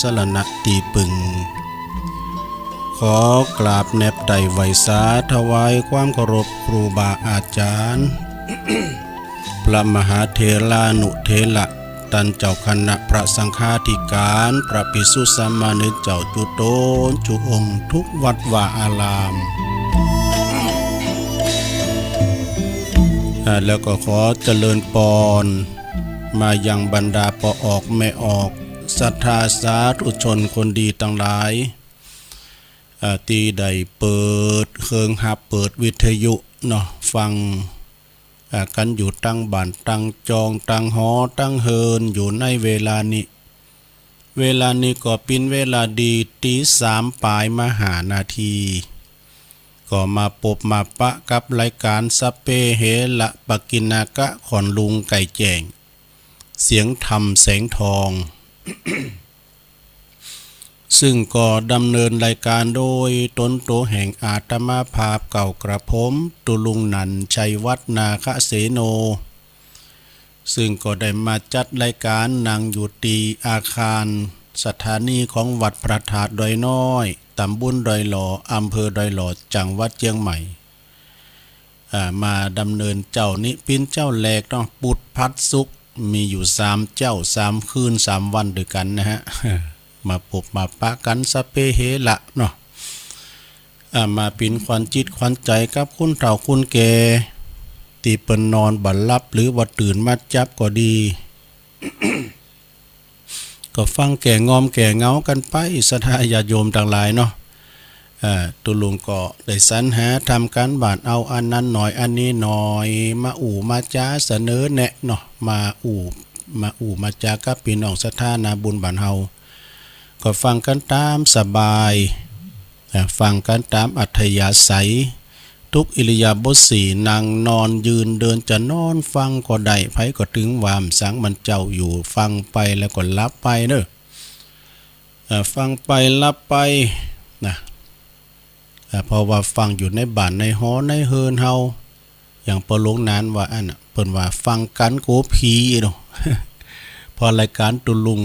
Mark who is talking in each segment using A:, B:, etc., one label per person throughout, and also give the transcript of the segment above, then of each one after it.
A: สรณะตีปึงขอกราบแนบไต่ไหวสาถวายความเคารพครูบาอาจารย์ พระมหาเถรานุเถระตันเจ้าคณะพระสังฆาธิการพระภิกษุสามเณรเจ้าจุโตนจุองค์ทุกวัดวาอารามแล้วก็ขอเจริญปอนมายังบรรดาปออกแม่ออกศรัทธาสาธุชนคนดีทั้งหลายที่ได้เปิดเครื่องหับเปิดวิทยุเนาะฟังกันอยู่ตั้งบ้านตั้งจองตั้งหอตั้งเฮินอยู่ในเวลานี้ก็เป็นเวลาดีตี3ปลายมหานาทีก็มาพบมาปะกับรายการสเปเหละปกินากะขอนลุงไก่แจ้งเสียงธรรมแสงทอง ซึ่งก็ดำเนินรายการโดยตนโตแห่งอาตมาภาพเก่ากระผมตุลุงนันชัยวัฒนาคเสโนซึ่งก็ได้มาจัดรายการนั่งอยู่ตีอาคารสถานีของวัดพระธาตุดอยน้อยตำบลดอยหล่ออำเภอดอยหล่อจังหวัดเชียงใหม่มาดำเนินเจ้านี้เป็นเจ้าแรกเนาะปุดพัดสุกมีอยู่3เจ้า3คืน3วันด้วยกันนะฮะ มาพบมาปะกันสเปเฮละเนาะมาเป็นขวัญจิตขวัญใจกับคุณเฒ่าคุณแก่ที่เปิ้นนอนบัดลับหรือว่าตื่นมาจับก็ดี ก็ฟังแก่งอมแก่เงากันไปศรัทธาญาติโยมต่างหลายเนาะตุลุงก็ได้สรรหาทำการบ้านเอาอันนั้นหน่อยอันนี้หน่อยมามาจ้าเสนอแนะเนาะมามาจ้ากับพี่น้องศรัทธานาบุญบ้านเฮาก็ฟังกันตามสบายฟังกันตามอัธยาศัยทุกอิริยาบถสี่นั่งนอนยืนเดินจะนอนฟังก็ได้ไผก็ถึงวามสังมันเจ้าอยู่ฟังไปแล้วก็รับไปเด้อฟังไปรับไปนะเพราะว่าฟังอยู่ในบ้านในหอในเฮือนเฮาอย่างปลงนานว่าอันเพิ่นว่าฟังกันโกผีเนาะ พอรายการตุลุง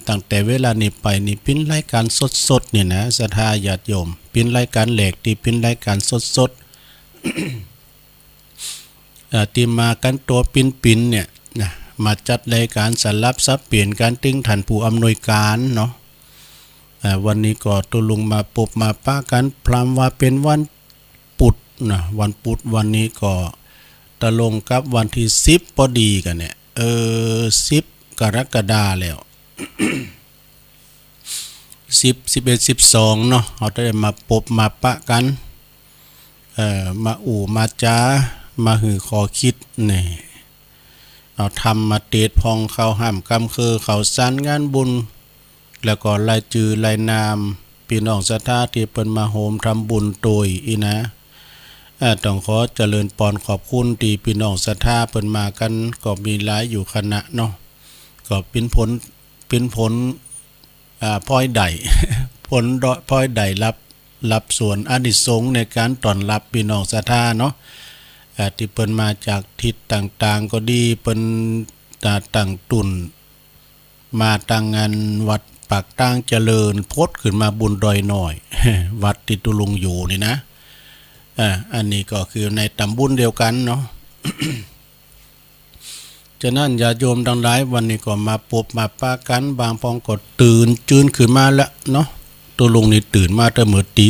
A: ตั้งแต่เวลานี้ไปนี่เป็นรายการสดๆเนี่ยนะศรัทธาญาติโยมเป็นรายการแหลกที่เป็นรายการสดๆ ที่มากันตัวปิ่นๆเนี่ยนะมาจัดรายการสลับซับเปลี่ยนการติ้งท่านผู้อำนวยการเนาะวันนี้ก็ตุลุงมาปบมาป้ากันพรำว่าเป็นวันปุดนะวันปุดวันนี้ก็ตะลงกับวันที่10พอดีกันเนี่ย10กรกฎาคมแล้ว10 11 12เนาะเราได้มาปบมาปะกันมามาจ้ามาหือขอคิดนี่เอาทำมาเตดพองเข้าห้ามกำคือเขาสั้นงานบุญแล้วก็รายจือรายนามพี่น้องศรัทธาที่เปิ้นมาโฮมทำบุญโดยอีนะต้องขอเจริญปอนขอบคุณที่พี่น้องศรัทธาเปิ้นมากันก็มีหลายอยู่คณะเนาะก็เป็นผลพลอยใด ผลพลอยใดรับส่วนอานิสงส์ในการต้อนรับพี่น้องศรัทธาเนาะที่เปิ้นมาจากทิศต่างๆก็ดีเปิ้นต่างตุนมาตั้งงานวัดปากตั้งเจริญพดขึ้นมาบุญดอยหน่อย วัดติตุลุงอยู่นี่นะอันนี้ก็คือในตำบลเดียวกันเนาะ ฉะนั้นญาติโยมทั้งหลายวันนี้ก็มาพบมาปะกันบางพองก็ตื่นจืนขึ้นมาแล้วเนาะตัวลุงนี่ตื่นมาตั้งแต่ตี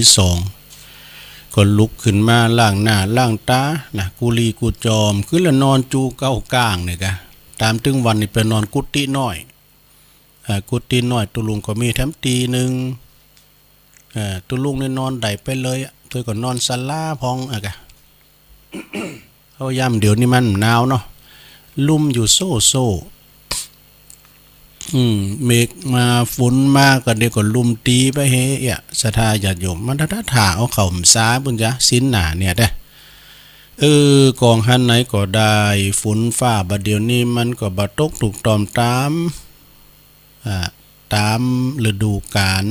A: 2ก็ลุกขึ้นมาล้างหน้าล้างตานะกุลีกุจอมคือละนอนจูเก้าก้างเนี่ยกะตามถึงวันนี้ไปนอนกุฏิน้อยกุฏิน้อยตัวลุงก็มีแถมตีหนึ่งตัวลุงเนี่ยนอนได้ไปเลยตัวก็นอนศาลาพองกะ เขาย่ำเดี๋ยวนี้มันหนาวเนาะลุ่มอยู่โซ่เมฆมาฝนมากก็เดี๋ยวก็ลุ่มตีไปเฮะศรัทธาญาติโยมมันถ้าถ่าเอาเข่าสาบุญจ้ะสินหนาเนี่ยได้กองหันไหนก็ได้ฝนฟ้าบัดเดี๋ยวนี้มันก็บ่ตกถูกตอมตามฤดูกาล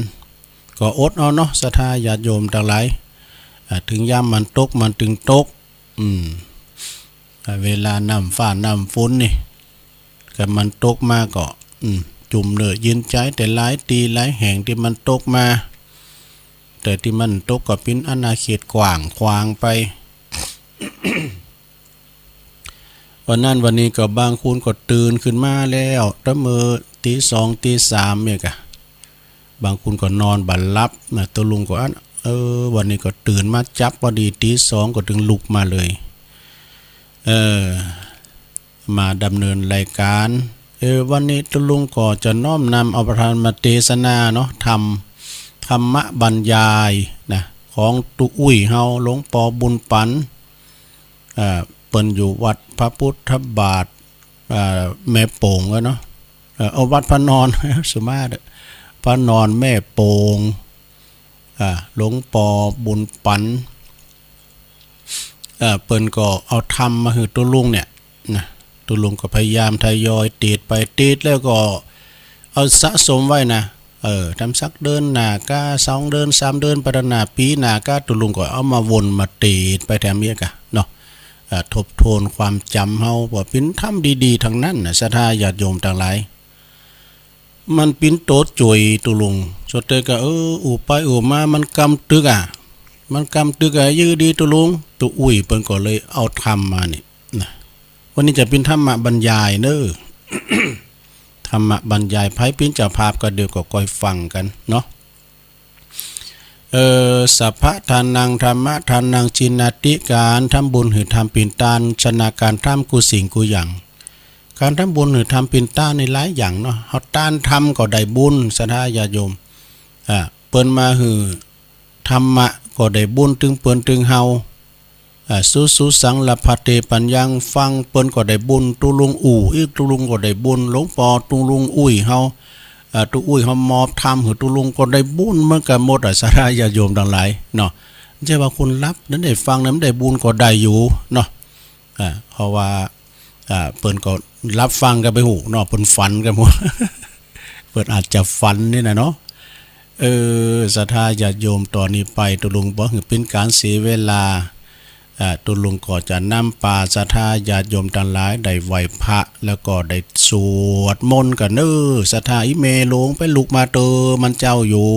A: ก็อดเอาเนาะศรัทธาญาติโยมทั้งหลายถึงย่ำมันตกมันถึงตกเวลาน้ำฟ้าน้ำฝนนี่ก็มันตกมาก็ จุ่มเนื้อยินใจแต่หลายตีหลายแห่งที่มันตกมาแต่ที่มันตกก็เป็นอาณาเขตกว้างขวางไป วันนั้นวันนี้ก็บางคนก็ตื่นขึ้นมาแล้วตั้งมือตีสองตีสามเนี่ยกะบางคนก็นอนบัดลับนะตัวลุงก็วันนี้ก็ตื่นมาจับพอดีตีสองก็ถึงลุกมาเลยมาดำเนินรายการวันนี้ตัวลุงก็จะน้อมนำเอาประธานมาเทศนาเนาะธรรมบรรยายนะของตุอุ้ยเฮาหลวงปอบุญปันเปิ้นอยู่วัดพระพุทธบาทแม่โป่งเนาะเอาวัดพระนอนสมาธิพระนอนแม่โป่งหลวงปอบุญปันเปิ้นก็เอาธรรมมาคือตัวลุงเนี่ยนะตัวลุงก็พยายามทยอยติดไปติดแล้วก็เอาสะสมไว้นะทำสักเดินหน้าก้า2เดิน3เดินพัฒนาปีหน้าก้าตัวลุงก็เอามาวนมาติดไปแถมเนี้ยกะเนาะทบทวนความจำเฮาว่าเป็นธรรมดีๆทั้งนั้นนะศรัทธาญาติโยมทั้งหลายมันปิ้นโตจุยตุลุงสุดท้ายก็อูไปอูมามันกำตึกยืดดีตุลุงตุอุ้ยเปิ้นก็เลยเอาธรรมมานี่นะวันนี้จะเป็นธรรมะบรรยายเด้อ ธรรมะบรรยายไผปิ้นเจ้าภาพก็เดี๋ยวก็คอยฟังกันเนาะสัพพะทานังธรรมะทานังจินติการทำบุญหรือทำปิ่นตานชนะการทำกุสิ่งกุอย่างการทำบุญหรือทำปิ่นตานในหลายอย่างเนาะเฮาตานทำก็ได้บุญศรัทธาญาติโยมเปิ้นมาหือธรรมะก็ได้บุญถึงเปิ้นถึงเฮาสุสังละภัตเตปัญญังฟังเปิ้นก็ได้บุญตุลุงอู่อีกตุลุงก็ได้บุญหลวงปอตุลุงอุ้ยเฮาตุอุ้ยเฮามอบธรรมหือตุลุงก็ได้บุญเหมือนกันหมดศรัทธาญาติโยมทั้งหลายเนาะไม่ใช่ว่าคุณรับนั้นได้ฟังนั้นได้บุญก็ได้อยู่เนาะเพราะว่าเปิ้นก็รับฟังกันไปหูเนาะเปิ้นฝันกันหมด เปิ้นอาจจะฝันนี่นะเนาะศรัทธาญาติโยมตอนนี้ไปตุลุงบ่คือเป็นการเสียเวลาตุลุงก็จะนำปาศรัทธาญาติโยมทั้งหลายได้ไหว้พระแล้วก็ได้สวดมนต์กันศรัทธาอิเมลงไปลุกมาเตอมันเจ้าอยู่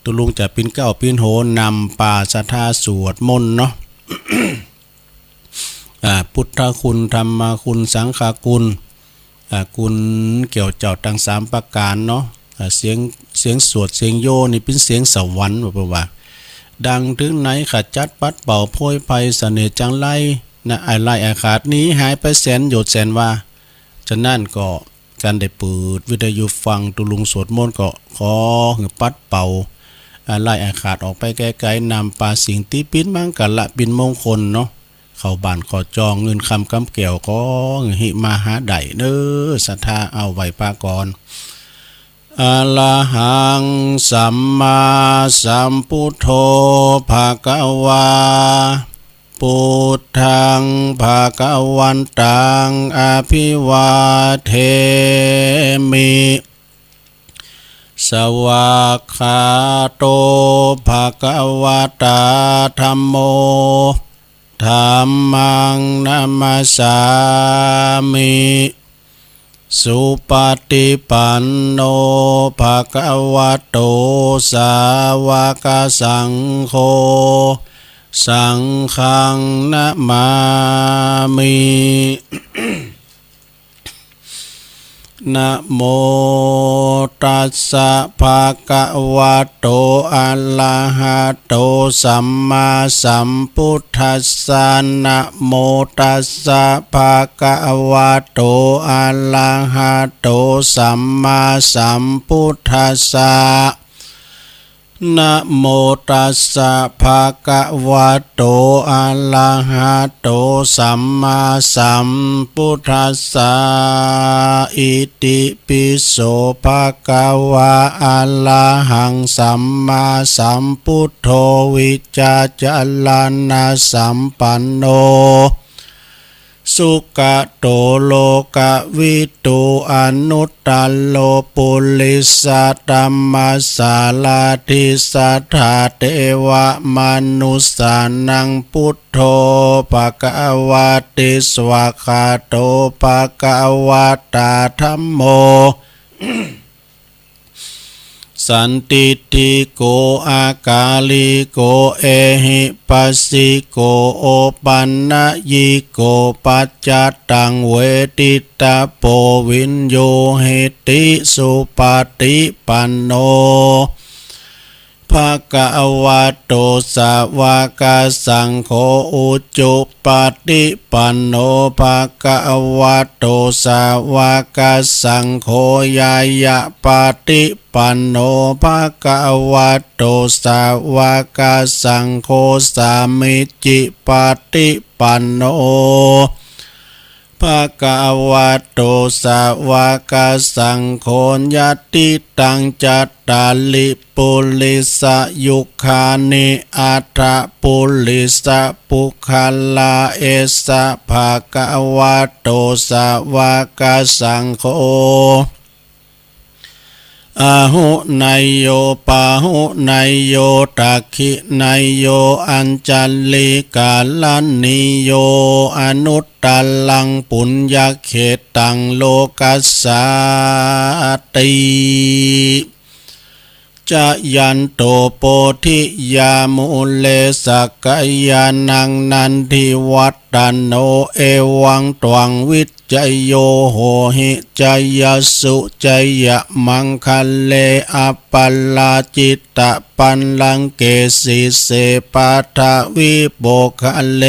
A: ตุลุงจะปิ้นเก้าปิ้นโหนำปาศรัทธาสวดมนต์เนาะ พุทธคุณธรรมคุณสังฆคุณคุณเกี่ยวเจ้าทั้ง3ประการเนาะเสียงสวดเสียงโยนี่เป็นเสียงสวรรค์ว่าดังถึงไหนขัดจัดปัดเป่าโพยภัยเสน่ห์จังไรนะไอไล่อาขาดนี้หายไปแสนโยดแสนว่าฉะนั้นก็การได้เปิดวิทยุฟังตุลุงสวดมนต์ก็ขอหือปัดเป่าไล่อาขาดออกไปไกลๆนำปาสิ่งที่ปิ้นมังกันละปินมงคลเนาะเข้าบ้านขอจองเงินคำกำเกี่ยวก็หิมาหาไดเด้อศรัทธาเอาไว้ปากรอะระหังสัมมาสัมพุทโธภะคะวาพุทธังภะคะวันตังอภิวาเทมิสวากขาโตภะคะวะตาธัมโมธัมมังนัมมัสสามิสุปฏิปันโนภะคะวะโตสาวกสังโฆสังฆังนะมามิ นะโมตัสสะภะคะวะโตอะระหะโตสัมมาสัมพุทธัสสะนะโมตัสสะภะคะวะโตอะระหะโตสัมมาสัมพุทธัสสะนะโมตัสสะภะคะวะโตอะระหะโตสัมมาสัมพุทธัสสะอิติปิโสภะคะวะอะระหังสัมมาสัมพุทโธวิจจาลานะสัมปันโนสุขโตโลกวิตูอนุตตโลปุริสตัมมัสสาลาทิสัทธาเทวมนุสสานังพุทโธภะคะวะติสวากขาโตภะคะวะตาธัมโม สันติติโกอากาลิโกเอหิปัสสิโกโอปันนะยิโกปัจจตังเวทิตาโปวินโยเหติสุปฏิปันโนภะคะวะโตสาวกสังโฆอุจุปฏิปันโนภะคะวะโตสาวกสังโฆยายะปฏิปันโนภะคะวะโตสาวกสังโฆสามิจิปฏิปันโนภะคะวะโตสาวกสังโฆยัตติตังจัตตาลิปุลิสยุคานิอัตถปุลิสปุคลาเอสะภะคะวะโตสาวกสังโฆอาหุนายโยปาหุนายโยตักขินายโยอัญจัลลิกาลันนิโยอนุตตลังปุญญเขตังโลกัสสาติจะยันโตโพธิยามุเลสกยานังนันทิวัตตันโนเอวังตวังวิจโยโหหิจยสุจยมังคัลเลอปัลลาจิตตปันลังเกสิเสปัทวิโบคะเล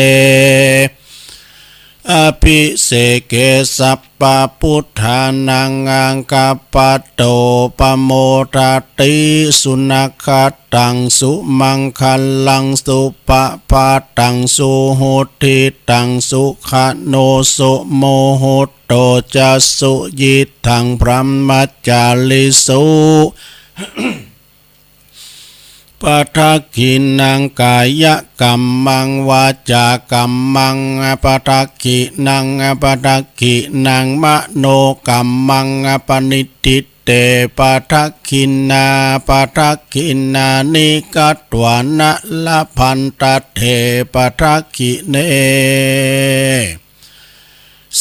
A: อภิเสเกสัพปะพุทธานังอังคปัตโตปโมทติสุนัขตังสุมังคัลลังสุปะปะตังสุโหติตังสุขโนสุโมโหโตจัสสุยิทังพระมัจจาลิสุปัทกินังกายกัมมังวาจากัมมังปัทกินังปัทกินังมโนกัมมังปนิติเตปัทกินาปัทกินานิกัตวานะละพันตเถปัทกิเน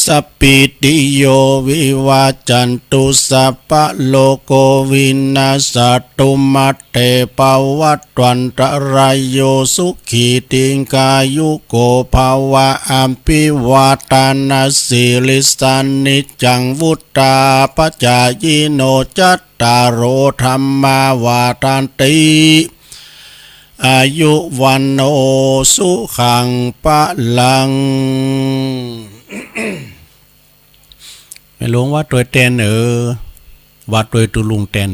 A: สัพพิติโยวิวาจันตุสัพพะโลโกวินาศตุมัตเตปวัตวันตรายโยสุขีติงกายุโกภาวะอัมปิวาตานาสิลิสันนิจังวุตตาปัจจายโนจัตตารโอธรรมาวาทันติอายุวันโนสุขังปะลังไม่หลวงว่าตัวแตนว่าตัวตุลุงแตน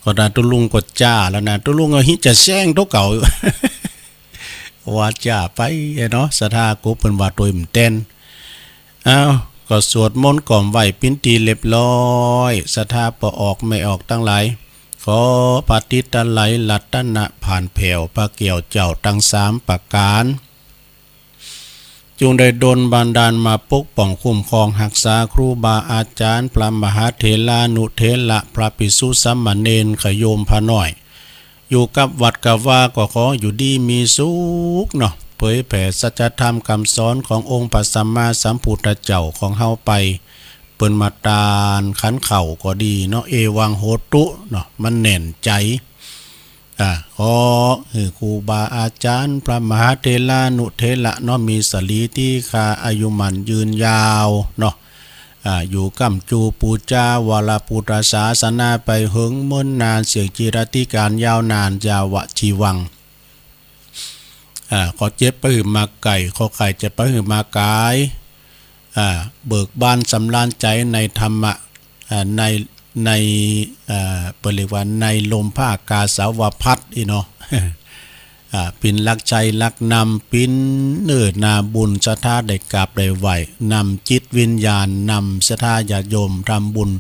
A: ก็ได้ตุลุงก็จ้าแล้วนะตุลุงหิจะแซงทุกเก่า ว่าจ้าไปเนาะสถากูเป็นว่าตัวมันแตนก็สวดมนต์ก่อมไหวปิ้นตีเรียบร้อยสถาปออกไม่ออกตั้งหลายขอปฏิตะไหลลัตนะผ่านแผ่วพระเกี่ยวเจ้าตั้ง3ประการจงได้ดลบันดาลมาปกป้องคุ้มครองรักษาครูบาอาจารย์พระมหาเถรานุเถระพระภิกษุสามเณรขโยมพระน้อยอยู่กับวัดกับว่าก็ขออยู่ดีมีสุขเนาะเผยแผ่สัจธรรมคำสอนขององค์พระสัมมาสัมพุทธเจ้าของเฮาไปเปิ้นมาตานขันเข่าก็ดีเนาะเอวังโหตุเนาะมันแน่นใจขอครูบาอาจารย์พระมหาเถรานุเถระเนาะมีสลีที่คาอายุมันยืนยาวเนาะอยู่กำจูปูจาวรพุทธศาสนาไปหึงม้นนานเสียงจิรติการยาวนานยาวะชีวังขอเจ็บไปหือมาไก่ขอไข่จะไปหือมากายเบิกบานสำราญใจในธรรมะในเปิดเรียกว่าในลมผ้ากาสาวพัดอีเนาะปินลักใจลักนำปินเนื้อนาบุญสถาได้กราบได้ไหวนำจิตวิญญาณนำสถาญาโยมทำบุญ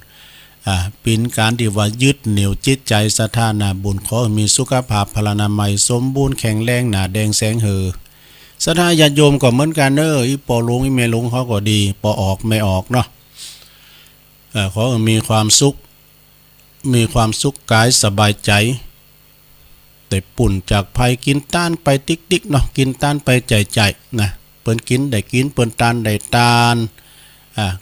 A: ปินการที่ว่ายึดเหนี่ยวจิตใจสถานาบุญขอมีสุขภาพพลานามัยสมบูรณ์แข็งแรงหนาแดงแสงเหอสถาญาโยมก็เหมือนกันอีปอลุงอีเมลุงเขาก็ดีปอออกไม่ออกเนาะขอมีความสุขกายสบายใจแต่ปุ่นจากภัยกินต้านไปติ๊กเนาะกินต้านไปใจนะเปิ้นกินได้กินเปิ้นต้านได้ต้าน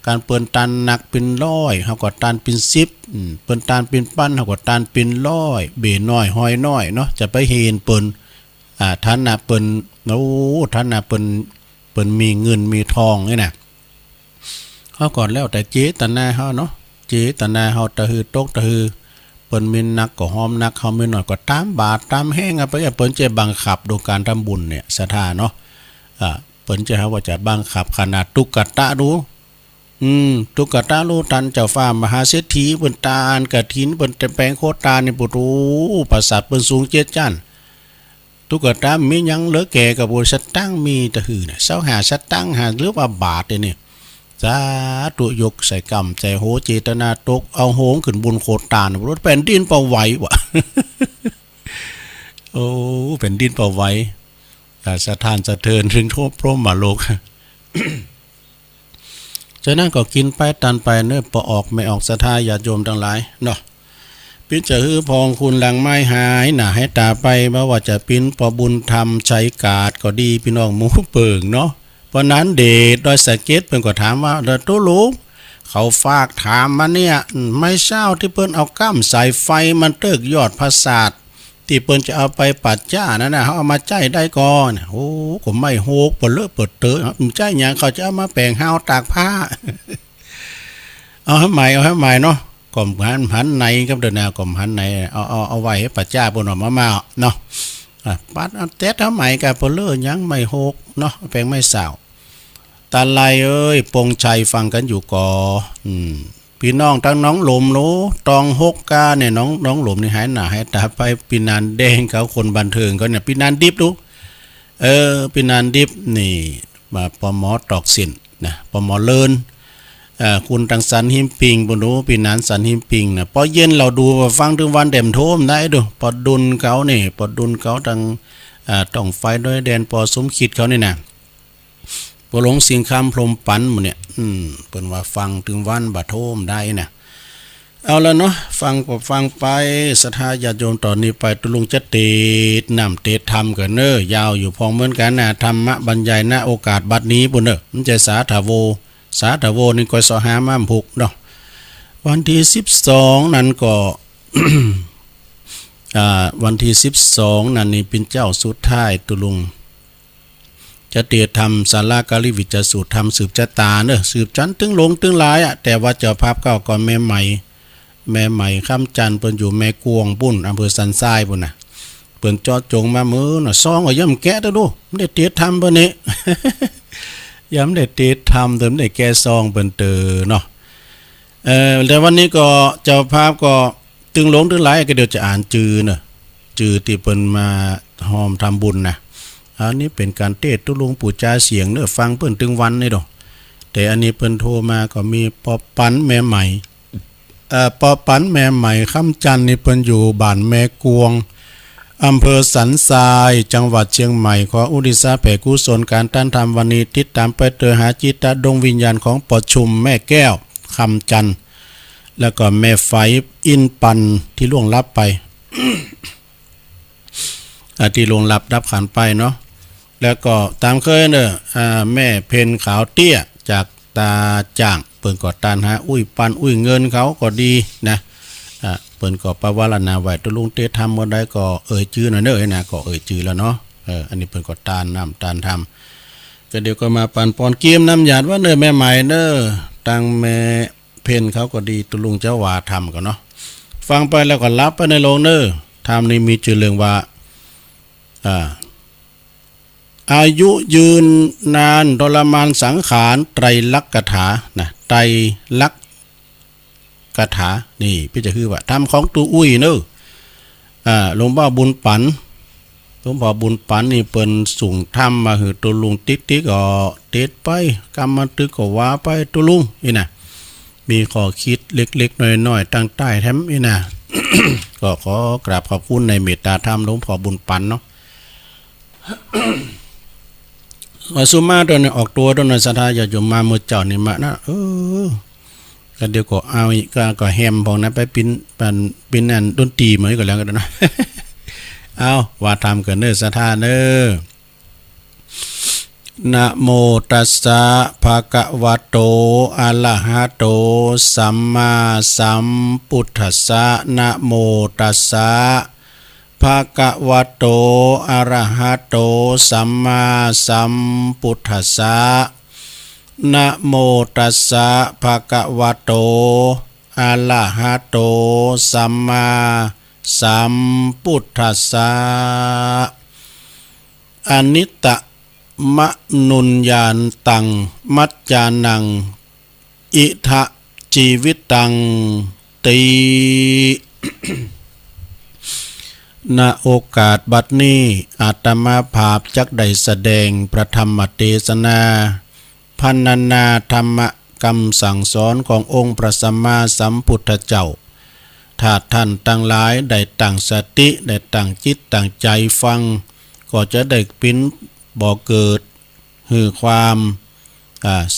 A: การเปิ้นตันหนักเป็นร้อยเฮาก็ตันเป็น10เปิ้นตันเป็นปั้นเฮาก็ตันเป็นร้อยเบน้อยห้อยน้อยเนาะจะไปเห็นเปิ้นท่านน่ะเปิ้นโอ้ท่านน่ะเปิ้นมีเงินมีทองนี่น่ะเฮาก็แล้วแต่เจตนาเฮาเนาะเจตนาเฮาตะฮือตกตะฮือเปิ้นมีนักก็หอมนักเฮามีน้อยก็ตามบาทตามแห้งไปเปิ้นจะบังคับโดยการทำบุญเนี่ยศรัทธาเนาะเปิ้นจะหาว่าจะบังคับขนาดตุกกตะดูตุกตะรู้ตันเจ้าฟ้ามหาเศรษฐีเปิ้นตาลกฐินเปิ้นแปลงโคตานี่ปุรู้ปราสาทเปิ้นสูง7จั่นตุกตะมีหยังเหลือแก่กับบ่สตั้งมีตะหือน่ะ25สตั้งหาหรือว่าบาทนี่สาธุยกใส่กรรมใจโหเจตนาตกเอาโหงขึ้นบุญโคตาบ่รู้แผ่นดินเป่าไหววะ โอ้แผ่นดินเป่าไหวสถานสะเทินถึงทั่วพรหมโลก ฉะนั้นก็กินไปตันไปเนื้อปออกไม่ออกศรัทธาญาติโยมทั้งหลายเนาะปิ้นจะฮือพองคุณหลังไม้หายหน่าให้ตาไปบ่ว่าจะปิ้นปอบุญธรรมใจกาดก็ดีพี่น้องหมูเปิงเนาะเพราะนั้นเดชโดยสะเก็ดเพิ่นก็ถามว่าเด้อตุลุงเขาฝากถามมาเนี่ยไม่เช้าที่เพิ่นเอาก้ำสายไฟมันเติกยอดพระศาสตร์ที่เปิ้นจะเอาไปปัดจ้านั่นน่ะเฮาเอามาใจได้ก่อนโอ้ก็ไม่โหกเปิดเลอะเปิดเตอใจหยังเขาจะเอามาแปลงหาวตากผ้า เอาให้ใหม่เนาะก่อมหันในกับเดินแนวก่อมหันในเอาไว้ให้ปัดจ้าเปิ้นเอามาเนาะปัดเอาแต๊ดเอาใหม่ก็เปิดเลอะหยังไม่โหกเนาะแปลงไม่สาวตาไลเอ้ยปงชัยฟังกันอยู่ก่อพี่น้องทั้งน้องหลมโนตอง6กาเนี่ยน้องหลมนี่หายหน้าหายตาไปปีนานแดงเขาคนบันเทิงเขาเนี่ยปีนานดิบดูปีนานดิบนี่มาปมตอกสินนะปมเลินคุณตังสันหิมปิงบ่รู้ปีนานสันหิมปิงนะพอเย็นเราดูฟังถึงวันเต็มโทมได้ดูปอดุลเขานี่ปอดุลเขาตังต้องไฟด้วยแดนปอสมคิดเขานี่นะปอหลงสิงคำพรมปันหมดเนี่ยเปิ้นว่าฟังถึงวันบะโทมได้นะเอาแล้วเนาะฟังไปศรัทธาญาติโยมตอนนี้ไปตุลุงจะเตดนำเตดธรรมกันเน้อยาวอยู่พองเหมือนกันนะธรรมะบรรยายณโอกาสบัดนี้ปุ่นเด้อมันจะสาธโวนี่ก็สหาม้ามพุกเนาะวันที่12นั้นก็ วันที่12นั่นนี่เป็นเจ้าสุดท้ายตุลุงจะเตียธรรมศาลากาลิวิจสูตรธรรมสืบชะตาเนอะสืบจันตึงหลงตึงหลายแต่ว่าเจ้าภาพเก่าก่อนแม่ใหม่คำจันเปิ้นอยู่แม่กวงปุ้นอำเภอสันทรายปุ่นน่ะเปิ้นจอดจงมามือน่ะซองก็ย่ำแกะดูไม่ได้เตียธรรมเปิ้นนี่ ย่ำได้เตียธรรมเติมได้แกะซองเปิ้นเตอเนาะแต่วันนี้ก็เจ้าภาพก็ตึงหลงตึงหลายก็เดี๋ยวจะอ่านจือเนอะจือที่เปิ้นมาหอมทำบุญนะอันนี้เป็นการเทศน์ตุลุงปู่จาเสียงเนอะฟังเปิ้นถึงวันนี่ดอกแต่อันนี้เปิ้นโทรมาก็มีปอปันแม่ใหม่ปอปันแม่ใหม่คำจันนี่เปิ้นอยู่บ้านแม่กวงอำเภอสันทรายจังหวัดเชียงใหม่ขออุทิศแผ่กุศลการต้านทำวันนี้ติดตามไปเตอหาจิตดวงวิญญาณของปอชุมแม่แก้วคำจันแล้วก็แม่ไฟอินปันที่ล่วงลับไป ที่ล่วงลับดับขันไปเนาะแล้วก็ตามเคยเนอะแม่เพนขาวเตี้ยจากตาจ่างเปิ่นก็ตานหาอุ้ยปันอุ้ยเงินเขาก็ดีนะเปิ่นก็ปวารณาไว้ตุลุงเตทำบ่ได้ก็ชื่อหน่อยเด้อนะก็ชื่อแล้วเนาะอันนี้เปิ่นก็ตานน้ำตานทำก็เดี๋ยวก็มาปันปอนเกียมน้ำหยาดว่าเนอแม่ใหม่เนอตังแม่เพนเขาก็ดีตุลุงเจ้าว่าทำก็เนาะฟังไปแล้วก็รับไปในโลงเนอทำนี่มีชื่อเรื่องว่าอายุยืนนานทรมานสังขารไตรลักษณ์คาถานะไตรลักษณ์คาถานี่พี่จะคือว่าทำของตูอุ้ยเนอะหลวงพ่อบุญปันนี่เปิ้นสูงทำมาหือตัวลุงติ๊กก็เต็ดไปกรรมตึกก็ว่าไปตัวลุงนี่นะมีข้อคิดเล็กๆน้อยๆตั้งใต้แถมนี่นะ ก็ขอกราบขอบคุณในเมตตาธรรมหลวงพ่อบุญปันเนาะ สุมาตัวนี้ออกตัวตัวนั้นศรัทธาญาติโยมมาเมื่อเจ้านี่มานะก็เดี๋ยวก็เอาก็แฮมพองนะไปปิ้นอันดนตรีเหมือนกันแล้วกันนะ เอาว่าทำกันเด้อศรัทธาเด้อ นะโมตัสสะภะคะวะโตอะระหะโตสัมมาสัมพุทธัสสะนะโมตัสสะภะคะวะโตอะระหะโตสัมมาสัมพุทธัสสะนะโมตัสสะภะคะวะโตอะระหะโตสัมมาสัมพุทธัสสะอนิตตมะนุญญาณตังมัจจานังอิทะชีวิตตังติ ณโอกาสบัดนี้อาตมาภาพจักได้แสดงพระธรรมเทศนาพรรณนาธรรมคำสั่งสอนขององค์พระสัมมาสัมพุทธเจ้าถ้าท่านทั้งหลายได้ตั้งสติได้ตั้งจิตตั้งใจฟังก็จะได้ปิ้นบ่เกิดหือความ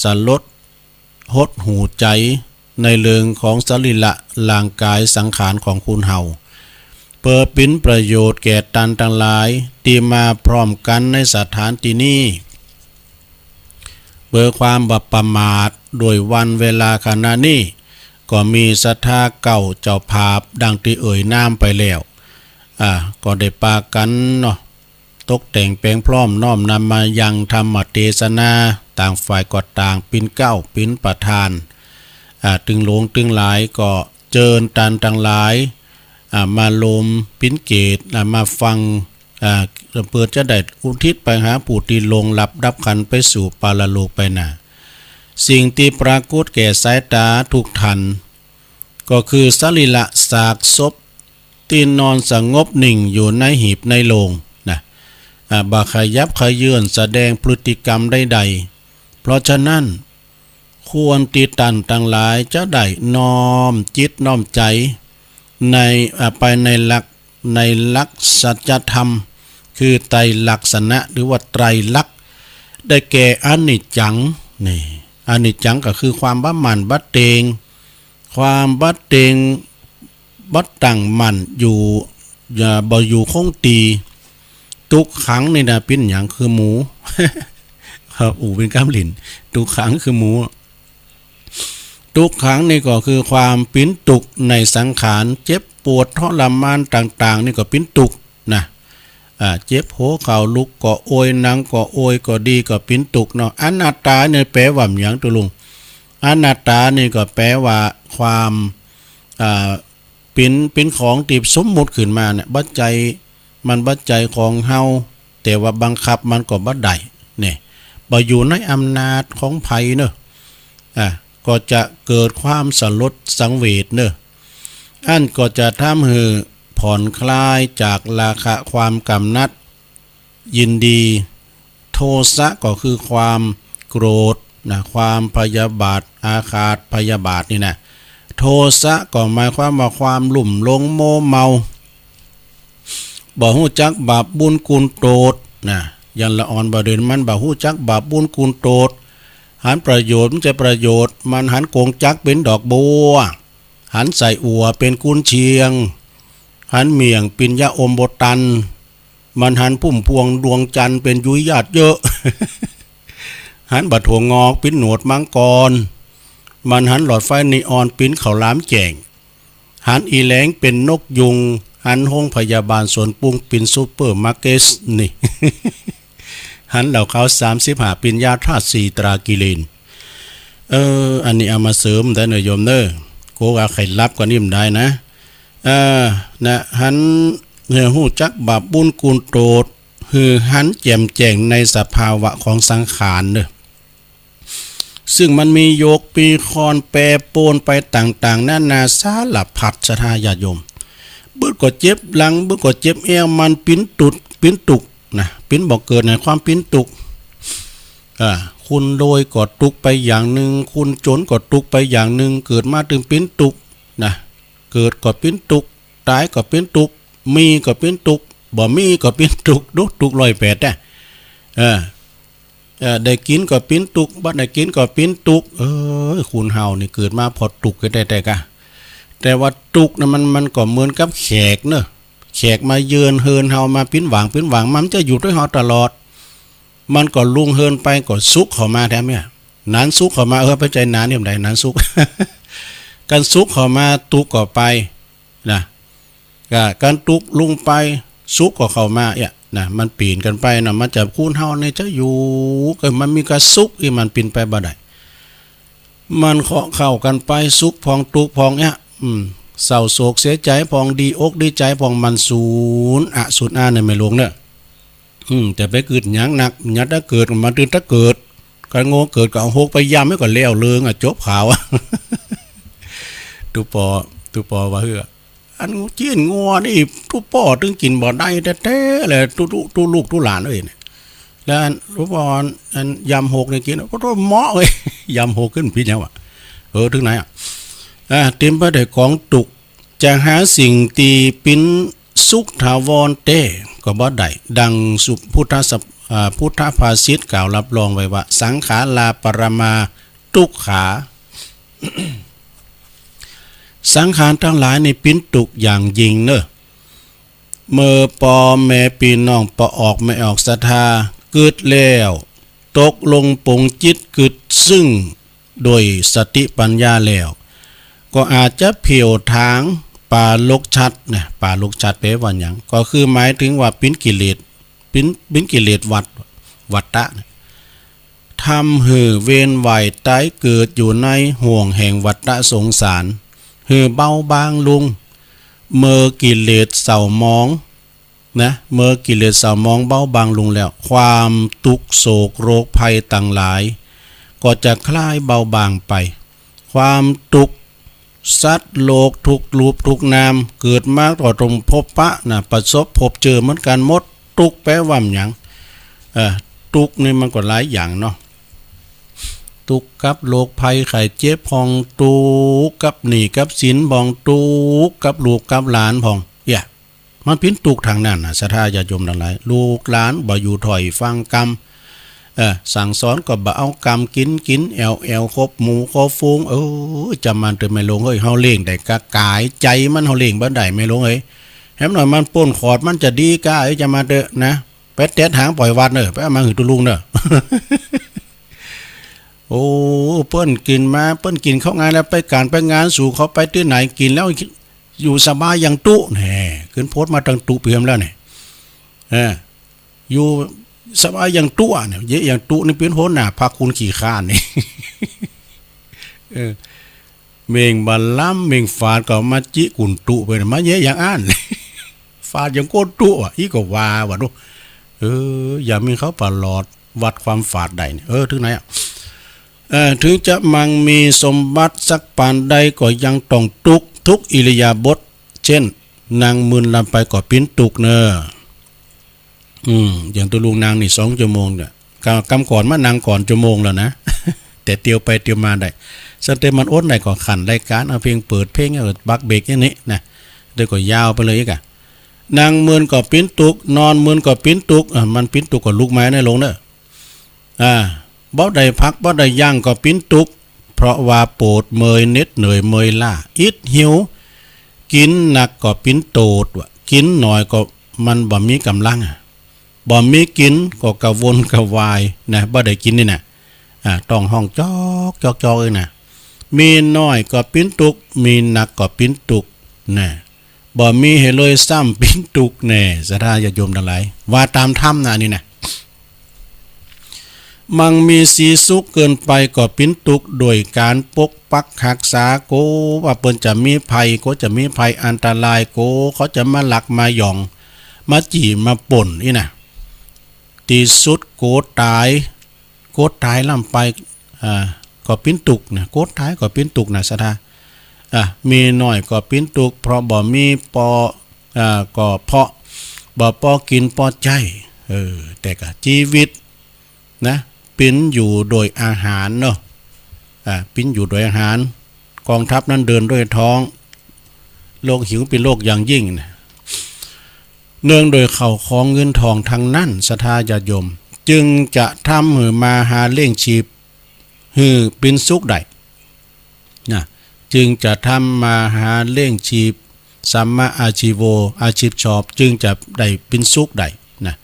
A: สลดหดหูใจในเรื่องของสรีระร่างกายสังขารของคุณเฮาเปิดปิ้นประโยชน์แก่ตันทั้งหลายที่มาพร้อมกันในสถานที่นี้เบอความบัประมาทโดยวันเวลาขณะนี้ก็มีศรัทธาเก่าเจ้าภาพดังที่เอ่ยนามไปแล้วก็ได้ปากันเนาะตกแต่งแปลงพร้อมน้อมนำมายังธรรมเทศนาต่างฝ่ายก็ต่างปิ้นเก้าปิ้นประทานตึงหลงตึงหลายก็เจิญตันทั้งหลายมาลมปิ้นเกตมาฟังเพื่อจะได้อุทิศไปหาผู้ที่ลงหลับดับขันไปสู่ปาลโลกไปน่ะสิ่งที่ปรากฏแก่สายตาทุกท่านก็คือสรีระซากศพที่นอนสงบนิ่งอยู่ในหีบในโลงนะบาขยับขยื่นแสดงพฤติกรรมใดๆเพราะฉะนั้นควรติตันทั้งหลายจะได้น้อมจิตน้อมใจในไปในหลักสัจธรรมคือไตรลักษณะหรือว่าไตรลักษณ์ได้แก่อนิจจังนี่อนิจจังก็คือความบัดมันบัดเตงความบัดเตงบัดตั้งมันอยู่บ่อยู่คงตีทุกขังนี่นะเป็นอย่างคือหมู ครับเป็นกำลินทุกขังคือหมูทุกขังนี่ก็คือความปิ้นตุกในสังขารเจ็บปวดทรมานต่างๆนี่ก็ปิ้นตุกนะเจ็บหัวเข่าลุกก็โอยนังก็โอยก็ดีก็ปิ้นตุกเนาะอนัตตาเนี่ยแปลว่าอย่างตุลุงอนัตตานี่ก็แปลว่าความเป็นของติบสมมุติขึ้นมาเนี่ยบัดใจมันบัดใจของเฮาแต่ว่าบังคับมันก็บัดได้เนี่ยบ่อยู่ในอำนาจของไผเนอะก็จะเกิดความสลดสังเวชเนอะอันก็จะทำให้ผ่อนคลายจากราคะความกำนัดยินดีโทสะก็คือความโกรธนะความพยาบาทอาฆาตพยาบาทนี่นะโทสะก็หมายความว่าความหลุ่มหลงโมเมาบ่ฮู้จักบาปบุญคุณโตดนะยันละอ่อนบ่เดินมันบ่ฮู้จักบาปบุญคุณโตดหันประโยชน์มันจะประโยชน์มันหันโกงจักเป็นดอกบัวหันใส่อัวเป็นกุนเชียงหันเมียงปิญญาอมโบตันมันหันพุ่มพวงดวงจันทร์เป็นยุยญาติเยอะ หันบัดหัวงอกปิ้นหนวดมังกรมันหันหลอดไฟนีออนปิ้นเขาล้ามแจงหันอีแหลงเป็นนกยุงหันห้องพยาบาลสวนปุงปิ้นซูเปอร์มาร์เก็ตนี่ หันเหล่าเขา35ปิญญาธาตุ4ตรากิเลนอันนี้เอามาเสริมได้เนยโยมเนอะกูว่าใครรับก็นิ่มได้นะนะหันหูจักบาปบุญกุลโตดคือหันแจ่มแจ้งในสภาวะของสังขารเนอะซึ่งมันมีโยกปีคอนแปรโปนไปต่างๆนานาสารพัดสถาญาโยมเบื้อก็เจ็บหลังเบื้อก็เจ็บเอวมันปิ้นตุกนะปิ้นบอกเกิดในความปิ้นตุกคุณโดยก็ตุกไปอย่างหนึ่งคุณจนก็ตุกไปอย่างหนึ่งเกิดมาถึงปิ้นตุกนะเกิดก็ปิ้นตุกตายก็ปิ้นตุกมีก็ปิ้นตุกบ่มีก็ปิ้นตุกดุตุก108นะได้กินก็ปิ้นตุกบ่ได้กินก็ปิ้นตุกคุณเฮานี่เกิดมาพอตุกก็ได้แต่กะแต่ว่าตุกนะมันก็เหมือนกับแขกเนอะแขกมาเยือนเฮินเฮามาปิ้นหวางมันจะอยู่ด้วยเฮาตลอด มันก็ลุ่งเฮินไปก็สุกเข้ามาแท้เนี่ยนานสุกเข้ามาไปใจนานเนี่ยใดนานสุก การสุกเข้ามาตุกก็ไปนะการตุกลุงไปสุกก็เข้ามาเนี่ยนะมันปีนกันไปนะมันจะคูนเฮาในจะอยู่ก็มันมีการสุกที่มันปีนไปบ่ได้มันเข้ากันไปสุกพองตุกพองเนี่ยเศร้าโศกเสียใจพองดีอกดีใจพองมันศูนย์สุดในไม่หลวงเนี่ยแต่ไปเกิดหยังหนักยัดถ้าเกิดมันตื่นถ้าเกิดการโง่เกิดก็เอาหกไปย้ำไว้ก่อนแล้วเลืองจบข่าวตุปอว่าเฮืออันเจี้ยนงัวนี่ตุปอตึงกินบ่ได้แท้ๆเลยตุลูกตุหลานเอ้ยเนี่ยแล้วตุปออันยำหกเนี่ยกินก็ต้องเหมาะเลยยำหกขึ้นพี่เนี่ยวะถึงไหนเต็มไปด้วยของตุกจะหาสิ่งตีปิ้นสุขถาวรเต้ก็บ่ได้ดังสุพุทธภาษิตกล่าวรับรองไว้ว่าสังขาราปรมาทุกขา สังขารทั้งหลายในปิ้นตุกอย่างยิ่งเนอะเมื่อปอแม่ปีน้องปอออกไม่ออกศรัทธาเกิดแล้วตกลงปงจิตกึดซึ่งโดยสติปัญญาแล้วก็อาจจะเพียวทางป่าลกชัดนะป่าลกชัดแปลว่าหยังก็คือหมายถึงว่าปิ้นกิเลสปิ้นกิเลสวัฏฏะทำหือเวนไหวไตเกิดอยู่ในห่วงแห่งวัฏฏะสงสารหือเบาบางลุงเมื่อกิเลสเศร้ามองนะเมื่อกิเลสเศร้ามองเบาบางลุงแล้วความทุกโศกโรคภัยต่างหลายก็จะคลายเบาบางไปความทุกสัตว์โลกทุกรูปทุกนามเกิดมากต่อตรงพบปะนะประสบพบเจอเหมือนกันหมดทุกแปลว่าหยังทุกนี่มันก็หลายอย่างเนาะทุกกับโรคภัยไข้เจ็บพองทุกกับหนี้กับสินบองทุกกับลูกกับหลานพองมันพิ้นทุกทางนั้นศรัทธาญาติโยมทั้งหลายลูกหลานบ่อยู่ถอยฟังกรรมสั่งสอนก็บ่เอากรรมกินแอวครบหมูครบฟูงจำมันเติมไม่ลงเฮ้ยเฮาเล่งได้กะกายใจมันเฮาเล่งบ่ได้ไม่ลงเฮ้ยแฮมหน่อยมันป่นขอดมันจะดีกะจะมาเด้อนะไปแตะหางปล่อยวัดเด้อไปเอามาหือตุลุงเด้อ โอ้เปิ้นกินมาเปิ้นกินเข้างานแล้วไปการไปงานสู่เขาไปที่ไหนกินแล้วอยู่สบายอย่างตุแหน่ขึ้นโพสต์มาตั้งตุเพียมแล้วเนี่ยอยู่สบายอย่างตัวเนี่ยเยอะอย่างตุนี่เป็นโหหน้าพาคุณขี่ข้านนี่ เมงบัลลัมเมงฟาดก็มาจิกุนตุไปมาเยอะอย่างอ่าน ฟาดอย่างโกนตุอีก็ว่าดูอย่ามีเขาปลอดวัดความฝาดใดถึงไหนถึงจะมังมีสมบัติสักปานใดก็ยังต้องทุกอิริยาบถเช่นนางมืนลำไปก็ปิ้นตุกเนออย่างตัวลุงนางนี่2 ชั่วโมงเนี่ยกำก่อนมานางก่อนชั่วโมงแล้วนะ แต่เตียวไปเตียวมาได้สเตมันอดได้ก็ขันรายการเอาเพลงเปิดเพลงบักเบรกอย่างนี้นะเดี๋ยวก็ยาวไปเลยอีกนางมืนก็ปิ้นตุกนอนมืนก็ปิ้นตุกมันปิ้นตุกก็ลุกไม้ได้ลงเนอะบ่ได้พักบ่ได้ย่างก็ปิ้นตุกเพราะว่าโปรดเมยเน็ดเหนื่อยเมยล่าอิดหิวกินหนักก็ปิ้นโตดกินหน่อยก็มันบ่มีกำลังบ่มีกินก็กระวนกระวายนะบ่ได้กินนี่นะต้องห้องจอกเลยนะมีน้อยก็ปิ้นตุกมีหนักก็ปิ้นตุกนะบ่มีให้เลยซ้ำปิ้นตุกแน่ศรัทธาญาติโยมทั้งหลายว่าตามธรรมนะนี่นะมังมีสีสุขเกินไปก็ปิ้นตุกโดยการปกปักรักษาโกว่าเปิ้นจะมีภัยก็จะมีภัยอันตรายโกเขาจะมาลักมาหย่องมาจี่มาป่นนี่นะที่สุดโกตายล่ำไปก็ปิ้นตุกนะโกตายก็ปิ้นตุกนะศรัทธามีน้อยก็ปิ้นตุกเพราะบ่มีปอก็เพราะบ่ปอกินปอใจแต่ก็ชีวิตนะปิ้นอยู่โดยอาหารเนาะปิ้นอยู่โดยอาหารกองทัพนั้นเดินด้วยท้องโรคหิวเป็นโรคอย่างยิ่งนะเนื่องโดยเข่าของเงินทองทางนั้นศรัทธาญาติโยมจึงจะทำหือมาหาเลี้ยงชีพหือปิ้นสุขได้นะจึงจะทำมาหาเลี้ยงชีพสัมมาอาชีโวอาชีพชอบจึงจะได้ปิ้นสุขได้นะ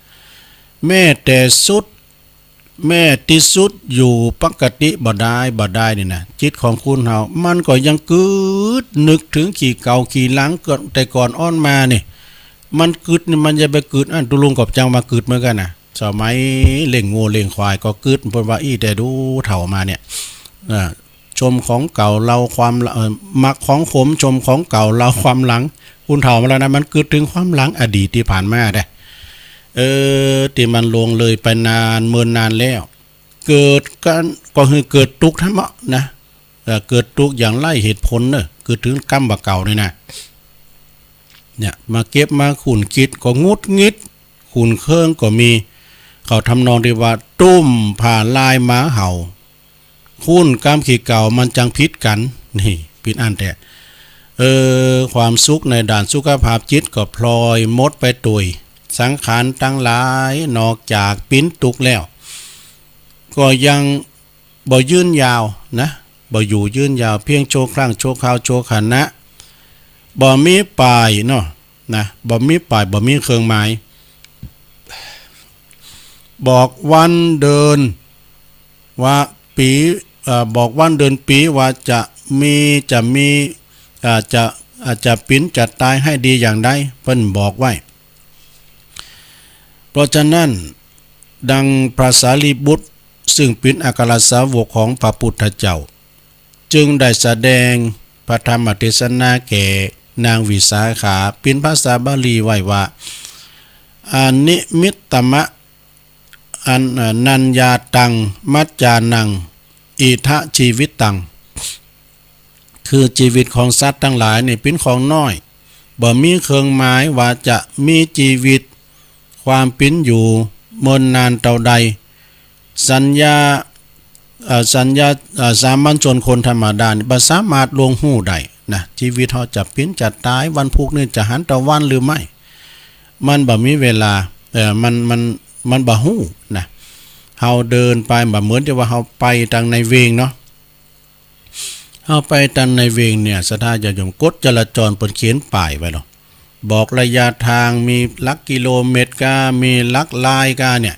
A: แม้แต่สุด แม่ที่สุดอยู่ปกติบ่ได้นี่นะจิตของคุณเฮามันก็ยังกึดนึกถึงขี่เก่าขี่หลังเกิดแต่ก่อนอ้อนมานี่มันกึดนี่มันจะไปกึดอันตุลุงกับจังมากึดเหมือนกันนะสมัยเล่งงูเล่งควายก็กึดเพิ่นว่าแต่ดูเฒ่ามาเนี่ยชมของเก่าเราความมักของขมชมของเก่าเราความหลังคุณเฒ่ามาแล้วนะมันกึดถึงความหลังอดีตที่ผ่านมาได้ที่มันลงเลยไปนานเมินนานแล้วเกิดกันก็คือเกิดทุกข์ทั้งหมดนะเกิดทุกข์อย่างไร้เหตุผลเนอะเกิดถึงกรรมบ่เก่านี่นะเนี่ยมาเก็บมาขุนคิดก็งุดงิดขุนเครื่องก็มีเขาทำนองที่ว่าตุ้มผ่าลายหมาเห่าคุ้นกรรมขี้เก่ามันจังพิษกันนี่พิษอันแต่ความสุขในด่านสุขภาพจิตก็พลอยมดไปตุยสังขารตั้งหลายนอกจากปิ้นตุกแล้วก็ยังบ่ยืนยาวนะบ่อยู่ยืนยาวเพียงโชว์ครั้งโชว์คราวโชว์ขันนะบ่มีปลายเนาะนะบ่มีปลายบ่มีเครื่องหมายบอกวันเดินว่าปีบอกวันเดือนปีว่าจะมีอาจจะปิ้นจะตายให้ดีอย่างใดเพิ่นบอกไว้เพราะฉะนั้นดังพระสารีบุตรซึ่งเป็นอัครสาวกของพระพุทธเจ้าจึงได้แสดงพระธรรมเทศนาแก่นางวิสาขาเป็นภาษาบาลีไว้ว่าอนิมิตตมะอันนัญญาตังมัจจานังอิทะชีวิตตังคือชีวิตของสัตว์ทั้งหลายนี่เป็นของน้อยบ่มีเครื่องหมายว่าจะมีชีวิตความเป็นอยู่เมินนานเท่าใดสัญญาสามัญชนคนธรรมดาบ่สามารถลวงหู้ได้นะชีวิตเฮาจะเป็นจะตายวันพุกนี้จะหันตะวันหรือไม่มันบ่มีเวลามันบ่ฮู้นะเฮาเดินไปบ่เหมือนที่ว่าเฮาไปทางในเวงเนาะเฮาไปทางในเวงเนี่ยสถาญาโยมกฎจราจรเพิ่นเขียนป้ายไว้เนาะบอกระยะทางมีหลักกิโลเมตรกามีหลักไลน์กาเนี่ย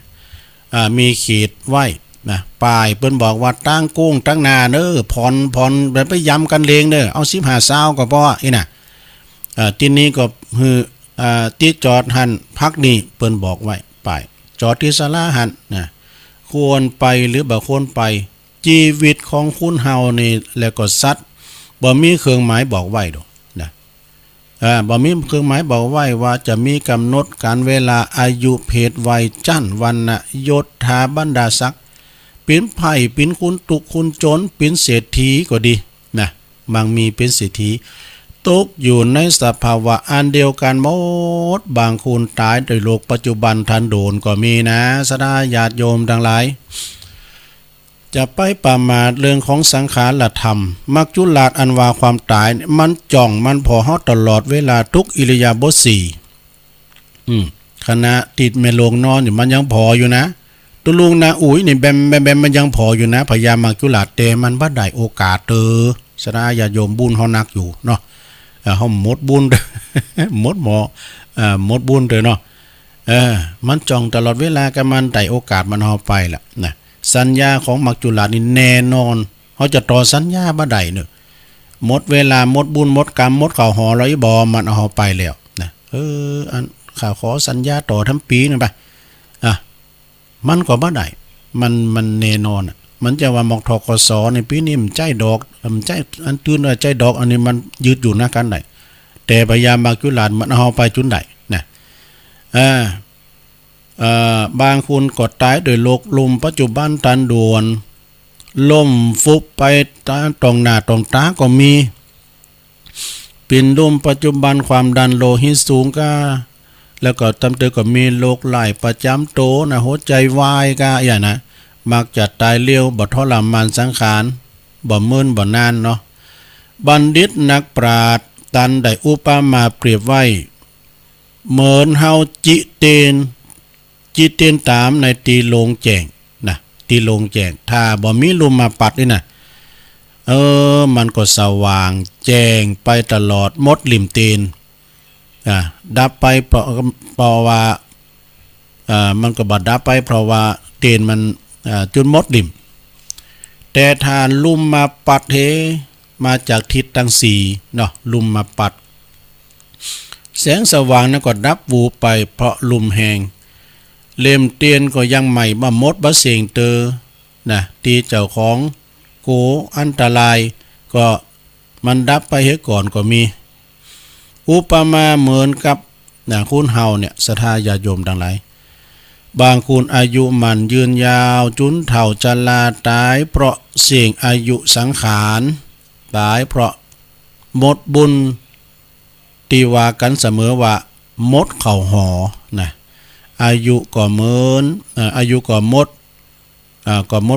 A: มีขีดไว้นะป้ายเพิ่นบอกว่าตั้งกุ้งตั้งนาเด้อผ่อนแบบไปย้ำกันเลงเด้อเอา15 20ก็พออีน่ะที่นี้ก็คือที่จอดหันพักนี่เพิ่นบอกไว้ป้ายจอดที่ศาลาหันนะควรไปหรือบ่ควรไปชีวิตของคุณเฮานี่แล้วก็สัตว์บ่มีเครื่องหมายบอกไว้ดอกนะบ่มีเครื่องหมายบอกไว้ว่าจะมีกำหนดการเวลาอายุเพศวัยจันทร์วรรณะยศถาบรรดาศักดิ์เป็นไผ่เป็นคุณตุกคุณจนเป็นเศรษฐีก็ดีนะบางมีเป็นเศรษฐีตกอยู่ในสภาวะอันเดียวกันหมดบางคนตายโดยโรคปัจจุบันทันโดนก็มีนะสดาญาติโยมทั้งหลายจะไปประมาทเรื่องของสังขารธรรมมักจุลาดอันว่าความตายมันจ่องมันพอเฮาตลอดเวลาทุกอิริยาบถ4ขณะติดแม่ลงนอนอยู่มันยังพออยู่นะตุลุงนะอุ้ยนี่แบมมันยังพออยู่นะพยายามมักจุลาดแต่มันบ่ได้โอกาสสดาญาติโยมบุญเฮานักอยู่เนาะเฮาหมดบุญหมดหมอหมดบุญเนาะมันจ่องตลอดเวลากันมันได้โอกาสมันเฮาไปล่ะนะสัญญาของมักจุลานี่แน่นอนเขาจะต่อสัญญาบ่ได้เนอะหมดเวลาหมดบุญหมดกรรมหมดข้าวหอร้อยบ่มันเอาไปแล้วนะอันข้าขอสัญญาต่อทั้งปีนึงไปมันก็บ่ได้มันแน่นอนมันจะว่ามอกทกสในปีนี้มันใจดอกมันใจอันตื่นใจดอกอันนี้มันยืดอยู่นะกันได้แต่พยายามมักจุลามันเอาไปจุนได้นะบางคนก็ตายโดยโรคลมปัจจุบันทันด่วนล้มฟุบไปตรงหน้าตรงตาก็มีเป็นลมปัจจุบันความดันโลหิตสูงก็แล้วก็ตำเตอก็มีโรคไหลประจำโตนะหัวใจวายก็อย่างนะมักจะตายเร็วบ่ทรมานสังขารบ่มื้นบ่นานเนาะบัณฑิตนักปราชญ์ตันได้อุปมาเปรียบไว้เหมือนเฮาจิเตนตามในตีโลงแจ้งนะตีโลงแจ้งถ้าบ่มีลมมาปัดนี่นะมันก็สว่างแจ้งไปตลอดมดลิ่มตีนดับไปเพราะว่ามันก็บ่ดับไปเพราะว่าตีนมัน จนหมดดิ่มแต่ทานลุ่มมาปัดเฮมาจากทิศทั้งสี่เนาะลุ่มมาปัดแสงสว่างนั้นก็ดับวูไปเพราะลุ่มแหงเล่มเตียนก็ยังใหม่มาหมดบะเสียงเตอนะตีเจ้าของโกอันตรายก็มันดับไปเฮก่อนก็มีอุปมาเหมือนกับคุณเฮาเนี่ยศรัทธาญาติโยมทั้งหลายบางคุณอายุมันยืนยาวจุนเถ่าจันลาตายเพราะเสี่ยงอายุสังขารตายเพราะหมดบุญตีว่ากันเสมอว่าหมดเข่าหอนะอายุก็เหมือนอายุก็หมด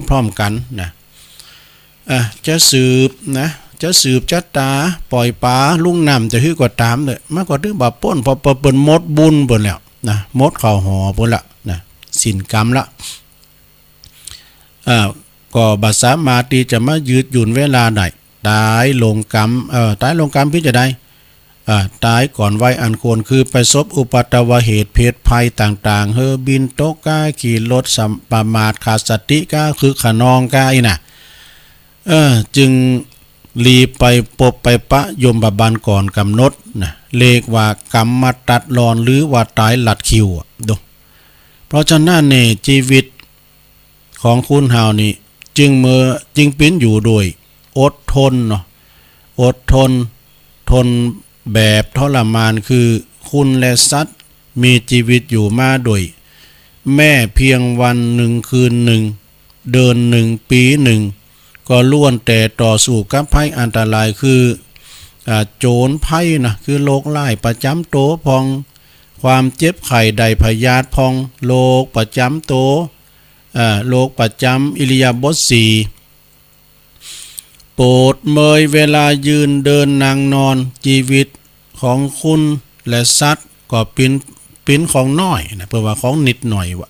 A: พร้อมกันนะจะสืบนะจะสืบจะตาปล่อยปลาลุงนำจะฮื้อกว่าตามเลยมากกว่าถึงบ่ป้นพอเปิ่นหมดบุญเปิ่นแล้วนะหมดเข่าหอเปิ่นละนะสินกรรมละก็บัดสามารถที่จะมายืดหยุ่นเวลาได้ตายลงกรรมตายลงกรรมพี่จะได้ตายก่อนวัยอันควรคือไปซบอุปัตวเหตุเพศภัยต่างๆเฮอบินโตก้าขี่รถสัมประมาทขาดสติก้าคือขนองก้าอีน่ะจึงลีไปปบไปปะยมบาบาลก่อนกำหนดนะเลขว่ากรรมมาตัดรอนหรือว่าตายหลัดคิวดูเพราะฉะนั้นเนี่ยชีวิตของคุณเฮานี่จึงเป็นอยู่โดยอดทนเนาะอดทนแบบทรมานคือคุณและสัตว์มีชีวิตอยู่มาโดยแม่เพียงวันหนึ่งคืนหนึ่งเดินหนึ่งปีหนึ่งก็ล้วนแต่ต่อสู้กับภัยอันตรายคือโจรภัยนะคือโรคไล่ประจำโตพองความเจ็บไข้ใดพยาธิพองโรคประจำโตโรคประจำอิริยาบถสี่โปรดเมยเวลายืนเดินนั่งนอนชีวิตของคุณและสัตว์ก็เป็นของน้อยนะเพื่อว่าของนิดหน่อยวะ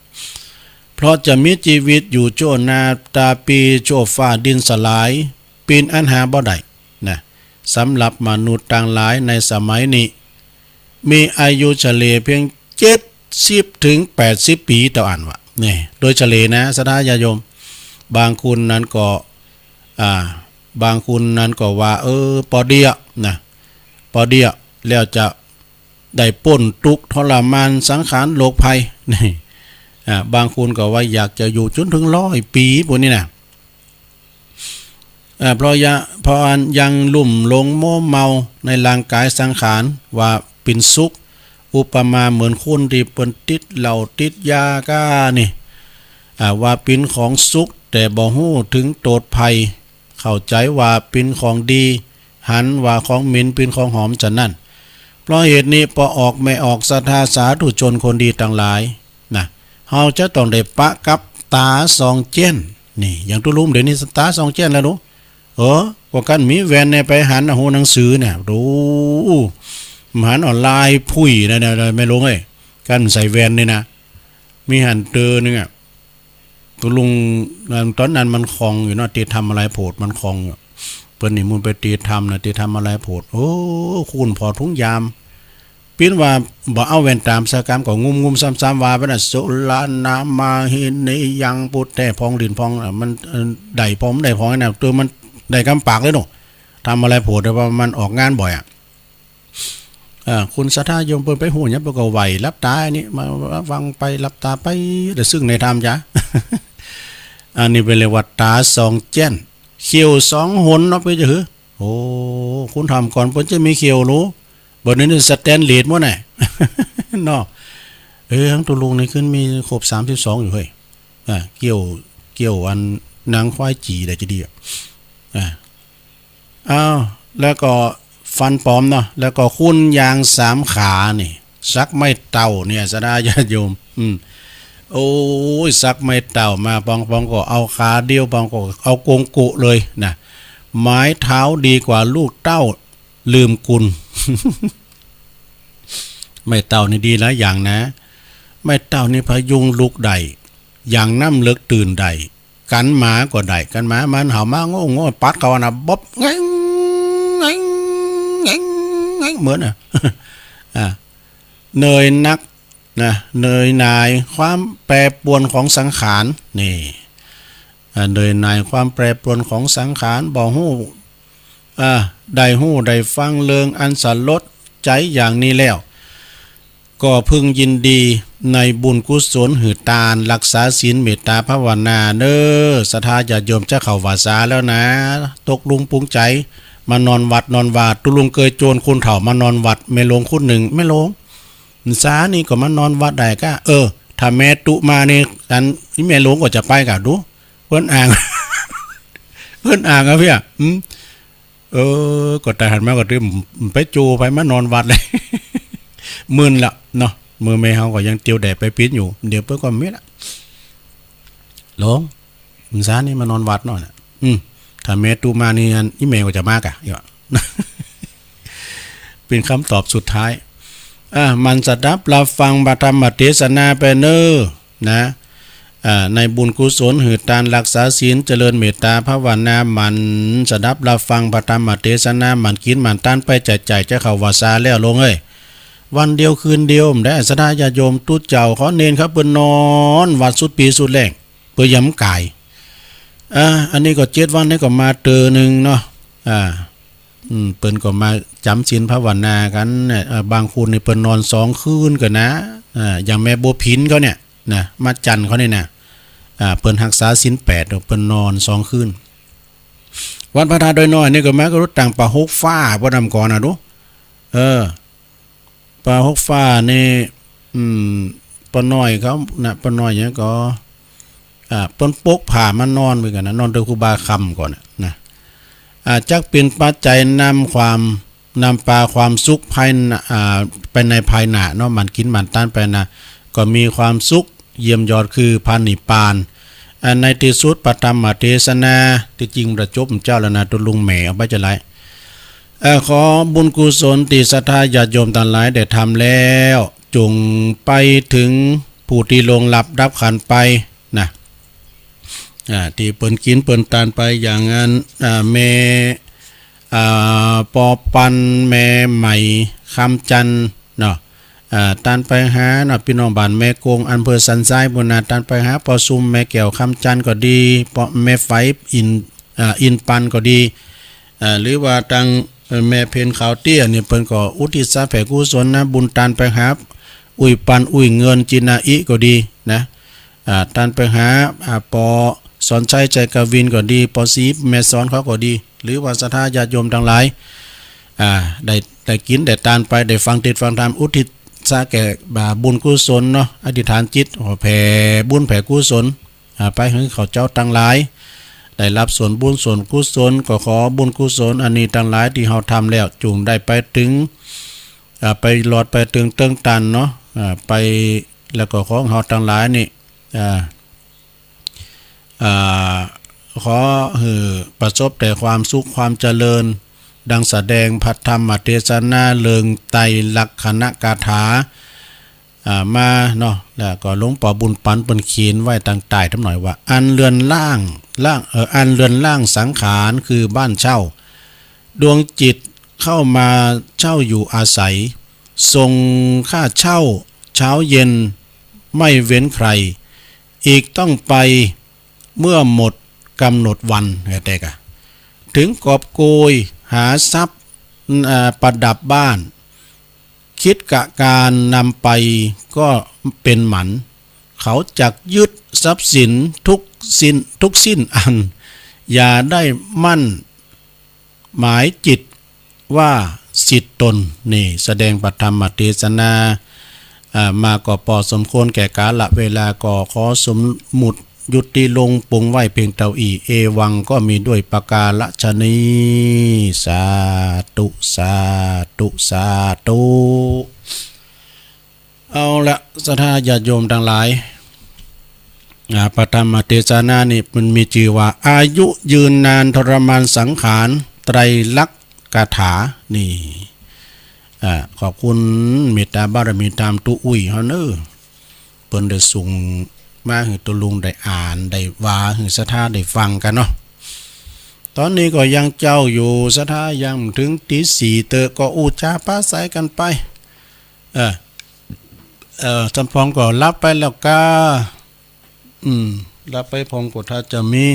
A: เพราะจะมีชีวิตอยู่โจนาตาปีโจฟ้าดินสลายปีนอันหาบ่ได้นะสำหรับมนุษย์ต่างหลายในสมัยนี้มีอายุเฉลี่ยเพียง70 ถึง 80 ปีต่ออันวะนี่โดยเฉลี่ยนะศรัทธาญาติโยมบางคุณนั้นก็บางคุณนั้นก็ว่าปอเดียนะปอเดียแล้วจะได้ป่นทุกข์ทรมานสังขารโลกภัยนี่บางคนก็ว่าอยากจะอยู่จนถึง100 ปีพวกนี้นะเพราะยังลุ่มหลงโม้เมาในร่างกายสังขารว่าเป็นสุขอุปมาเหมือนคนที่เปิ้นติดเหล้าติดยาก้านี่ว่าเป็นของสุขแต่บ่ฮู้ถึงโทษภัยเข้าใจว่าเป็นของดีหันว่าของเหม็นเป็นของหอมฉะนั้นเพราะเหตุนี้พอออกไม่ออกศรัทธาสาธุชนคนดีทั้งหลายนะเฮาจะต้องได้ปะกับตาสองเจนนี่อย่างตุลุมเดี๋ยวนี้ตาสองเจนแล้วรู้ก็กันมีแวนเนี่ยไปหันหูหนังสือเนี่ยรู้หันออนไลน์พุ้ยนะไม่ลงเลยกันใส่แวนนี่นะมีหันเตอนึงตุลุงตอนนั้นมันคลองอยู่เนาะตีทำอะไรโผดมันคลองเปิ้นนี่มึงไปตีทำนะตีทำอะไรโผดคุณพอทุงยามปิ้นว่าบ่เอาแว่นตามสกรรมก็งุมซ้ำๆว่าไปน่ะสุลานามาหินในยังปุตแต่พองดินพองมันได้พองได้พองนะตัวมันได้กำปากเลยเนาะทำอะไรโผดแต่ว่ามันออกงานบ่อยคุณศรัทธาโยมเปิ้นไปหูเนี่ยเปิ้นก็ไหวรับตานี่มาฟังไปรับตาไปแต่ซึ่งในธรรมจ้ะ อันนี้เป็นเรียกว่าตาสองแจ้นเขียว2 หนเนาะไปจะหือคุณทำก่อนเปิ้นจะมีเขียวรู้บ่นี้สแตนเลสบ่น่ะ เนาะทั้งตัวลุงนี่ขึ้นมีครบ32อยู่เฮ้ยเกี่ยวอันนางควายจีได้จะดีแล้วก็ฟันปลอมเนาะแล้วก็คุณยาง3 ขานี่ซักไม่เต่าเนี่ยศรัทธาญาติโยมซักไม่เต่ามาปองก็เอาขาเดียวปองก็เอากงกุเลยนะไม้เท้าดีกว่าลูกเต้าลืมกุล ไม่เต่านี่ดีหลายอย่างนะไม่เต่านี่พยุงลูกใดอย่างน้ำเลิกตื่นใดกันหมาก็ได้กันหมามันเห่ามาโง่ปัดเขานะบ๊อบไงเหมือนเนยนักนะเนยนายความแปรปรวนของสังขารนี่ โดยในความแปรปรวนของสังขารบ่ฮู้ได้ฮู้ได้ฟังเรื่องอันสันลดใจอย่างนี้แล้วก็พึงยินดีในบุญกุศลหือตาลรักษาศีลเมตตาภาวนาเด้อศรัทธาญาติโยมจะเข้าวาสาแล้วนะตกลุงปรุงใจมานอนวัดนอนวาดตุลุงเคยโจรคุณเฒ่ามานอนวัดแม่หลวงคุณหนึ่งแม่หลวงสานี่ก็มานอนวัดได้ก็ถ้าแม่ตุมานี่อันนี่แม่หลวงก็จะไปกะดูเพิ่นอ่าง เพิ่นอ่างอ่ะพี่ก็แต่หันมาก็ตื้มไปจูไปมานอนวัดเลย มึนละเนาะมือแม่เฮาก็ยังเตียวแดดไปปิดอยู่เดี๋ยวเพิ่นก็มิดละหลวงมึงซานี่มานอนวัดเนาะน่ะถ้าแม่ตูมานี่อันอีแม่ก็จะมากะอยู่ เป็นคำตอบสุดท้ายมันสดับรับฟังพระธรรมเทศนาไปเนอนะในบุญกุศลหือตานรักษาศีลเจริญเมตตาภาวนามันสดับรับฟังพระธรรมเทศนามันกินมันต้านไปใจจะเข้าวาสาแล้วลงเอ้ยวันเดียวคืนเดียวได้ศรัทธาญาติโยมตุเจ้าขอเน้นครับเปิ้นนอนวัดสุดปีสุดแรงเพื่อย้ำกายอันนี้ก็7 วันนี้ก็มาเตอนึงเนาะเปิ้นก็มาจำศีลภาวนากันบางคนนี่เปิ้นนอน2 คืนกันนะอย่างแม่บัวพินเขาเนี่ยนะมาจันเขาเนี่ยนะเปิ้นรักษาศีล8เปิ้นนอน2 คืนวันพระธาตุดอยน้อยนี่ก็แม้ก็รถต่างป่าหกฟ้าบ่นำก่อนน่ะดูป่าหกฟ้านี่ปะน้อยเขานะปะน้อยเนี่ยก็เปิ้นปกผ่ามานอนเหมือนกันนะนอนโดยครูบาคำก่อนนะจักเป็นปัจจัยนำปลาความสุขภายไปในภายหน้าเนาะมันกินมันต้านไปนะก็มีความสุขเยี่ยมยอดคือพานิพพานในที่สุดปฐมเทศนาที่จริงประจบเจ้าแล้วนะตุลุงแหม่เอาไปจะไรขอบุญกุศลที่ศรัทธาญาติโยมทั้งหลายได้ทำแล้วจงไปถึงผู้ที่ลงหลับรับขันไปนะที่เปิ้นกินเปิ้นตานไปอย่างนั้นแม่ปอปันแม่ใหม่คำจันเนาะตานไปหาเนาะพี่น้องบ้านแม่โกงอำเภอสันทรายบุญนาตานไปหาปอซุมแม่แก้วคำจันก็ดีปอแม่ไฟอินปันก็ดีหรือว่าทางแม่เพนขาวเตี้ยเนี่ยเพิ่นก็อุทิศแผ่กุศลนะบุญตานไปหาอุ้ยปันอุ้ยเงินจินาอิก็ดีนะตานไปหาปอสอนชัยใจกวินก็ดีปอซีแม่สอนเขาก็ดีหรือว่าศรัทธาญาติโยมทั้งหลายได้กินได้ตานไปได้ฟังเทศน์ฟังธรรมอุทิศแก่บุญกุศลเนาะอธิษฐานจิตแผ่บุญแผ่กุศลไปให้เขาเจ้าทั้งหลายได้รับส่วนบุญส่วนกุศลก็ขอบุญกุศลอันนี้ทั้งหลายที่เฮาทำแล้วจุงได้ไปถึงไปหลอดไปถึงเติ้งตันเนาะไปแล้วก็ของเฮาทั้งหลายนี่ขอประสบแต่ความสุขความเจริญดังแสดงพระธรรมเทศนาเลิงไตรลักษณกถามาเนาะแล้วก็หลวงปู่บุญปันเปิ้นเขียนไว้ต่างใต้ทำหน่อยว่าอันเรือนล่างอันเรือนล่างสังขารคือบ้านเช่าดวงจิตเข้ามาเช่าอยู่อาศัยทรงค่าเช่าเช้าเย็นไม่เว้นใครอีกต้องไปเมื่อหมดกำหนดวันแต่กะถึงกอบโกยหาทรัพย์ประดับบ้านคิดกะการนำไปก็เป็นหมันเขาจักยึดทรัพย์สินทุกสิ้นอันอย่าได้มั่นหมายจิตว่าสิทธิตนนี่แสดงปฐมเทศนามาก็พอสมควรแก่กาลเวลาก็ขอสมมุติยุติลงปรุงไว้เพียงเท่าอีเอวังก็มีด้วยประกาศนีสาธุสาธุสาธุเอาละศรัทธาญาติโยมทั้งหลายปฐมเทศนานี่มันมีชื่อว่าอายุยืนนานทรมานสังขารไตรลักษณ์คาถานี่ขอบคุณเมตตาบารมีตามตุอุ้ยเฮาเนอเปิ้นได้ส่งมาให้ตัวลุงได้อ่านได้ว่าให้ศรัทธาได้ฟังกันเนาะตอนนี้ก็ยังเจ้าอยู่ศรัทธายังถึงตี 4เตอก็อูจาปาใสกันไปจำพองก็รับไปแล้วก็ รับไปพงกฏถ้าจะมี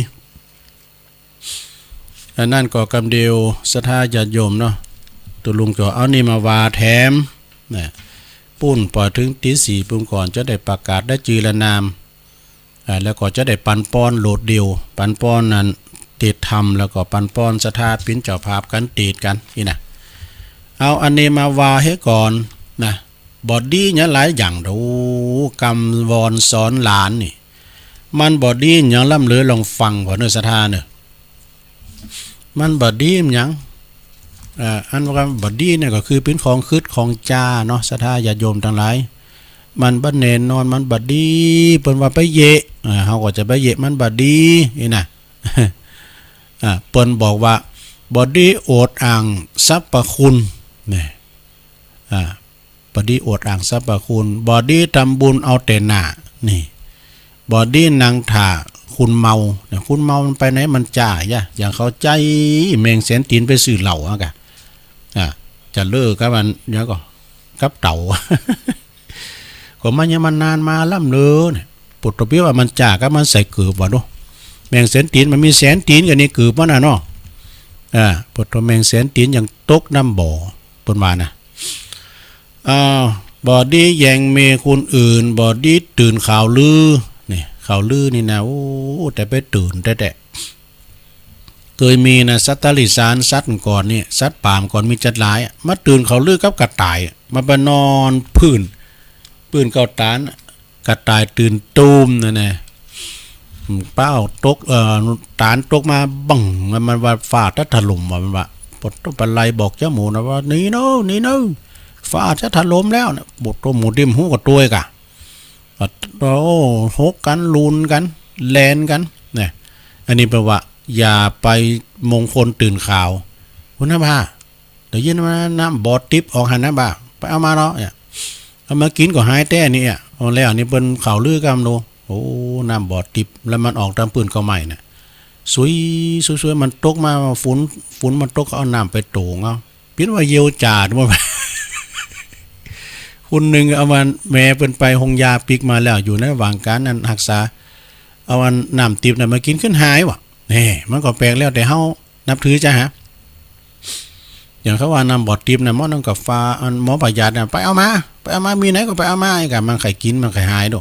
A: อันนั่นก็กำเดียวศรัทธาญาติโยมเนาะตัวลุงก็เอานี่มาวาแถมนะปุ้นปล่อยถึงตีสี่ปุ่มก่อนจะได้ประกาศได้จือละนามแล้วก็จะได้ปันป้อนโหลดเดียวปันป้อนนั้นติดธรรมแล้วก็ปันป้อนศรัทธาปิ้นเจ้าภาพกันติดกันนี่นะเอาอันนี้มาวาให้ก่อนนะบอดี้เนี่ยหลายอย่างดูกำวอนสอนหลานนี่มันบอดี้ยังล่ำเลือลองฟังก่อนเนื้อศรัทธาเนี่ยมันบอดี้ยังอันว่าบอดี้เนี่ยก็คือเป็นของคืดของจ้าเนาะศรัทธาญาติโยมทั้งหลายมันบัดเนนนอนมันบอดี้เปิ้นว่าไปเยะเฮาก็จะไปเยะมันบอดี้นี่นะเปิ้นบอกว่าบอดี้โอดอ่างสรรพคุณนี่บอดี้โอดอ่างสรรพคุณบอดี้ทำบุญเอาแต่หน้านี่บอดี้นางถ่าคุณเมาเนี่ยคุณเมามันไปไหนมันจ่ายอย่างเขาใจเมงเสนตีนไปซื้อเหล่าอ่ะกะจะเลิกกับมันเนี่ยก็กับเต่า ก็มันยังมันนานมาล่ำเลือเนี่ยปุตตะเปียว่ามันจ่ากับมันใส่เกือบว่ะดูแมงเสนตีนมันมีแสนตีนกันนี่เกือบมันน่ะเนาะปุตตะแมงเสนตีนอย่างตกน้ำบ่อปนมานะบอดี้แยงเมคนอื่นบอดี้ตื่นข่าวลือนี่ข่าวลือนี่นะโอ้แต่ไปตื่นแต่เคยมีนะสัตว์ตลิสารสัตว์ก่อนนี่สัตว์ป่ามก่อนมีจัดหลายมาตื่นข่าวลือกับกระต่ายมาไปนอนพื้นเกาตานกระต่ายตื่นตูมนั่นแหละเป้าตกตานตกมาบังมันว่าฟาดถล่มมันว่าปดต้นปลายบอกเจ้าหมูนะว่านี่เนาะฟ้าจะถล่มแล้วนะบทตัวหมูดิมหูกับตัวกะโอ้หกกันลูนกันแลนกันเนี่ยอันนี้แปลว่าอย่าไปมงคลตื่นข่าวคุณน้าบ้าเดี๋ยวยินมาน้ำบอดทิปออกหันน้าบ้าไปเอามาเนาะเนี่ยเอามากินก็หายแต่นี่เอาแล้วนี่เป็นข่าวลือกันดูโอ้น้ำบอดทิปแล้วมันออกตามปืนเก่าใหม่น่ะสวยมันตกมาฝุ่นมันตกเอาน้ำไปโต่งเอาเปลี่ยนว่าเยียวจ่าด้วย คุณหนึ่งเอามันแม่เป็นไปหงยาปิกมาแล้วอยู่ในระหว่างการนั้นรักษาเอาอันน้ำติบน่ะมากินขึ้นหายวะนี่มันก็แปลกแล้วแต่เฮานับถือจ้ะฮะอย่างเขาว่าน้ำบอดติบน่ะหมอนั่งกับฟ้าอันหมอประหยัดน่ะไปเอามามีไหนก็ไปเอามาไอ้กันมันไข่กินมันไข่หายดู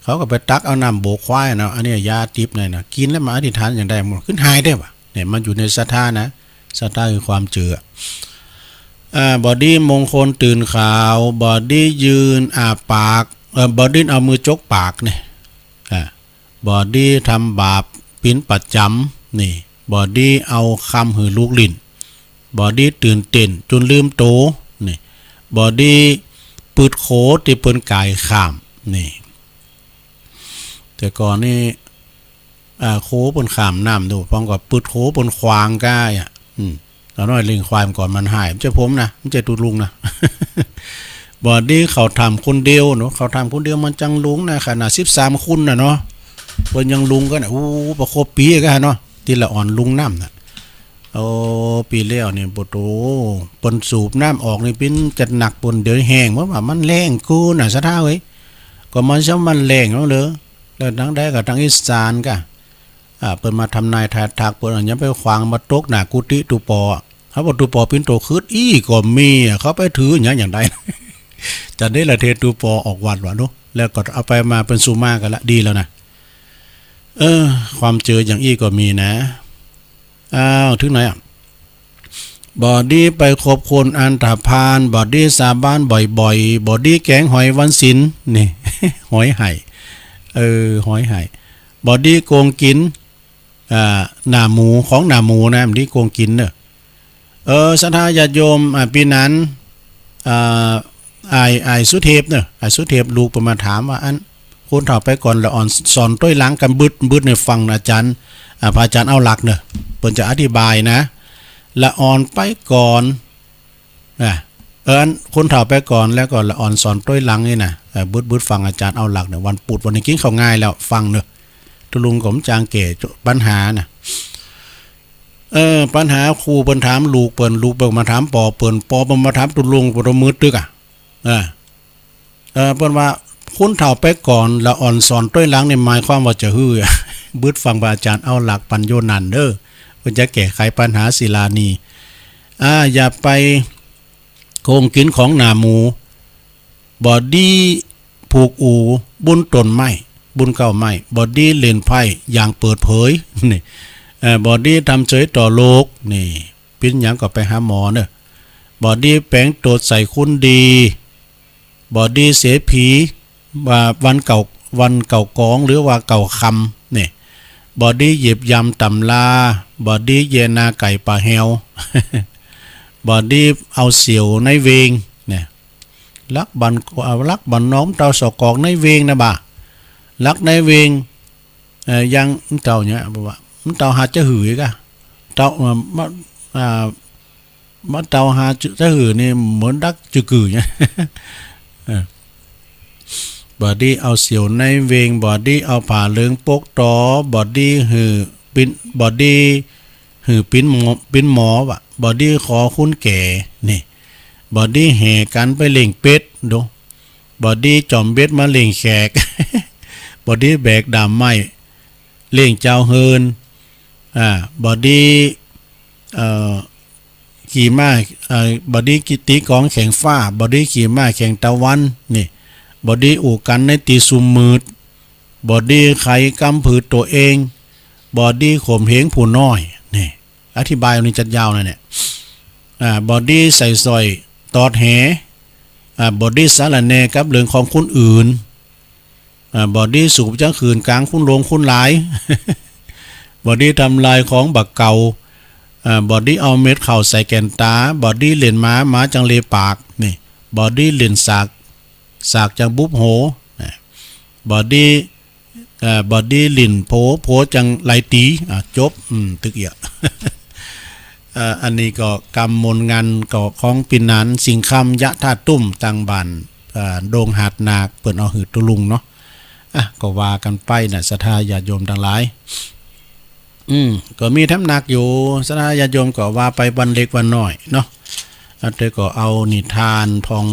A: เขาก็ไปตักเอาน้ำโบกควายนะอันนี้ยาติบเนี่ยนะกินแล้วมาอธิษฐานอย่างใดมันขึ้นหายได้ปะเนี่ยมันอยู่ในศรัทธานะศรัทธาคือความเชื่อบอดี้มงคลตื่นข่าวบอดี้ยืนปากบอดี้เอามือจกปากเนี่ยบอดี้ทำบาปปิ้นประจำนี่บอดี้เอาคำหือลูกลิ้นบอดี้ตื่นเต้นจนลืมโตนี่บอดี้ปืดโขที่เปิ้นกายข้ามนี่แต่ก่อนนี่โขเปิ้นข้ามน้ำดูพร้อมกับปืดโขเปิ้นควางก้ายตอนน้อยลิงควายก่อนมันหายมันจะผมนะมันจะตูลุงนะบอดี้เขาทำคนเดียวเนาะเขาทำคนเดียวมันจังลุงนะขนาด13คุณนะเนาะเพิ่นยังลุงกันประคบปีกันเนาะที่ละอ่อนลุงน้ำนะโอ้ปีแล้วเนี่ยปวดโตปนสูบน้ำออกนี่เป็นจัดหนักปนเดือดแห้งเพราะว่ามันแรงกูน่ะซะท่าเว้ยก็มันซะมันแรงแล้วเลยแล้วทั้งได้กับทั้งอีสานกะเปิ้นมาทำนายทายทักเปิ้นยังไปขวางมาตกหน้ากุฏิตุปอเขาบอกตุปอเป็นโตคืดก็มีเขาไปถืออย่างใดจะได้ละเทตุปอออกวัดวะเนาะแล้วก็เอาไปมาเป็นสุมากันละดีแล้วนะความเจออย่างก็มีนะถึงไหนบอดี้ไปคบคนอันตรพานบอดี้สาบ้านบ่อยๆบอดี้แกงหอยวันศิลนี่ หอยไห่หอยไห่บอดี้โกงกินหน้าหมูของหน้าหมูนะมันที่โกงกินเนอะศรัทธาญาติโยมปีนั้นไอสุเทพเนอะไอสุเทพลูกประมาถามว่าอันคนเฒ่าไปก่อนละอ่อนสอนต้วยล้างกันบึดในฟังอาจารย์พระอาจารย์เอาหลักเนอะเพิ่นจะอธิบายนะละอ่อนไปก่อนคนเฒ่าไปก่อนแล้วก็ละอ่อนสอนต้วยล้างนี่นะบึดฟังอาจารย์เอาหลักเนอะวันปุดวันนี้กินข้าวง่ายแล้วฟังเนอะตุลุงผมจางเก๋ปัญหานะปัญหาครูเปิ้นถามลูกเปิ้นมาถามปอเปิ้นมาถามตุลุงปรมือตึกเปิ้นว่าคุณเฒ่าไปก่อนละอ่อนสอนต้วยล้างในหมายความว่าจะฮื้อ บึดฟังพระอาจารย์เอาหลักปัญโยนันเด้อเพื่อจะแก้ไขปัญหาศิลานีอย่าไปโกงกินของหนาหมูบอดี้ผูกอูบุญตนไม้บุญเก่าไม้บอดี้เล่นไพ่อย่างเปิดเผยนี่บอดี้ทำเฉยต่อโลกนี่ปิ้นหยังก็ไปหาหมอเนอะบอดี้แปลงตดใส่คุณดีบอดี้เสียผีว่าวันเก่ากองหรือว่าเก่าคำนี่บอดี้เหยียบยำตำลาบอดี้เยนาไก่ปลาแฮว บอดี้เอาเสียวในเวงเนี่ยลักบันน้อมเตาสอกอกในเวงนะบ่าลักในเวงยังเต่าเนี่ยบอกว่าเต่าหาจะหือกะเต่าเต่าหาจะหือนี่เหมือนดักจืกือเนี่ยบอดี้เอาเสียวในเวงบอดี้เอาผ่าเลืองปกตอบอดี้หือปิ้นบอดี้หือปิ้นหมอวะบอดี้ขอคุณแก่นี่บอดี้แห่กันไปเล่งเป็ดดูบอดี้จอมเบ็ดมาเล่งแขก บอดี้แบกดามไม้เล่งเจ้าเฮินบอดี้ขี่ม้าบอดี้กิติกองแข่งฟ้าบอดี้ขี่ม้าแข่งตะวันนี่บอดี้อู่กันในตีซุมมืดบอดี้ไขกำผืดตัวเองบอดี้ข่มเหงผู้น้อยนี่อธิบายอันนี้จัดยาวนะเนี่ยบอดี้ใส่ซอยตอดแหบอดี้สารแหนกับเรื่องของคนอื่นบอดี้สูบจังคืนกลางคุณลงคุณหลาย บอดี้ทำลายของบักเก่าบอดี้เอาเม็ดเข่าใส่แกนตาบอดี้เหรียญม้าจังเลปากนี่บอดี้เหรียญสากจังบุบโหบอดี้หลินโผจังไหลตีจบตึกเอีย อันนี้ก็กรรมมนงานก็ของปินนันสิงคำยะท่าตุ้มตังบันโดงหาดนาคเปิดเอาหืดตุลุงเนาะก็ว่ากันไปนะศรัทธาญาติโยมทั้งหลายก็มีแถมหนักอยู่ศรัทธาญาติโยมก็ว่าไปวันเล็กวันน้อยเนาะเธอก็เอานิทานพอง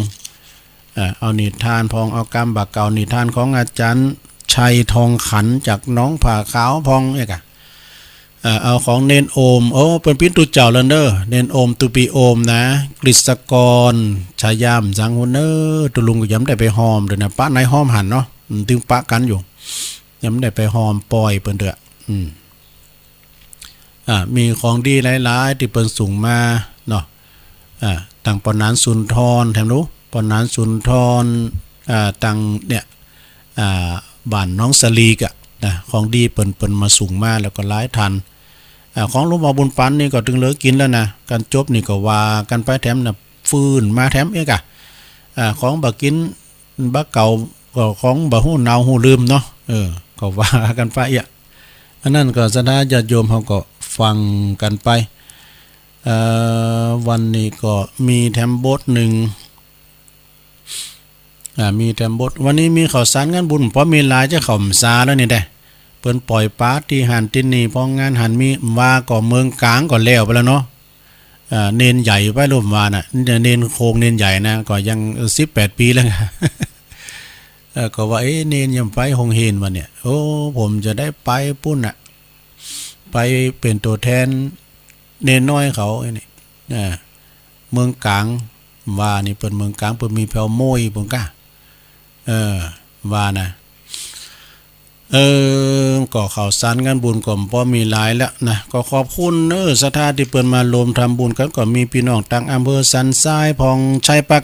A: เอานิทานพองเอากรรมบักเก่านิทานของอาจารย์ชัยทองขันจากน้องผ่าขาวพองเนี่ยกะเอาของเนนโอมเป็นปิ้นตุเจ้าลันเดอร์เนนโอมตุปีโอมนะกฤษกรชายามสังหุนเนอร์ตุลุงก็ย้ำได้ไปหอมเลยนะป้าในหอมหันเนาะตึงปะกันอยู่ย้ำได้ไปหอมปล่อยเปิ้นเถอะมีของดีหลายๆที่เปิ้นสูงมาเนาะต่างปนานสุนทรแถมรู้ปนานสุนทรต่างเนี่ยบ้านน้องสลีกะนะของดีเปิ้นมาสูงมาแล้วก็หลายทันของหลวงพ่อบุญปันนี่ก็ถึงเหลือกินแล้วนะการจบนี่ก็ว่ากันไปแถมนะฟืนมาแถมเอกของบักกินบักเก่าก็ของบักหูเนาหูลืมเนาะก็ว่ากันไปอันนั้นก็ศรัทธาญาติโยมเขาก็ฟังกันไปวันนี้ก็มีแถมบทหนึ่งมีแถมบทวันนี้มีข่าวสารงานบุญเพราะมีหลายจะข่าวซาแล้วนี่ได้เปิ้นปล่อยปาร์ตี้หันตินนี่พองานหันมีว่าก่อเมืองกลางก่อนแล้วไปแล้วเนาะเนนใหญ่ไปรูปว่าน่ะเนนโคงเนนใหญ่นะก็ยัง18 ปีแล้วก็ว่าเนนยังไปหงเฮนวันเนี่ยผมจะได้ไปปุ้นไปเป็นตัวแทนเนนน้อยเขานี่เมืองกลางว่านี่เปิ้นเมืองกลางเปิ้นมีแผ่วโมยปุ่นกะว่านะก็ข่าวสารงานบุญก็พอมีหลายแล้วนะก็ขอบคุณศรัทธาที่เปิ้นมารวมทำบุญกันก็มีพี่น้องต่างอำเภอสันทรายพองชัยประ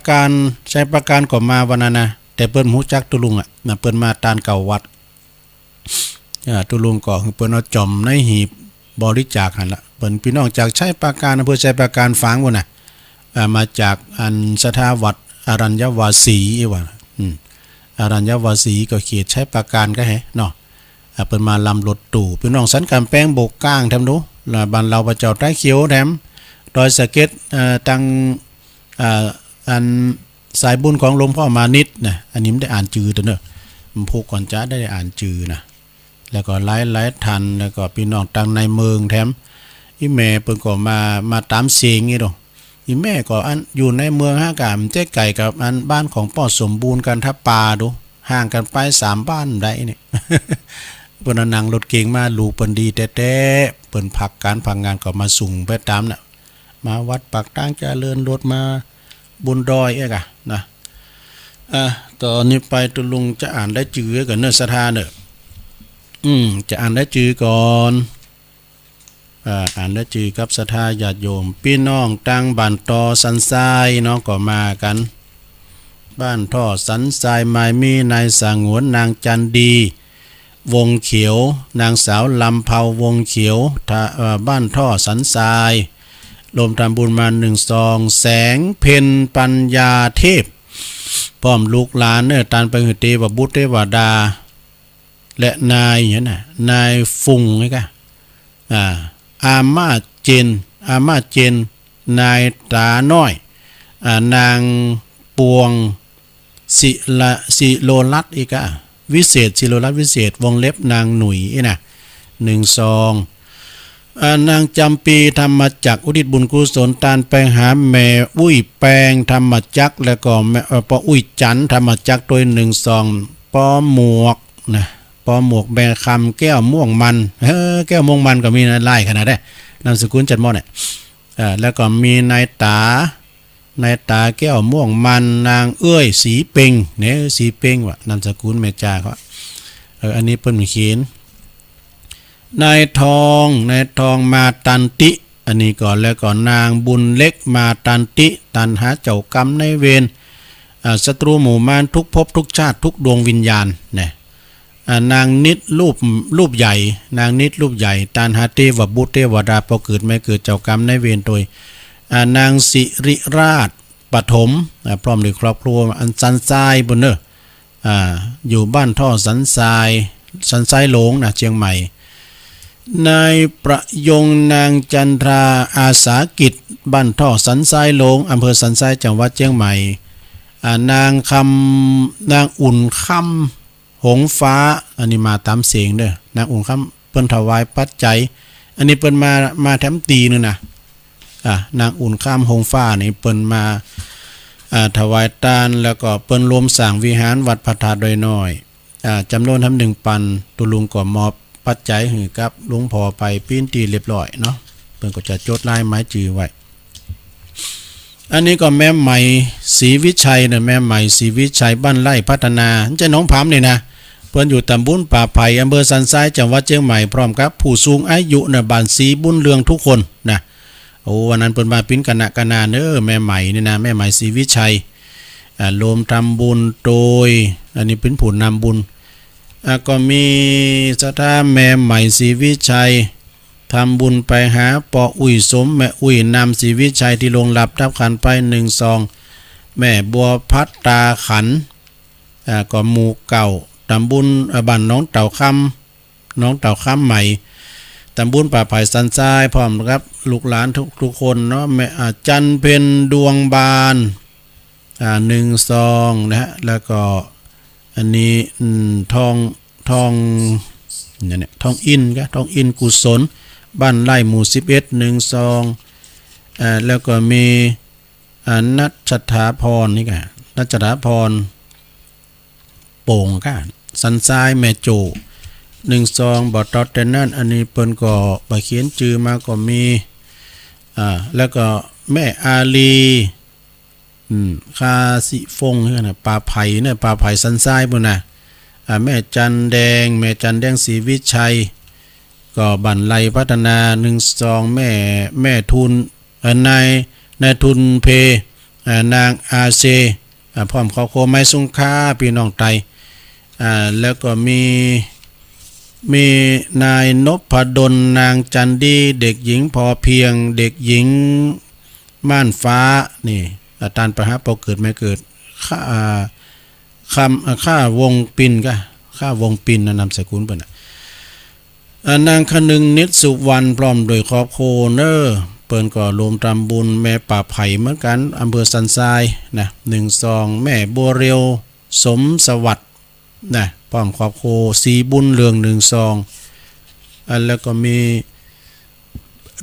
A: การก็มาวันนั้นนะแต่เปิ้นฮู้จักตุลุงนะเปิ้นมาตานเก่าวัดตุลุงก็เปิ้นเอาจอมในหีบบริจาคหั่นละเปิ้นพี่น้องจากชัยประการอำเภอชัยประการฝางพุ่นน่ะมาจากอันศรัทธาวัดอรัญญวาสีว่าอรัญญวาสีก็เขตชัยประการก็แฮเนาะเปิ้นมาลำรถตู่พี่น้องสันกำแพงโบกก้างแถมดูบ้านเราพระเจ้าใต้เขียวแถมดอยสะเก็ดตังอันสายบุญของหลวงพ่อมานิดนะอันนี้ไม่ได้อ่านจือตัวเนอะมันพวกก่อนจะได้อ่านจือนะแล้วก็หลายทันแล้วก็พี่น้องตังในเมืองแถมอีแม่เปิ้นก็มาตามเสียงนี่ดอกอีแม่ก็อันอยู่ในเมืองกามเจ๊ไก่กับอันบ้านของพ่อสมบูรณ์กันทับปาดูห่างกันไป3 บ้านได้นี่ เปิ้นนั่งรถเก๋งมาลูกเปิ้นดีแท้ๆเปิ้นพักการพักงานก็มาส่งไปตามน่ะมาวัดปากตั้งเจริญรถมาบุญดอยกะนะตอนนี้ไปตุลุงจะอ่านได้จื้อกันเนอะศรัทธาเนอะจะอ่านได้จื้อก่อนอ่านได้จื้อกับศรัทธาญาติโยมพี่น้องตั้งบ้านตอสันทรายเนาะก็มากันบ้านท่อสันทรายไม้มีนายสงวนนางจันดีวงเขียวนางสาวลำเผาวงเขียวบ้านท่อสันทรายรวมทำบุญมา1 ซองแสงเพ็ญปัญญาเทพพร้อมลูกหลานเนี่ยตานไปหือเทวบุตรเทวดาและนายเนี่ยนะนายฟุงนี่ก็อาม่าเจนนายตาน้อยนางปวงสิโลรัตน์อีกวิเศษสิโลรัตน์วิเศษวงเล็บนางหนุ่ยนะ1 ซองนางจำปีธรรมจักอุทิศบุญกุศลตานไปหาแม่อุ้ยแปงธรรมจักแล้วก็แม่ปออุ้ยจันธรรมจักตัว1 ซองปอหมวกนะปอหมวกแบคำแก้วม่วงมันแก้วม่วงมันก็มีไล่ขนาดได้นามสกุลจัดหม้อเนี่ยแล้วก็มีนายตาแก้วม่วงมันนางเอ้ยสีเป่งเนี่ยสีเป่งว่ะนามสกุลแม่จ่าเขาอันนี้เปิ้นมีเขียนนายทองมาตันติอันนี้ก่อนแล้วก็นางบุญเล็กมาตันติตันหาเจ้ากรรมในเวรศัตรูหมู่มารทุกภพทุกชาติทุกดวงวิญญาณเนี่ยนางนิดรูปใหญ่นางนิดรูปใหญ่ตันหาเทวบุตรเทวดาพอเกิดไม่เกิดเจ้ากรรมในเวรโดยนางสิริราชปฐมพร้อมด้วยครอบครัวอันสันทรายบนเนออยู่บ้านท่อสันทรายหลงนะเชียงใหม่นายประยงนางจันทราอาสากิจบ้านท่อสันทรายหลงอำเภอสันทรายจังหวัดเชียงใหม่นางอุ่นค่ำหงฟ้าอันนี้มาตามเสียงเด้อนางอุ่นค่ำเปิ้นถวายปัจจัยอันนี้เปิ้นมาแถมตีนึงนะนางอุ่นค่ำหงฟ้านี่เปิ้นมาถวายทานแล้วก็เปิ้นรวมสร้างวิหารวัดพระธาตุดอยน้อยจำนวนทำ1 ปันตุลุงก็มอบปัจจัยหือกับลุงพอไปปิ้นตีเรียบร้อยเนาะเพิ่นก็จะจดลายไม้จือไว้อันนี้ก็แม่ใหม่ศรีวิชัยนะแม่ใหม่ศรีวิชัยบ้านไร่พัฒนาจะน้องผามนี่นะเพิ่นอยู่ตำบลป่าไผ่อำเภอสันทรายจังหวัดเชียงใหม่พร้อมกับผู้สูงอายุนะบ้านศรีบุญเรืองทุกคนนะโอ้วันนั้นเพิ่นมาปิ้นกันกนาเด้อแม่ใหม่นี่นะแม่ใหม่ศรีวิชัยรวมทำบุญโดยอันนี้เป็นผู้นำบุญก็มีศรัทธาแม่ใหม่ศรีวิชัยทำบุญไปหาปออุ้ยสมแม่อุ้ยนำศรีวิชัยที่ลงหลับทับขันไป1 ซองแม่บัวพัดตาขันก็หมู่เก่าตำบุญบ้านน้องเต่าค่ำใหม่ตำบุญป่าไผ่สันทรายพร้อมครับลูกหลานทุกคนเนาะแม่จันเพ็ญดวงบาน1 ซองนะฮะแล้วก็อันนี้ทองเนี่ยทองอินกุศลบ้านไร่หมู่11 1 ซองแล้วก็มีนัชฐาพรนี่ก็นัชฐาพรโป่งก็สันทรายแม่โจ1 ซองบ่ตอดแต่นั่นอันนี้เปิ้นก็ไปเขียนชื่อมาก็มีแล้วก็แม่อาลีคาสิฟงเนี่ยป่าไผ่เนี่ยป่าไผ่สันทรายบุญนะแม่จันแดงศรีวิชัยก็บันไลพัฒนา1 ซองแม่ทุนนายทุนเพนางอาเซพร้อมครอบครัวไม้สุงค่าพี่น้องไตแล้วก็มีนายนพดลนางจันดีเด็กหญิงพอเพียงเด็กหญิงม่านฟ้านี่ตานประหาพอเกิดไม่เกิดค่าวงปินก็ค่าวงปินนามสกุลเปิ้นนางคนึงนิดสุวรรณพร้อมโดยครอบครัวเนอเปิ้นก็รวมทำบุญแม่ป่าไผ่เหมือนกันอำเภอสันทรายนะ1 ซองแม่บัวเรียวสมสวัสดิ์นะพร้อมครอบครัวสีบุญเรือง1 ซองแล้วก็มี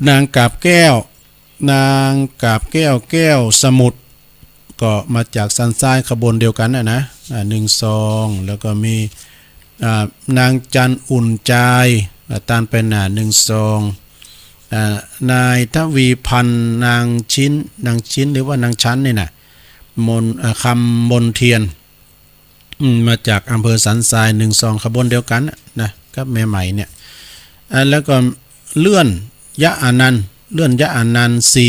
A: นางกาบแก้วสมุทรก็มาจากสันทรายขบวนเดียวกันนะ1 ซองแล้วก็มี นางจันอุ่นใจตานเป็น1 ซองนายทวีพันธ์นางชิ้นหรือว่านางชั้นนี่นะคำมนเทียนมาจากอำเภอสันทราย1 ซองขบวนเดียวกันนะกับแม่ใหม่เนี่ยแล้วก็เลื่อนยะอานันต์สี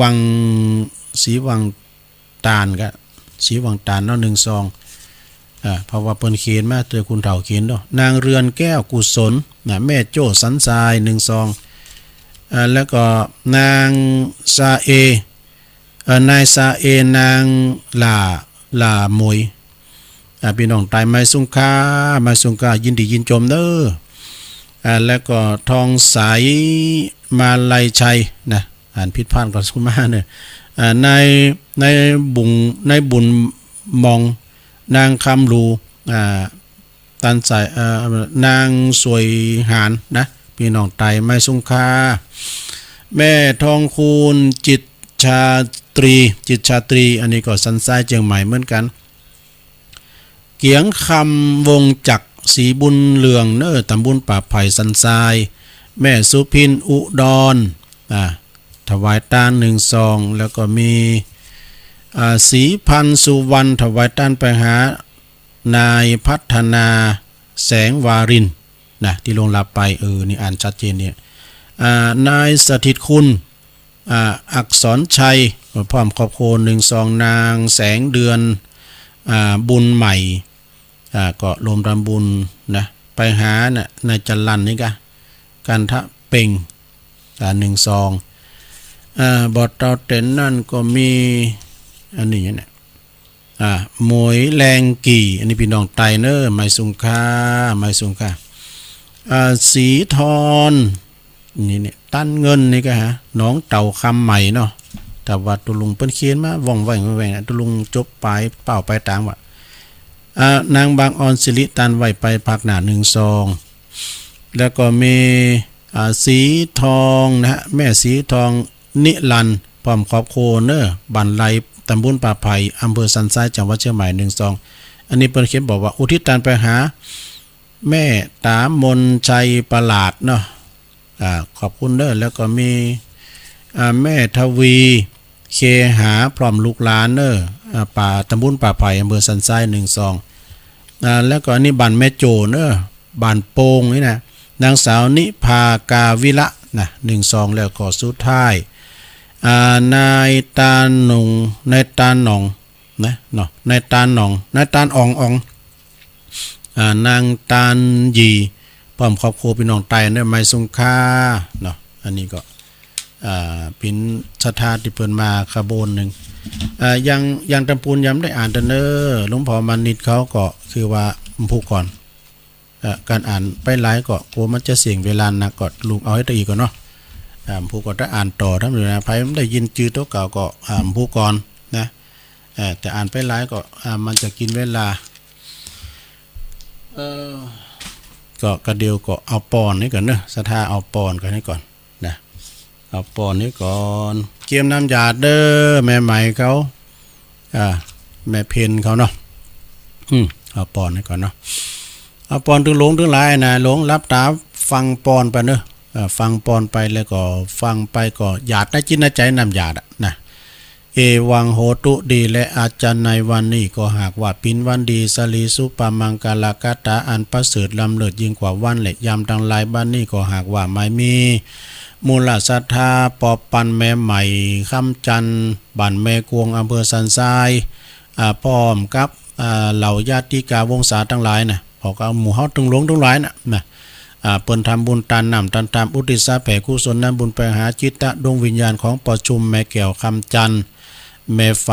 A: วังตาลก็สีวังตาลเนาะ1 ซองเพราะว่าเปิ้นเขียนมาเจอคุณเฒ่าเขียนเนาะนางเรือนแก้วกุศลแม่โจ้สันทราย1 ซองแล้วก็นางซาเอนายซาเอนางลามวยพี่น้องตายไม้สุงคายินดียินชมเด้อแล้วก็ทองใสมาลัยชัยนะอ่านผิดพลาดก่อนสุมาเนี่ยในบุญมองนางคำรูตันใสนางสวยหานนะพี่น้องไตไม้สุงคาแม่ทองคูณจิตชาตรีอันนี้ก็สันทรายเชียงใหม่เหมือนกันเกียงคำวงจักสีบุญเหลืองตำบลป่าไผ่สันทรายแม่สุพินอุดรถวายตาน1 ซองแล้วก็มีศรีพันธ์สุวรรณถวายตานไปหานายพัฒนาแสงวารินนะที่ลงลับไปนี่อ่านชัดเจนเนี่ยนายสถิตคุณอักษรชัยพร้อมครอบครัว1 ซองนางแสงเดือนบุญใหม่ก็รวมทำบุญนะไปหานายจันลันนี่กันทะเป่ง1 ซองบอดเตาเต็นนั่นก็มีอันนี้เนี่ยหมวยแรงกี่อันนี้พี่น้องไตเนอร์ไม้สุงค่าสีทอนนี่เนี่ยตั้นเงินนี่ก็น้องเต่าคำใหม่เนาะแต่ว่าตุลุงเปิ้นเขียนมาว่องไวตุลุงจบปลายเป้าไปตามว่านางบางออนสิริตันไว้ไปพักหนา1 ซองแล้วก็มีสีทองนะฮะแม่สีทองนิรันดร์พร้อมครอบครัวเนอบันไลตำบลป่าไผ่อำเภอสันทรายจังหวัดเชียงใหม่1 ซองอันนี้เปิ้นเขียนบอกว่าอุทิศตานไปหาแม่ตามนชัยประหลาดเนาะขอบคุณเด้อแล้วก็มีแม่ทวีเคหาพร้อมลูกหลานเด้อป่าตำบลป่าไผ่อำเภอสันทราย1 ซองแล้วก็อันนี้บ้านแม่โจเด้อบ้านโป่งนี่นะนางสาวนิภากาวิละนะ1 ซองแล้วก็สุดท้ายนายตาหนองนะเนาะนายตาอ่องนางตายีพร้อมครอบครัวพี่น้องไตเนี่ยไม้สุงค่าเนาะอันนี้ก็เป็นสถาที่เพิ่นมาขบวนหนึ่งยังตำปูนย้ำได้อ่านเด้อหลวงพ่อมานิดเขาก็คือว่าผู้ก่อนการอ่านไปหลายก็กลัวมันจะเสี่ยงเวลานะก็ลุงเอาให้ตัวอีกก่อนเนาะผู้ก่อนถ้าอ่านต่อถ้าอยู่นะไผไม่ได้ยินจื่อตัวเก่าก็ผู้ก่อนนะแต่อ่านไปหลายก็มันจะกินเวลาก็กระเดียวก็เอาปอนนี่ก่อนเนอะสถาเอาปอนกันให้ก่อนนะเอาปอนนี่ก่อนเกี่ยมน้ำยาเด้อแม่ใหม่เขาแม่เพนเขาเนาะเอาปอนนี่ก่อนเนาะเอาปอนถึงหลงถึงหลายนะหลงรับตาฟังปอนไปเนอะฟังปอนไปแล้วก็ฟังไปก็หยาดได้จิตในใจน้ำหยาดนะเอวังโหตุดีและอาจารย์ในวันนี้ก็หากว่าปินวันดีสลีสุปามังกาลากาตาอันประเสริฐลำเลิศยิ่งกว่าวันและยามดังหลายบ้านนี้ก็หากว่าไม่มีมูลศรัทธาปอบปันแม่ใหม่คำจันบ้านแม่กวงอำเภอสันทรายพร้อมกับเหล่าญาติกาวงศาทั้งหลายนะพอก็หมู่เฮาตึงหลงทั้งหลายนะเปิ้นทำบุญตานนำตันตามอุทิศแผ่กุศลนั้นบุญไปหาจิตตะดวงวิญญาณของประชุมแม่แก้วคำจันแม่ไฝ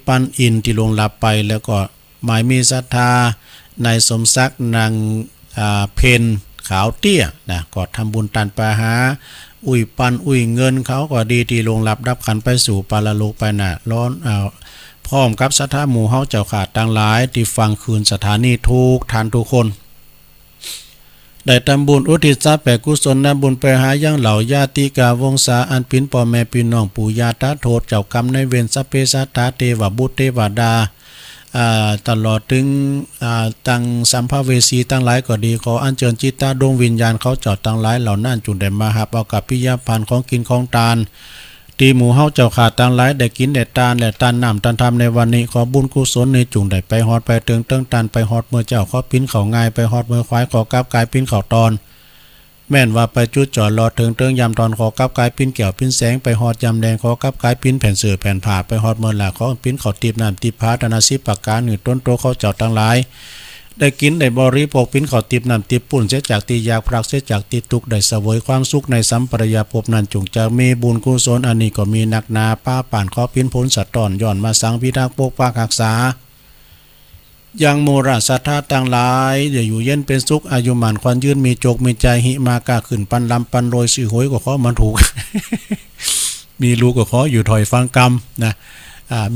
A: ปั้นอินที่ลงลับไปแล้วก็หมายมีศรัทธาในสมศักดิ์นางเพนขาวเตี้ยนะก็ทำบุญตันไปหาอุ้ยปันอุ้ยเงินเขาก็ดีที่ลงลับดับขันไปสู่ปาลโลกไปน่ะร้อนพร้อมกับศรัทธาหมู่เฮาเจ้าขาดต่างหลายที่ฟังคืนสถานีทุกทานทุกคนได้ทำบุญอุทิศแผ่กุศลนำบุญไปหายังเหล่าญาติกาวงศาอันปินพ่อแม่พี่น้องปู่ย่าตาโทษเจ้ากรรมในเวรสัพเพสัตตาเทวบุตรเทวดา ตลอดถึงตั้งสัมภเวสีตั้งหลายก็ดีขออัญเชิญจิตตาดวงวิญญาณเขาจอดตั้งหลายเหล่านั้นจุนได้มาหับเอากับพิยาพันธ์ของกินของทานตีหมู่เฮาเจ้าขาตั้งหลายได้กินได้ทานและทานน้ำทานธรรมในวันนี้ขอบุญกุศลในจุงได้ไปฮอดไปเติงตันไปฮอดเมื่อเจ้าขอปิ้นเขาง่ายไปฮอดเมื่อควายขอกราบกายปิ้นเขาตอนแม่นว่าไปจุดจอดรอเติงยามตอนขอกราบกายปิ้นเกี่ยวปิ้นแสงไปฮอดยามแดงขอกราบกายปิ้นแผ่นเสือแผ่นผ่าไปฮอดเมื่อหลาขอปิ้นเขาตีบน้ำตีบพาธนาสิปากการหนึ่งต้นโตเขาเจ้าตั้งหลายได้กินได้บริโภคปิ้นเขาตีบน้ำตีบปุ่นเสียจากตียากพรักเสียจากตีตุกได้เสวยความสุขในสัมปรายภพนั้นจงจะมีบุญกุศลอันนี้ก็มีนักนาป้าป่านขอปิ้นพ้นสัตว์ตอนย้อนมาสังพิทักษ์ปกปักรักษายังโมราสัทธาต่างหลายอย่าอยู่เย็นเป็นสุขอายุหมันควันยืนมีโจกมีใจหิมากาขึ้นปันลำปันโรยสื่อหวยก็ขอมันถูก มีรู้ก็ขออยู่ถอยฟังกรรมนะ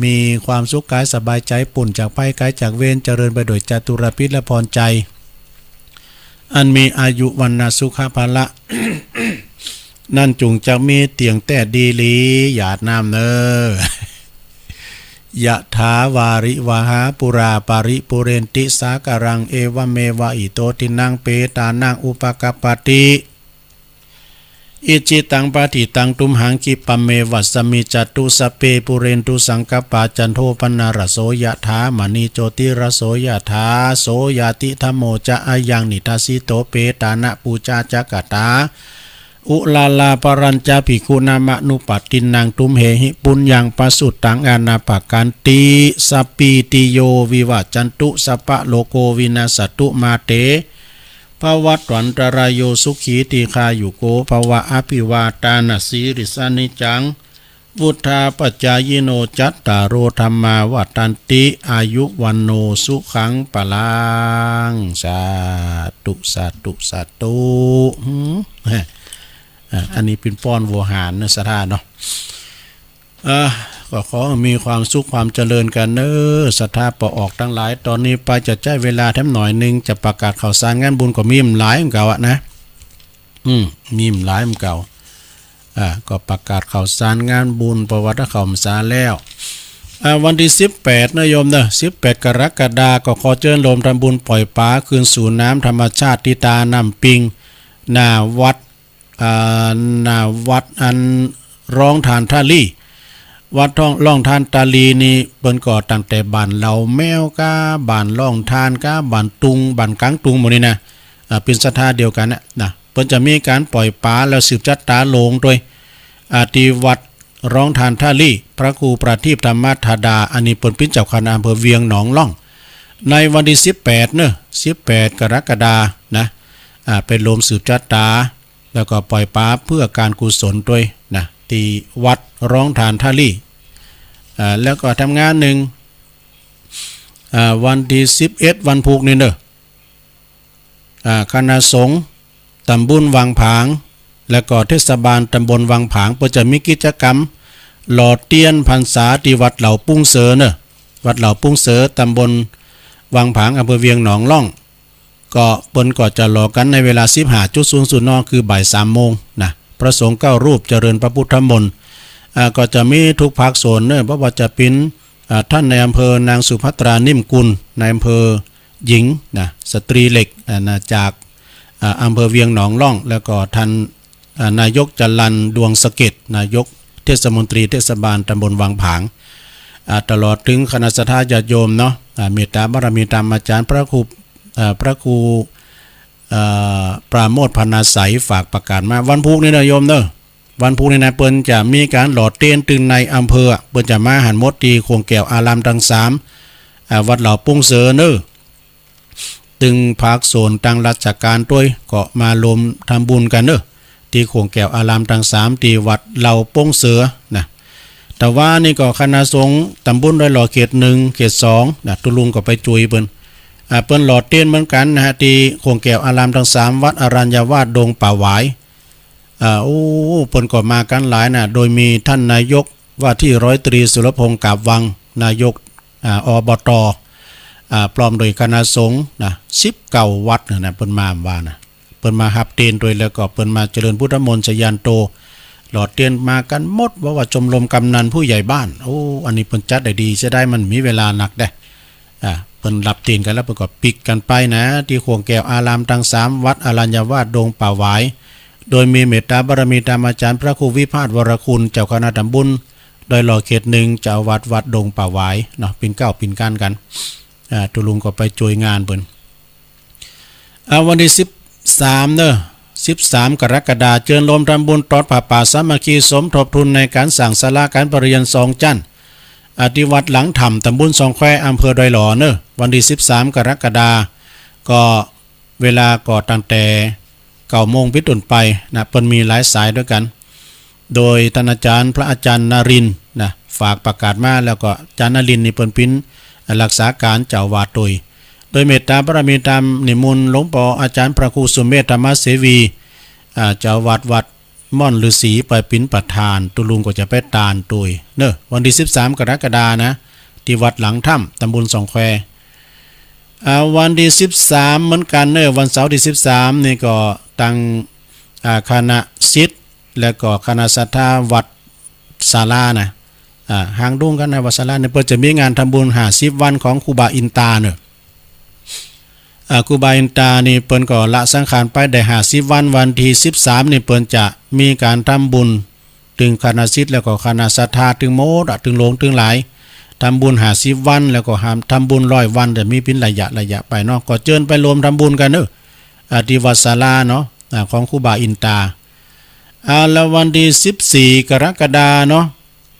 A: มีความสุขกายสบายใจปุ่นจากภัยกายจากเวรเจริญไปโดยจตุรพิษและพรใจอันมีอายุวันนาสุขภาละ นั่นจุงจะมีเตียงแต่ดีลีหยาดน้ำเนอยะถาวาริวหาปุราปาริปุเรนติสาการังเอวเมวะอิโตตินังเปตานังอุปกปปติอิจิตังปฏิตังตุมหังกิปะเมวัสมิจตุสเปปุเรนตุสังกปาจันโทปนารโสยะถามณีโจติรโสยะถาโสยติธโมจะอายังนิทัสสิโตเปตานะปูจาจักตาอุลาลาปรัญจาภิกขุนามะนุปัตตินังตุมเหหิปุญญังปสุตตังอานาปกันติสัปปีติโยวิวัจจันตุสัพพะโลโกวินาสตุมาเตภวัตวันตรายโยสุขีติคายุโกภวะอภิวาตานาสีริสานิจังวุธาปัจจายโนจัตตารโอธรรมาวัตันติอายุวันโนสุขังปลังสาธุสาธุสาธุอันนี้เป็นป้อนวัวหารนะสถานเนาะก็ขอมีความสุขความเจริญกันเนอศรัทธาปออกทั้งหลายตอนนี้ไปจะใช้เวลาแถมหน่อยนึงจะประกาศข่าวสารงานบุญก็มีมหลายเหมือนเก่าอะนะมีมหลายเหมือนเก่าก็ประกาศข่าวสารงานบุญประวัติข่าวสารแล้ววันที่18นะโยมเนอะ18กรกฎาคมก็ขอเชิญรวมทำบุญปล่อยปลาคืนสู่น้ำธรรมชาติตาน้ำปิงหน้าวัดอันร้องทานท่าลี่วัดท่องล่องทานตาลีนี่เปิ้นก่อตั้งแต่บ้านเหล่าแมวก้าบ้านล่องทานก้าบ้านตุงบ้านกลางตุงหมดนี่นะเป็นศรัทธาเดียวกันนะเปิ้นจะมีการปล่อยปลาแล้วสืบจัดตาโลงด้วยที่วัดร้องทานท่าลี่พระครูประทีปธรรมธาดาอันนี้เปิ้นเป็นเจ้าคณะอำเภอเวียงหนองล่องในวันที่18เนอะ18กรกฎาคมนะเป็นโลมสืบจัดตาแล้วก็ปล่อยปลาเพื่อการกุศลด้วยนะที่วัดร้องทานท่าลี่แล้วก็ทำงานหนึ่งวันที่11วันพุธนี่เนอะคณะสงฆ์ตำบลวังผางและก็เทศบาลตำบลวังผางจะมีกิจกรรมหล่อเตียนพรรษาที่วัดเหล่าปุ้งเสือเนอะวัดเหล่าปุ้งเสือตำบลวังผางอำเภอเวียงหนองล่องก็เปิ้นก็จะหล่อกันในเวลา 15:00 นคือบ่าย 3 โมงนะพระสงฆ์9รูปเจริญพระพุทธมนต์ก็จะมีทุกภาคส่วนเนอะเพราะว่าจะเป็นท่านในอำเภอนางสุภัตรานิ่มกุลในอำเภอหญิงนะสตรีเหล็กจากอำเภอเวียงหนองล่องแล้วก็ท่านนายกจรัญดวงสะเก็ดนายกเทศมนตรีเทศบาลตำบลวังผางตลอดถึงคณะสัตยาญาติโยมเนาะเมตตาบารมีตามอาจารย์พระครูปราโมทพนาสัยฝากประกาศมาวันพุธนี่นะโยมเนอะวันพุธนี่นะเปิ้นจะมีการหล่อเตียนตึงในอำเภอเปิ้นจะมาหันมดตีโคงแก้วอารามทั้ง3วัดเหล่าปุ้งเสือเนอะตึงภาคโซนตั้งราชการด้วยก็มารวมทำบุญกันเนอะที่โคงแก้วอารามทั้ง3ที่วัดเหล่าปุ้งเสือนะแต่ว่านี่ก็คณะสงฆ์ตำบลดอยหล่อเขต1เขต2นะตุลุงก็ไปจุยเปิ้นหลอดเตียนเหมือนกันนะฮะที่โคงแก้วอารามทั้ง3วัดอรัญญาวาสดงป่าหวายเปิ้นก็มากันหลายนะโดยมีท่านนายกว่าที่ร้อยตรีสุรพงษ์กาบวังนายกอบตพร้อมโดยคณะสงฆ์นะ19วัดนะเปิ้นมาว่านะเปิ้นมาหับเตียนโดยแล้วก็เปิ้นมาเจริญพุทธมนต์ชยานโตหลอดเตียนมากันหมดว่าชมรมกำนันผู้ใหญ่บ้านอันนี้เปิ้นจัดได้ดีจะได้มันมีเวลาหนักได้ เพิ่นรับตีนกันแล้วเพิ่นก็ปิกกันไปนะที่ขวงแก้วอารามทั้ง3วัดอรัญญวาสดงป่าหวายโดยมีเมตตาบารมีตามอาจารย์พระครูวิพาทวรคุณเจ้าคณะตำบลโดยหล่อเขต1เจ้าวัดดงป่าหวายเนาะปิ่นเก้าปิ่นก้านกันตุลุงก็ไปช่วยงานเพิ่นวันที่13เนอะ13กรกฎาคมเชิญรวมทำบุญตอดผ้าป่าสามัคคีสมทบทุนในการสร้างศาลาการประเรียน2จันทร์ที่วัดหลังถ้ำตำบล2แควอำเภอดอยหล่อเนอะวันที่13กรกฎาคมก็เวลาก็ตั้งแต่9 โมงเป็นต้นไปนะเพิ่นมีหลายสายด้วยกันโดยท่านอาจารย์พระอาจารย์นรินทร์นะฝากประกาศมาแล้วก็อาจารย์นรินทร์นี่เพิ่นเป็นรักษาการเจ้าวาดโดยเมตตาบารมีตามนิมนต์หลวงพ่ออาจารย์พระครูสุเมธธรรมเสวีเจ้าวาดวัดม่อนฤาษีไปเป็นประธานตุลุงก็จะไปตานตุยเนอะวันที่13กรกฎาคมนะที่วัดหลังถ้ำตำบล2แคววันที่13เหมือนกันเนอะวันเสาร์ที่13นี่ก็ตั้งคณะศิษย์และก็คณะศรัทธาวัดศาลานะห่างดุ้งกันในวัดศาลาเนี่ยเพิ่นจะมีงานทำบุญ50วันของครูบาอินตาเนอะครูบาอินตานี่เปิ้นก็ละสังขารไปได้50วันวันที่13นี่เปิ้นจะมีการทำบุญถึงคณะศิษย์แล้วก็คณะศรัทธาถึงโมดถึงหลงถึงหลายทำบุญ50วันแล้วก็ทำบุญ100วันแต่มีเป็นระยะไปเนาะก็เชิญไปรวมทำบุญกันเนอะที่วัดศาลาเนาะของครูบาอินตาแล้ววันที่14กรกฎาคมเนาะ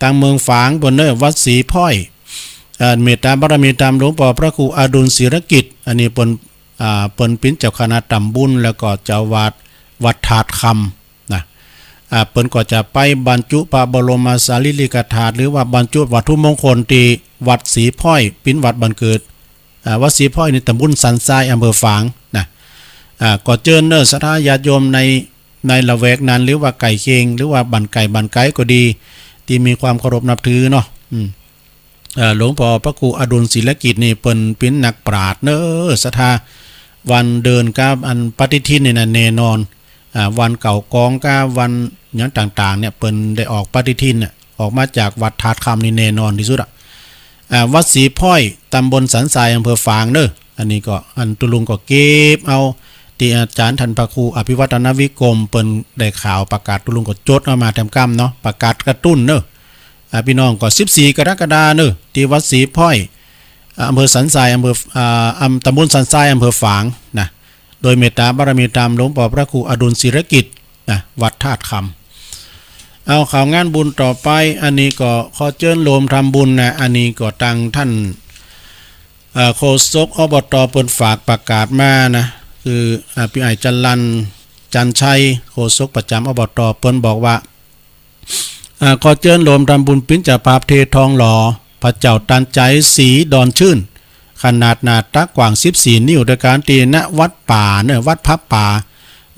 A: ทางเมืองฝางบนเนอะวัดศรีพ้อยเมตตาบารมีตามหลวงพ่อพระครูอดุลศิรกิจอันนี้เปิ้นเป็นเจ้าคณะตำบลแล้วก็เจ้าวาดวัดถาดคำนะเปิ้นก็จะไปบรรจุพระบรมสารีริกธาตุหรือว่าบรรจุวัตถุมงคลที่วัดศรีพ้อยเป็นวัดบันเกิดวัดศรีพ้อยในตำบลสันทรายอำเภอฝางนะก็เชิญเนอศรัทธาญาติโยมในละแวกนั้นหรือว่าไก่เคียงหรือว่าบันไก่ก็ดีที่มีความเคารพนับถือเนาะหลวงพ่อพระครูอดุลศิลกิจนี่เปิ้นเป็นนักปราชญ์เนอศรัทธาวันเดินกับอันปฏิทินนี่นะแน่นอนวันเก่ากองกับวันอย่างต่างๆเนี่ยเปิ้นได้ออกปฏิทินเนี่ยออกมาจากวัดถาดคำนี่แน่นอนที่สุดวัดศรีพ้อยตำบลสันทรายอำเภอฝางเนอะอันนี้ก็อันตุลุงก็เก็บเอาที่อาจารย์ท่านพระครูอภิวัฒนวิกรมเปิ้นได้ข่าวประกาศตุลุงก็จดเอามาทำกรรมเนาะประกาศกระตุ้นเนอะพี่น้องก็14กรกฎาคมเนอะที่วัดศรีพ้อยอำเภอสันทรายอำเภอตำบลสันทรายอำเภอฝางนะโดยเมตตาบารมีตามหลวงพ่อพระครูอดุลศิรกิจนะวัดธาตุคำเอาข่าวงานบุญต่อไปอันนี้ก็ขอเชิญรวมทำบุญนะอันนี้ก็ตั้งท่านโฆษกอบต.เปิ้นฝากประกาศมานะคือพี่ไอจันชัยโฆษกประจำอบต.เปิ้นบอกว่าขอเชิญรวมทำบุญปิ้นจ่าภาพเททองหล่อพระเจ้าตันใจสีดอนชื่นขนาดหนาตักกว้าง14 นิ้วโดยการตีณวัดป่าเนี่ยวัดพับป่า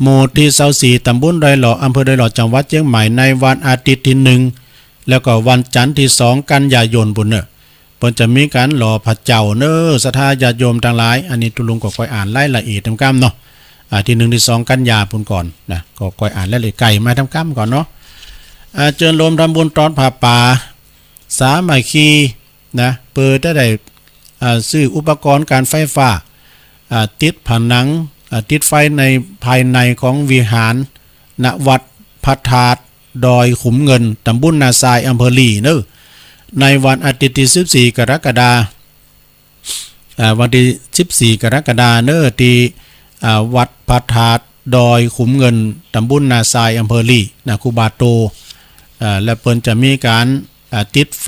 A: หมู่ที่24ตำบลดอยหล่ออำเภอดอยหล่อจังหวัดเชียงใหม่ในวันอาทิตย์ที่1แล้วก็วันจันทร์ที่2กันยายนบุญเนี่ยเพิ่นจะมีการหล่อพระเจ้าเนอศรัทธาญาติโยมทั้งหลายอันนี้ตุลุงก็ค่อยอ่านรายละเอียดทำกรรมเนาะที่1ที่2กันยาปุ่นก่อนนะก็ค่อยอ่านรายละเอียดไก่มาทำกรรมก่อนเนาะเชิญรวมทำบุญตอนผ้าป่าสามัคคีนะเปิดได้ซื้ออุปกรณ์การไฟฟ้าติดผนังติดไฟในภายในของวิหารณวัดพระธาตุดอยขุมเงินตำบลนาทรายอำเภอลีเนอะในวันอาทิตย์ที่14กรกฎาคมวันที่14กรกฎาคมเนอะที่วัดพระธาตุดอยขุมเงินตำบลนาทรายอำเภอลีนะครูบาโตและเปิ้นจะมีการติดไฟ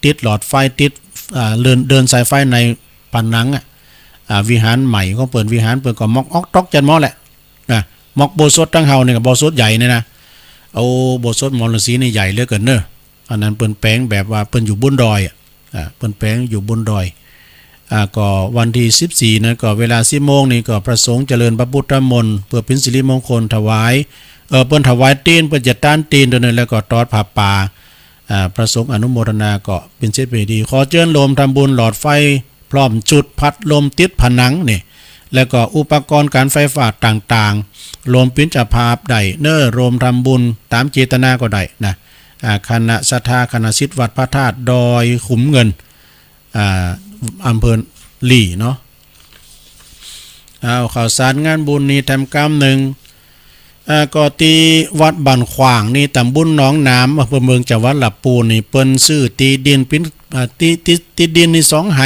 A: ติดหลอดไฟติดเดินสายไฟในผนังวิหารใหม่ของเปิ้นวิหารเปิ้นก็มอกออกตอกจันมอแหละนะมอกโบสถตั้งเฮาเนี่ยกับโบสถใหญ่เนี่ยนะเอาโบสถมอลสีนี่ใหญ่เหลือเกินเนอะอันนั้นเปิ้นแปลงแบบว่าเปิ้นอยู่บนดอยเปิ้นแปลงอยู่บนดอยก็วันที่14นั้นก็เวลา 10 โมงนี่ก็พระสงฆ์เจริญพระพุทธมนต์เพื่อเป็นสิริมงคลถวายเปิ้นถวายตีนเปิ้นจะต้านตีนตัวนึงแล้วก็ตอดผ้าป่าพระสงฆ์อนุโมทนาก็เป็นเช่นไปดีขอเชิญรวมทำบุญหลอดไฟพร้อมจุดพัดลมติดผนังนี่แล้วก็อุปกรณ์การไฟฟ้าต่างๆรวมปิ้นจะภาพได้เน้อรวมทำบุญตามเจตนาก็ได้นะคณะศรัทธาคณะศิษย์วัดพระธาตุดอยขุมเงินอำเภอ หลี่เนาะเอาข่าวสารงานบุญนี่ทำกรรมหนึ่งก็ตีวัดบ้านขวางนี่ตำบลหนองน้ำอำเภอเมืองจังหวัดลำพูนนี่เปิ้นซื้อตีดินเป็นตีดินนี่2 ไห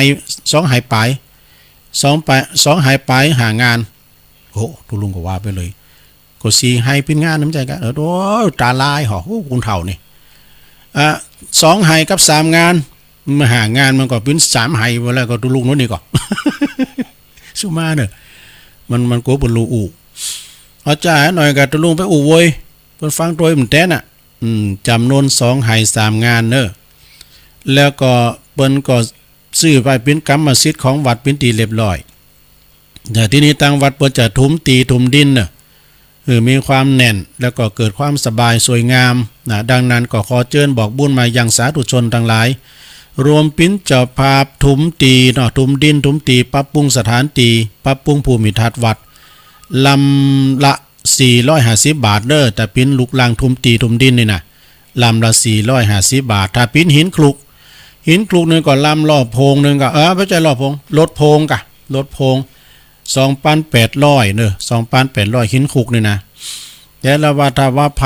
A: ปลาย2 ไหปลายหางานโอ้ทุลุงก็ว่าไปเลยก็4 ไหเป็นงานน้ำใจกันโอ้ตาลายหรอคุณเฒ่านี่2 ไหกับ3 งานมาหางานมันก็เป็น3 ไหไปแล้วก็ทุลุงนู้นนี่ก็ สุมาเนอะมันกูเป็นรูอูเอาจ่ายหน่อยกับทุลุงไปอูโวยเพิ่นฟังโดยมันแท้น่ะจำนวน2 ไห3 งานเนอะแล้วก็เปิ้นก็ซื้อไปเป็นกรรมสิทธิ์ของวัดเป็นตีเรียบร้อยแต่ที่นี้ทางวัดเปิ้นจะทุมตีทุมดินเนอะมีความแน่นแล้วก็เกิดความสบายสวยงามนะดังนั้นก็ขอเชิญบอกบุญมายังสาธุชนทั้งหลายรวมปิ้นเจ้าภาพทุมตีเนาะทุมดินทุมตีปรับปรุงสถานตีปรับปรุงภูมิทัศน์วัดลำละ450 บาทเด้อแต่ปิ้นลูกลังทุมตีทุมดินนี่นะลำละ450 บาทถ้าปิ้นหินคลุกนึงก็ลำรอบโพงนึงก็ไม่ใช่รอบโพงรถโพงกะรถโพง2,800เนอะ2,800หินคลุกนี่นะแต่ละว่าถ้าว่าไผ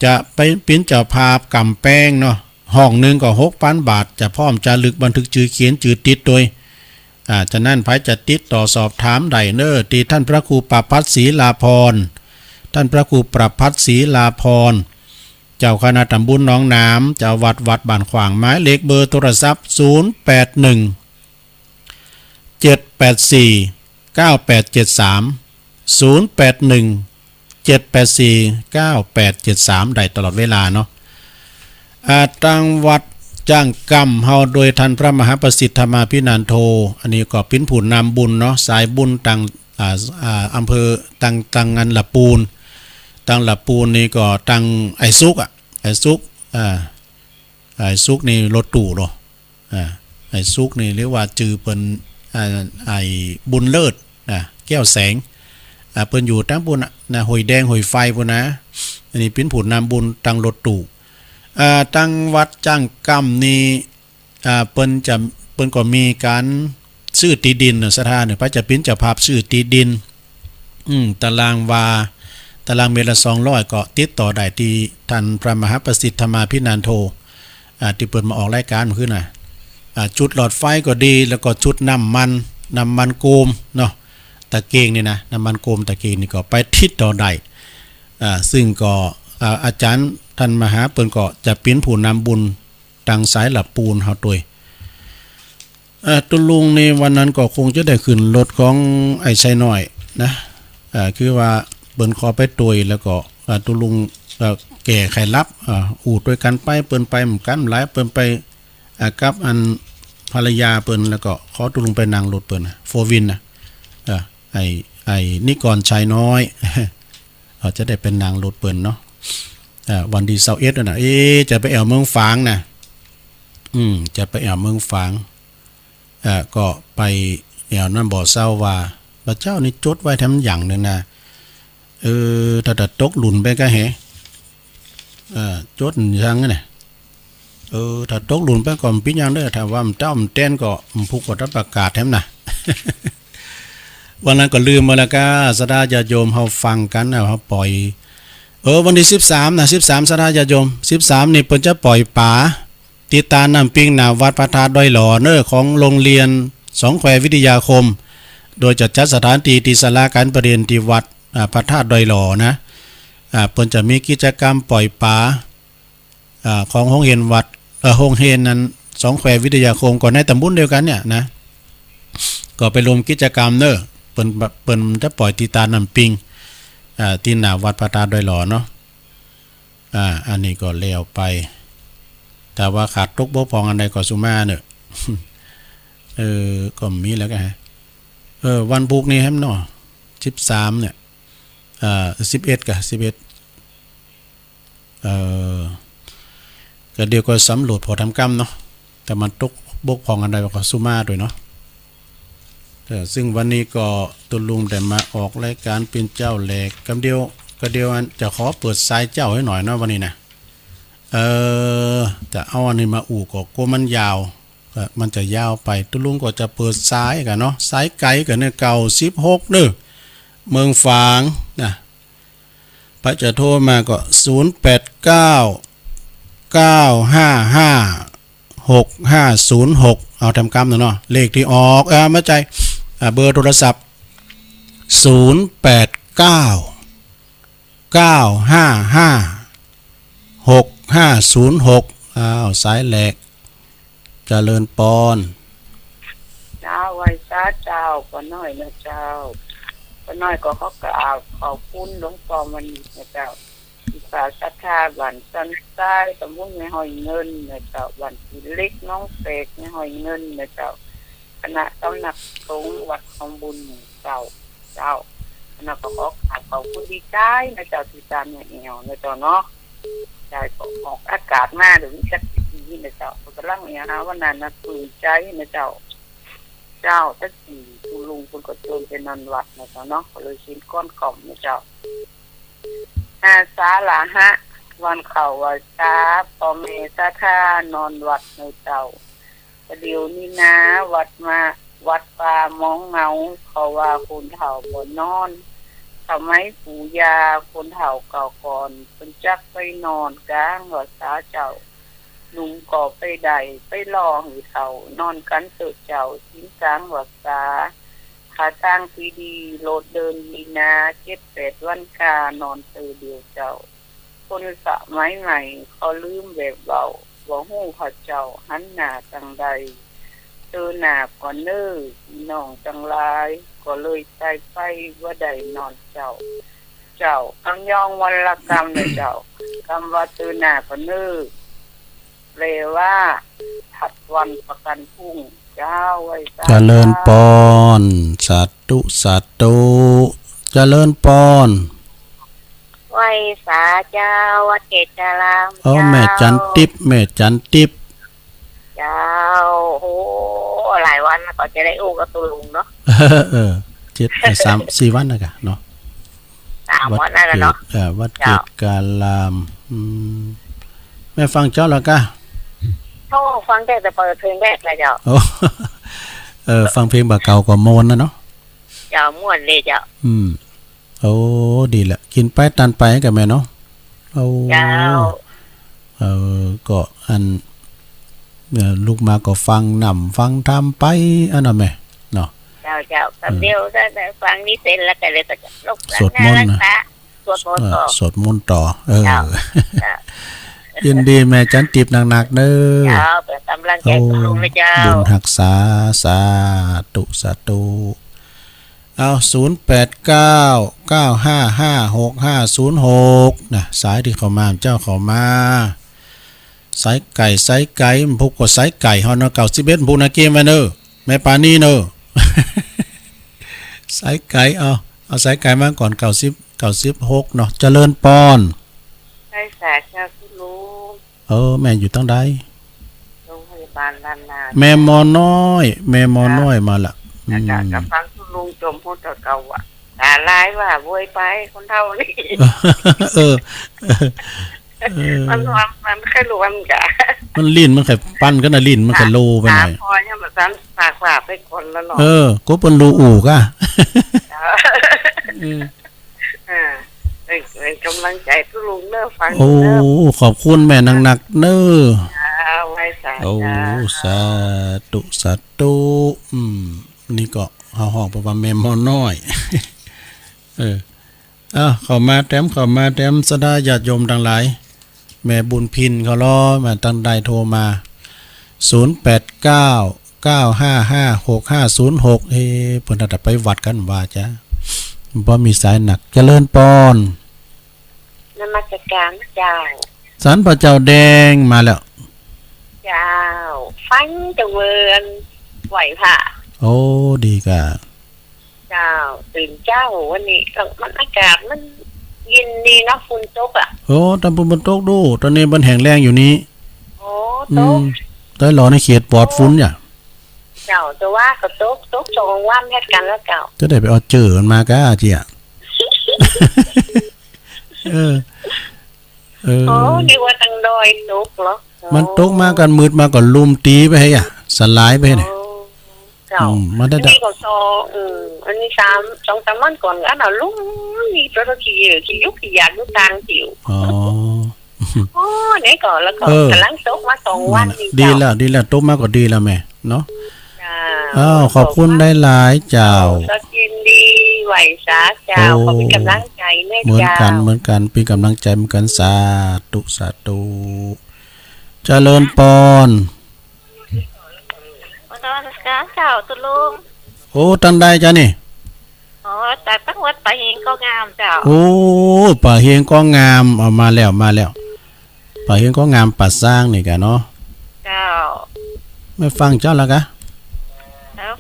A: จะไปปิ้นเจ้าภาพกำแป้งเนาะห้องนึงก็6,000 บาทจะพร้อมจะลึกบันทึกชื่อเขียนจือติดโดยฉะนั้นไผจะติดต่อสอบถามได้เนอที่ท่านพระครูประภัสศรีลาภรณ์ท่านพระครูประภัสศรีลาภรณ์เจ้าคณะตำบลหนองน้ำเจ้าวัดบ้านขวางหมายเลขเบอร์โทรศัพท์081 784 9873 081 784 9873ได้ตลอดเวลาเนาะตังวัดจ้างกรรมเฮาโดยท่านพระมหาประสิทธิ์ธรรมาภินันโทอันนี้ก็เป็นผู้นำบุญเนาะสายบุญตังอำเภอตังงานละปูนตังละปูนนี่ก็ตังไอซุกไอซุกนี่รถตู่เนาะไอซุกนี่เรียกว่าจือเปิ้นไอบุญเลิศแก้วแสงเปิ้นอยู่ตั้งบุญนะหอยแดงหอยไฟพุ่นนะอันนี้เป็นผู้นำบุญตังรถตู่ตั้งวัดจ้างกรรมนี่เปิ้นก็มีการซื้อตีดินสถานพระจะปิ้นเจ้าภาพซื้อตีดินตารางเมตรละ200ก็ติดต่อได้ที่ท่านพระมหาประสิทธิ์ธรรมาภินันโทที่เปิดมาออกรายการขึ้นจุดหลอดไฟก็ดีแล้วก็ชุดน้ำมันโกมเนาะตะเกียงนี่นะน้ำมันโกมตะเกียงนี่ก็ไปติดต่อได้ซึ่งก็อาจารย์ท่านมหาเปิ้นก็จะปิ้นผู้นำบุญตังสายหลับปูนเฮาตัวยตุลุงในวันนั้นก็คงจะได้ขึ้นรถของไอ้ชัยน้อยนะคือว่าเปิ้นขอไปตัวยแล้วก็ตุลุงแก่ไขรับอูดด้วยกันไปเปิ้นไปเหมือนกันหลายเปิ้นไปกับอันภรรยาเปิ้นแล้วก็ขอตุลุงไปนั่งรถเปิ้นโฟวินนะไอ้นิกรชัยน้อยจะได้เป็นนางรถเปิ้นเนาะวันที่21น่ะจะไปแอวเมืองฝางนะจะไปแอวเมืองฝางก็ไปแอวนั่นบ่อเศร้าว่าพระเจ้านี่จดไว้ทำอย่างนึงนะถ้าตกหลุนไปก็แหจดยังไงถ้าตกหลุนไปก่อนปิ้งยังได้ถ้าว่ามันเจ้ามันเต้นก็ผูกกดประกาศแถมนะ วันนั้นก็ลืมมาแล้วก็สดาญาโยมเฮาฟังกันนะเฮาปล่อยวันที่13นะ13สดาญาโยม13นี่เพิ่นจะปล่อยป่าติตาน้ำปิงหน้าวัดพระธาตุดอยหล่อเนอของโรงเรียนสองแคววิทยาคมโดยจัดสถานที่ที่ศาลาการประเรียนที่วัดพระธาตุดอยหล่อนะเพิ่นจะมีกิจกรรมปล่อยป่าของโรงเรียนวัดโรงเรียนนั้นสองแคววิทยาคมก็ในตำบลเดียวกันเนี่ยนะก็ไปรวมกิจกรรมเนอเปิ้นจะปล่อยติตาน้ำปิงที่หน้าวัดพระธาตุดอยหล่อเนาะอันนี้ก็แล้วไปแต่ว่าขาดตกบกพร่องอันใดก็สุมาเนอะก็มีแล้วกันวันพุกนี้แฮมเนาะ13เนี่ย11กับ11ก็เดี๋ยวก็สำรวจพอทำกรรมเนาะแต่มันตกบกพร่องอันใดก็สุมาด้วยเนาะซึ่งวันนี้ก็ตุลุงได้มาออกรายการเป็นเจ้าแหลกกำเดียวจะขอเปิดสายเจ้าให้หน่อยเนาะวันนี้นะจะเอาอันนี้มาอู่ก็กลัวมันยาว มันจะยาวไปตุลุงก็จะเปิดซ้ายกันเนาะซ้ายไกลกันเนี่ยเก่า16เด้อเมืองฝางนะพระจะโทรมาก็0899556506เอาทำกรรมเนาะเลขที่ออกมาใจเบอร์โทรศัพท์0899556506สายแหลกเจริญปอน
B: เจ้าไว้ซาเจ้าก็น้อยนะเจ้าก็น้อยก็เขากราบขอบคุณหลวงพ่อมันนะเจ้าที่ฝากศรัทธาบันสันใต้ตำบลในหอยเงินนะเจ้าบันที่เล็กน้องเสกในหอยเงินนะเจ้าคณะตำหนักสงฆ์วัดของบุญเจ้าคณะก็ขอบคุณดีใจนะเจ้าที่ตามเนี่ยเอวนะเจ้าเนาะใจก็ออกอากาศมาหรือจักทีนะเจ้าก็ร่างเนี่ยนะวันนั้นนะตื่นใจนะเจ้าตั้งสี่คุณลุงคุณก็โจนเป็นนอนวัดนะเจ้าเนาะก็เลยชิ้นก้อนกล่อมนะเจ้าอาสาหลาฮะวันเข่าวันซาปอเมซาท่านอนวัดนะเจ้าเดี๋ยวนี้นะวัดป่ามองเงาเขาว่าคนเฒ่าบนนอนทำไมปู่ยาคนเฒ่าเก่าก่อนเป็นจักไปนอนกลางวัดสาเจ้าลุงก่อไปใดไปรอหือเฒ่านอนกันเสือเจ้าทิ้งกลางวัดสาขาตั้งปีดีโลดเดินดีนา7-8วันกานอนเสือเดียวเจ้าคนสะไม้ใหม่เขาลืมแบบเบาว่าหู้เขาเจ้าหันหน้าจังใดเจอหน้าก่อนเน้อน้องจังลายก็เลยใจไปว่าใดนอนเจ้าคำยองวันละกรรมเลยเจ้าคำว่าเจอหน้าก่อนเน้อเรว่าถัดวันประกันพรุ่งเจ้าไว้
A: เจริญปอนสาธุเจริญปอน
B: ไว้สาเจ้าวัดเกตาราม
A: แม่จันทิพ
B: เจ้าโอ้หลายวันก็จะได้อู้กับตุลุงเนาะ
A: 3-4 วันนะกะเนาะ
B: 3 วันนะเนาะ
A: วัดเกตการามแม่ฟังเจ้าแล้วกะ
B: ฟังแต่เปิดเพลงแรกเลยเจ้า
A: ฟังเพลงบ่เก่ากว่าโมนนะเนาะ
B: เจ้าม่วนเลยเจ้า
A: โอ้ดีแหละกินไปตันไปกับแม่เนาะ
B: เจ้า
A: ก็อันลูกมาก็ฟังนำฟังทำไปอันนั้นแม่เนาะ
B: เจ้ากับเดียวได้ฟังนี้เสร็จแล้วก็เลยก็จะลุก
A: สวดมนต์สวดมนต์ต่อยินดีแม่จันทิพย์หนักๆเด้อ
B: เจ้าเป็นกำลังใจคุณลุงนะเจ้า
A: บุญรักษาสาธุเอา0899556506นะสายที่เข้ามาเจ้าเข้ามาสายไก่มันพวกก็สายไก่เฮาเนาะ91พูนะเกมไว้เด้อแม่ปานี่เด้อ สายไก่เอาสายไก่มาก่อน96เนาะเจริญปอน
B: ใช่สาเจ้าคุณลุง
A: แม่อยู่ตั้งใด
B: โรงพยาบาลลานนา
A: แม่มอน้อยมาละ
B: กับฟังคุณลุงจมพูดเก่าอ่ะลายว่าบวยไปคนเท่านี้มันแค่รู้ว่ามันกะ
A: มันลิ้นมันแค่ปั้นก็น่ะลิ้นมันแค่โลไปหน่อย
B: พอเนี่ยมันซ้ำปากไปคนละหน่อย
A: ก็เป็นรูอู่กะ
B: เป็นกำลังใจทุลุงเน้อฟัง
A: ขอบคุณแม่หนักๆเน้อ
B: ไว้สา
A: สาธุนี่ก็ห้องประมาณแม่มอน้อยเข้ามาแต้มสดาญาติโยมทั้งหลายแม่บุญพินเขาล้อมาตั้งใดโทรมา0899556506เพิ่นจะไปวัดกันว่าจ้ะบ่มีสายหนักเจริญปอน
B: นมัสการเจ้า
A: ศาลพระเจ้าแดงมาแล้ว
B: เจ้าฟังตะเวินไหวค่ะ
A: ดีกะ
B: เจ้าตื่นเจ้าวันนี้มันอากาศมันเย็นดีนะฝนตกอ่ะ
A: ตอนฝนตกดูตอนนี้มันแห้งแรงอยู่นี้
B: ตก
A: ได้รอในเขตปลอดฝุ่นเนี่ย
B: เจ้าแต่ว่าก็ตกสองวันแค่กันแล้วเจ้า
A: จะได้ไปเอาเจอมันมากะเจี๋ย
B: นี่ว่าตั้งดอยตกเหรอ
A: มันตกมากันมืดมาก่อนลุมตีไปให้ สลายไปเนี่ย
B: เจ้า
A: มาได้
B: นี่ก็อันนี้3 วันก่อนอันน่ะลุงมีตัวขี้ยุกขี้ยาดูตางจิ๋ว
A: อ๋อ
B: นี่ก็แล้วก็กำลังตกมา2 วันนี่
A: ดีแล้วตกมาก็ดีแล้วแม่เนาะขอบคุณได้หลายเจ้า
B: สกินดีไหวสาเจ้าขอเป็นกำลังใจแม่เจ้า
A: เหมือนกันเป็นกำลังใจเหมือนกันสาธุเจริญปอน
C: เจ้าตุลุง
A: โอ้ตันได้จ้ะนี่
C: แต่ตั้งวัดป่าเฮงก็งามเจ้า
A: โอ้ป่าเฮงก็งามเอามาแล้วป่าเฮงก็งามป่าสร้างนี่กะเนาะ
C: เจ้า
A: ไม่ฟังเจ้าแล้วกะ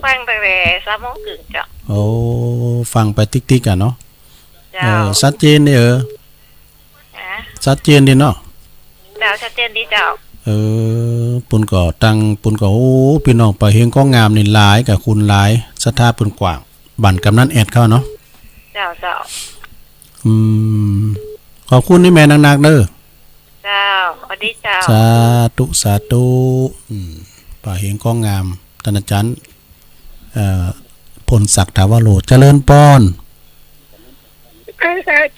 C: ฟังไปเลย3 โมงครึ่งเจ้า
A: โอ้ฟังไปติ๊กกันเนาะชัดเจนนี่ชัดเจนดีเนาะ
C: เจ้าชัดเจนดีเจ้า
A: ปุ่นก็โอ้พี่น้องป่าเฮงก็งามนี่หลายกับคุณหลายศรัทธาปุ่นกว้างบั่นกำนันแอดเข้าเนาะ
C: เจ้า
A: ขอบคุณนี่แม่นักๆเด้อ
C: เจ้าสวัสดีเจ้า
A: สาธุป่าเฮงก็งามท่านอาจารย์พลศักดิ์ถาวโรเจริญปอน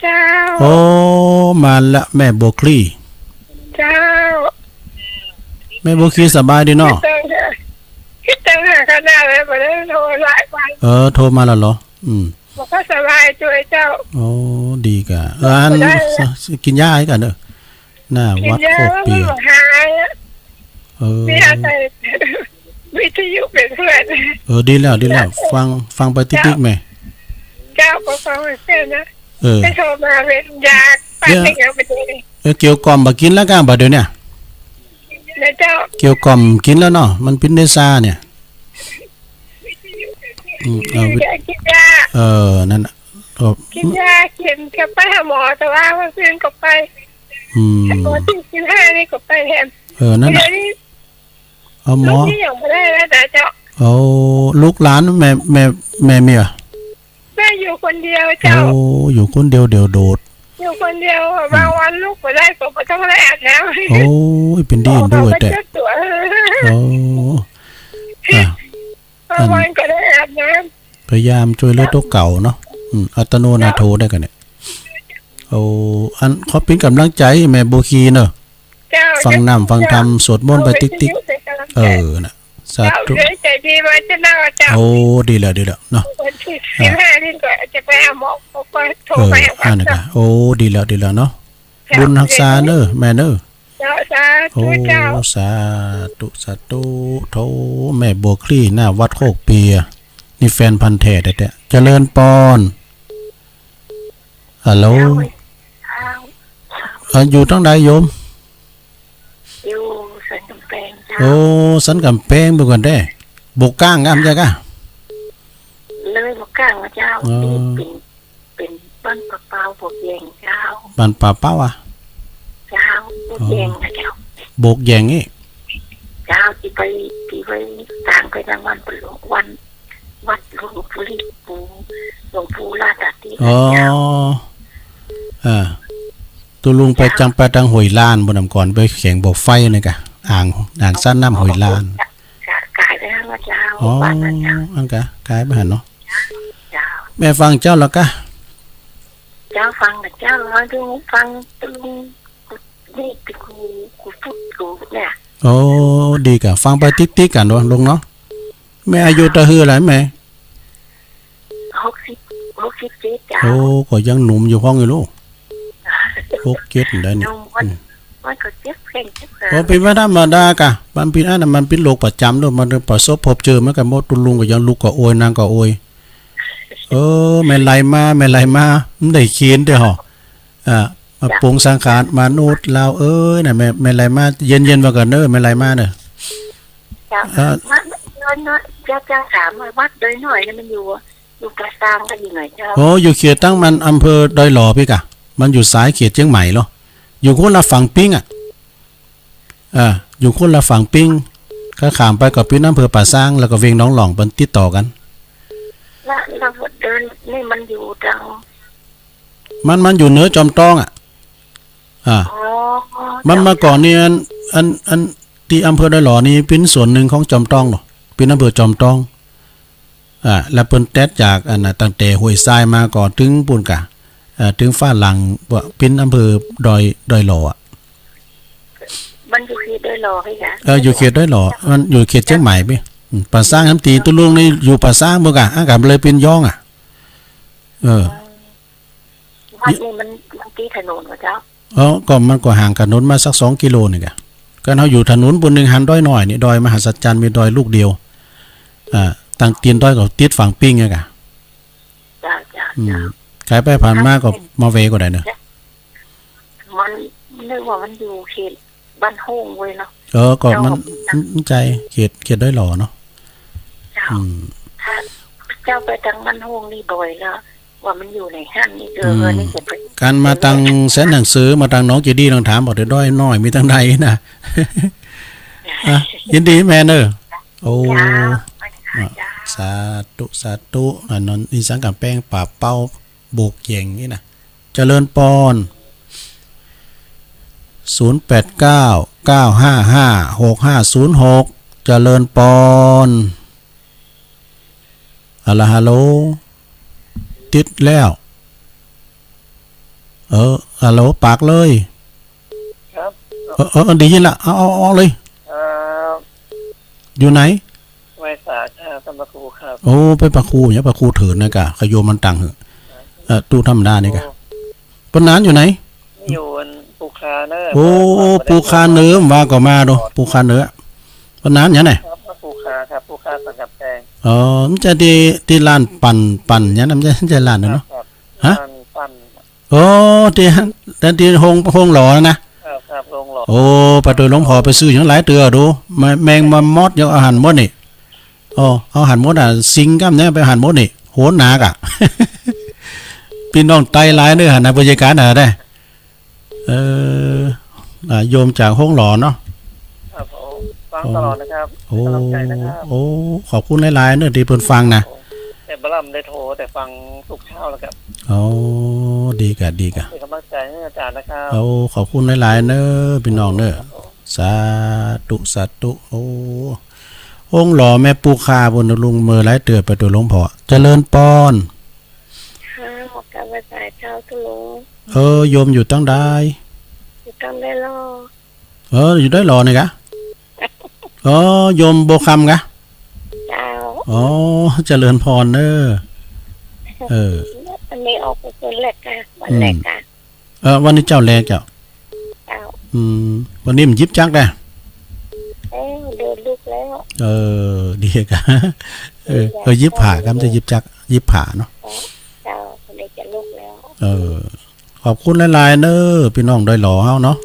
B: เจ้า
A: โอ้มาละแม่โบคลี
B: เจ้า
A: แม่โบคลีสบายดีเนาะ
B: คิดตั้งหาขนาดเลยบ่ได้โทรหลายวัน
A: โทรมาแล้วเหรอ
B: บอกว่าสบายช่วยเจ้า
A: โอ้ดีกะกินยาให้กันเด้อหน้าวัดโคกเปีย
B: หายมีอะไรวิทยุเป็นเพื่อน
A: ดีแล้วฟังไปติ๊กๆแม่
B: เจ้าก็ฟังเป็นนะไปโทรมาเป็นยาป้าไม่เอาไปเลย
A: เกี่ยวกล่อมบ่กินแล้วกันบ่เดี๋ยวเนี่ย
B: เจ้า
A: เกี่ยวกล่อมกินแล้วเนาะมันเป็นเนซ่าเนี่ย
B: กินยา
A: นั่น
B: กินยากินกับไปหาหมอแต่ว่าเพื่อนก็ไปหมอที่15นี่ก็ไปแทน
A: นั่นหมอ
B: ที่ยังไม่ได้แล้วแต่เจ้า
A: ลูกหลานแม่เมีย
B: แม่อยู่คนเดียวเจ้า
A: อยู่คนเดียวโดด
B: อยู่คนเดียวบางวันลูกก็ได้ก็ต้องได้อาบน้ำ
A: เป็นดีด้วยแต่
B: บางวันก็ได้อาบน้
A: ำพยายามช่วยเหลือตัวเก่าเนาะอัตโนนาโถได้กันเนี่ยอันเขาเป็นกำลังใจแม่โบคีเนอะฟังน้ำฟังธรรมสวดมนต์ไปติ๊กน่ะสาธุ
B: ใจดีมาจะน่าเจ้า
A: ดีแล้วเนาะ
B: วันที่15นี่ก็จะไปหาหมอก็โทรไป
A: นั่นน่ะดีแล้วเนาะบุญรักษาเนอะแม่เนอะ
B: สาธุเจ้า
A: สาธุโธแม่โบคลี่หน้าวัดโคกเปียนี่แฟนพันธุ์แท้แต่เจริญปอนฮัลโหลอยู่ตั้งใดโยม
B: อยู่สันกำแพงเจ้า
A: สันกำแพงบุกันได้บกก้างงามจ้ะกะ
B: เลยบกก้างเจ้าเป็นบ้านป่าเปาบกแยงเจ้า
A: บ้านป่าเป้า
B: เจ้าบกแยงนะเจ้า
A: บกแยงนี่
B: เจ้าที่ไปต่างไปทางวันปหลวงวันวัดหลวงปู่ลาดาที่
A: ตัวลุงไปจังไปทางหอยล้านบนน้ำก่อนไปแข่งบ่อไฟนี่กะอ่างสั้นน้ำหอยล้าน
B: กายไปทางเจ้า
A: อันกะกายไปหันเนาะแม่ฟังเจ้าแล้วกะ
B: เจ้าฟังแต่เจ้ามาดูฟังลุงนี่เป็นครูพูดกูเนี่ย
A: ดีกะฟังไปติ๊กกันด้วยลุงเนาะแม่อายุตะฮืออะไรแม่
B: 67จ้า
A: ก็ยังหนุ่มอยู่ห้องอยู่ลูก67ได้นี่
B: มันก็เจ็บแข้งเจ็บขา
A: เป็นธรรมดากะมันเป็นอันนั้นมันเป็นโรคประจำด้วยมันประสบพบเจอมันก็หมดตุลุงก็ยังลูกก็โอยนางก็โอยแม่ไหลมามันได้เขียนด้วยเหรอมาปรุงสังขารมนุษย์เราน่ะแม่ไหลมาเย็นๆว่ากันแม่ไหลมาเด้อ
B: จ้าถามว่าวัดโดยหน่อยมันอยู่กระซางกันอยู่ไหนเจ้า
A: อยู่เขตตั้งมันอำเภอดอยหล่อพี่กะมันอยู่สายเขตเชียงใหม่เหรออยู่คนละฝั่งปิ้งอยู่คนละฝั่งปิ้งก็ข้ามไปกับพี่อำเภอป่าซางแล้วก็เวียงน้องหล่องมันติดต่อกัน
B: แล้วเดินนี่มันอยู่จัง
A: มันอยู่เหนือจอมต้องมันมาก่อนนี่อัน ที่อำเภอดอยหล่อนี่เป็นส่วนหนึ่งของจอมทองเนาะเป็นอำเภอจอมทองแล้วเปิ้นแตดจากอันน่ะตั้งแต่ห้วยทรายมาก่อนถึงปุ่นกะถึงฟ้าหลังว่าเป็นอำเภอดอยหล่ออ่ะ
B: มันอยู่ที่ด้วยรอให้ค่ะ
A: อยู่เขตดอยหล่อมันอยู่เขตเชียงใหม่พี่ป่าสร้างน้ำตีตุลุงนี่อยู่ป่าสร้างบ่กะอากาศเลยเป็นย่องอ่ะ
B: วัดนี่มันที่ถนนเหรอเจ้า
A: ก็มันก็ห่างกันถนนมาสัก2 กิโลนี่กะก็เฮาอยู่ถนนบนนึงหันดอยน้อยนี่ดอยมหัศจรรย์มีดอยลูกเดียวตั้งตีนดอยก็ติดฝั่งปิ้งไงกะ
B: จ้า
A: ใครไปผ่านมาก็มาเวก็ได้เนอะ
B: มันนึกว่ามันอยู่เขตบ้านโฮงเว้ยเนาะ
A: ก็มันใจเขตดอยหล่อเนาะ
B: เจ้าไปทางบ้านโฮงนี่บ่อยแล้วว่ามันอยู่ในห้างนี่นี่เห็นไป
A: การมาตังแสนหนังสือมาตังน้องเจดีลองถามบอกเดี๋ยวด้อยน้อยมีตังใดนะยินดีแม่เนอะโอ้สาธุนนอีสังกับแป้งป่าเป้าโบกเย่งนี่นะเจริญปอน0899556506เจริญปอนฮัลโหลติดแล้วฮัลโหลปากเลยครับดีละเอาเลยอยู่ไหน
B: ไว้สาธารณปะคูครับ
A: โอ้ไปปะคูเนี่ยปะคูเถิดนะกะขโยมมันตังเหอะตู้ธรรมดานี่กะปนานอยู่ไหน
B: อยู่ปูคาเนอ
A: โอ้ปูคาเนื้อว่าก็มาดูปูคาเนื้อปนานอย่างไหน
B: ปูคาครับปูคาสังกับแพง
A: มันจะที่ร้านปั่นเนี่ยมันจะร้านเนาะฮะ
B: ปั่น
A: โอ้ที่ห้องหล่อ
B: นะครับโรงหล่อ
A: โอ้ไปโดยหลวงพ่อไปซื้ออย่างหลายเตือดูแมงมามอดยังอาหารมดนี่เอาหันมดซิงกั้มเนี่ยไปหันมดนี่โหนหนักอ่ะพี่น้องไตหลายเนื้อหันนะบรรยากาศได้โยมจากห้องหล่อเนาะ
B: ฟังตลอดนะครับ
A: โอ้ขอบคุณหลายๆเนื้อที่เพิ่นฟังนะ
B: แต่บลัมได้โทรแต่ฟังทุกเช้าแล้วครับ
A: ดีกะ
B: เป็นกำลังใจให้อาจารย์นะครับ
A: ขอบคุณหลายๆเนื้อพี่น้องเนื้อสาธุองค์หล่อแม่ปูคาบนลุงมือหลายเตือไปตัวหลวงพ่อเจริญปอน
B: ขอบคุณอาจารย์เจ้าทุลุง
A: โยมอยู่ตั้งได้
B: อยู่ตั้งได้ร
A: ออยู่ได้รอนี่กะโยมโบคำกะ
B: เจ้า
A: เจริญพรเนอ
B: อันนี้ออกเป็นแรกกะวันแรกกะ
A: วันนี้เจ้าแรกเจ้าวันนี้มันยิบจักได้
B: เดินลูกแล้ว
A: ดีกะยิบผ่ากันจะยิบจักยิบผ่าเนาะ
B: เจ้าคนนี้จะลูกแล้ว
A: ขอบคุณหลายๆเนอพี่น้องดอยหล่อเฮาเนาะ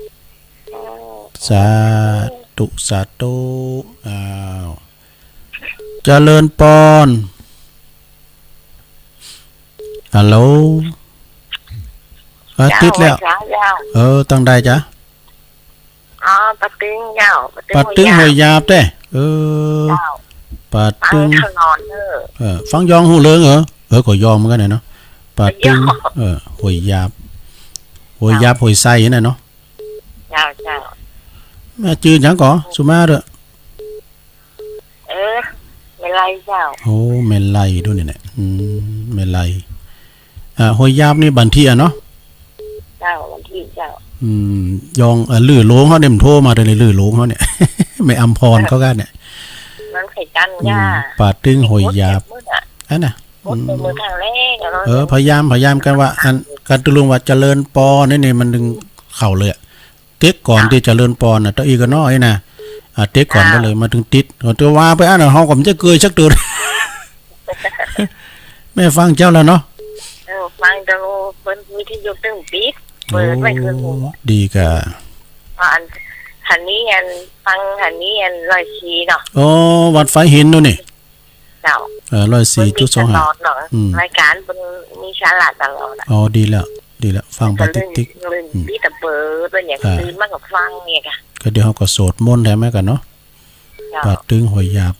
A: สาธุเจริญปอนฮัลโหลติดแล้วตั้งได้จ้ะ
B: ปะตึงยาว
A: ปะตึงหวยยาบเด้ปะตึงฟังยองหูเลิงก็ยอมเหมือนกันเนาะปะตึงหวยยาบหวยไส้นั่นเนาะ
B: เจ้า
A: แม่จืดหยังก่อสุมาเด้อ
B: เมลัยเจ้า
A: โอ้เมลัยด้วยนี่แหละเมลัยหวยยาบนี่บันทีเนาะ
B: เจ้าบันทีเจ้าย
A: องลื่อโลงเขาเนี่ยมันโทรมาเลยลื่อโลงเขาเนี่ยไม่อำพรเขากันเนี่ย
B: มันไข่กันย่า
A: ปาตึงหวยยาบอันน่ะพยายามกันว่าอันการตุลุงว่าเจริญปอนี่มันดึงเข่าเลยเต็กก่อนที่เจริญปอน่ะตะอีก็น้อยนะเต็กก่อนก็เลยมาถึงติดตัวว่าไปอันเฮาก็มันจะเกยสักตัวแม่ฟังเจ้าแล้วเนาะ
B: ฟังแต่เพิ่นวิทยุตึ้งปิดเปิดไว้คืน
A: ดีกะ
B: หันนี้ฟังหันนี้ร้อยชีเนาะ
A: วัดไฟหินนู่นนี่
B: เจ้า
A: 104.25
B: รายการเป็นมีฉลาดตลอด
A: ดีแล้วฟังไปติ๊ก
B: พี่ตะเปิดเป็นอย่างตื่นมากกับฟังเนี่ยค่ะ
A: ก็เดี๋ยวเฮาก็โสดมนต์ได้มั้ยกันเนาะปาดตึงหวยยาบ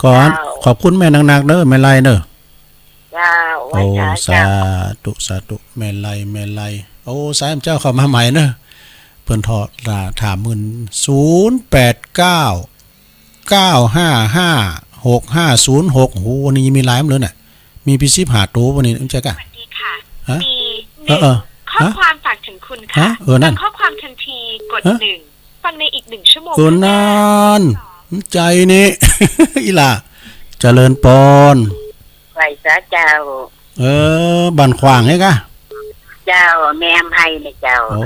A: ก่อนขอบคุณแม่นักๆเด้อแม่ไล่เด้อสาธุแม่ไล่สายเจ้าเข้ามาใหม่เนอะ เปิ้นทอถามมึน0899555650โหวันนี้มีหลายมั้งเลยน่ะมีพี่ซิบหาตัววันนี้รู้จักอ่ะ
D: สวัสดีค่ะ
A: ฮะ
D: มี
A: ฮะ
D: ข้อความฝากถึงคุณค่ะ
A: นั่น
D: ข้อความทันทีกด
A: ฮะ
D: 1ฟังในอีก1 ชั่วโมง
A: นั่นใจนี่ อีหล่ะเจริญปอน
B: ไหวซะเจ้า
A: บ้านขวางไงกะ
B: เจ้าแม่อำไพเนี่ยเจ้า
A: โอ้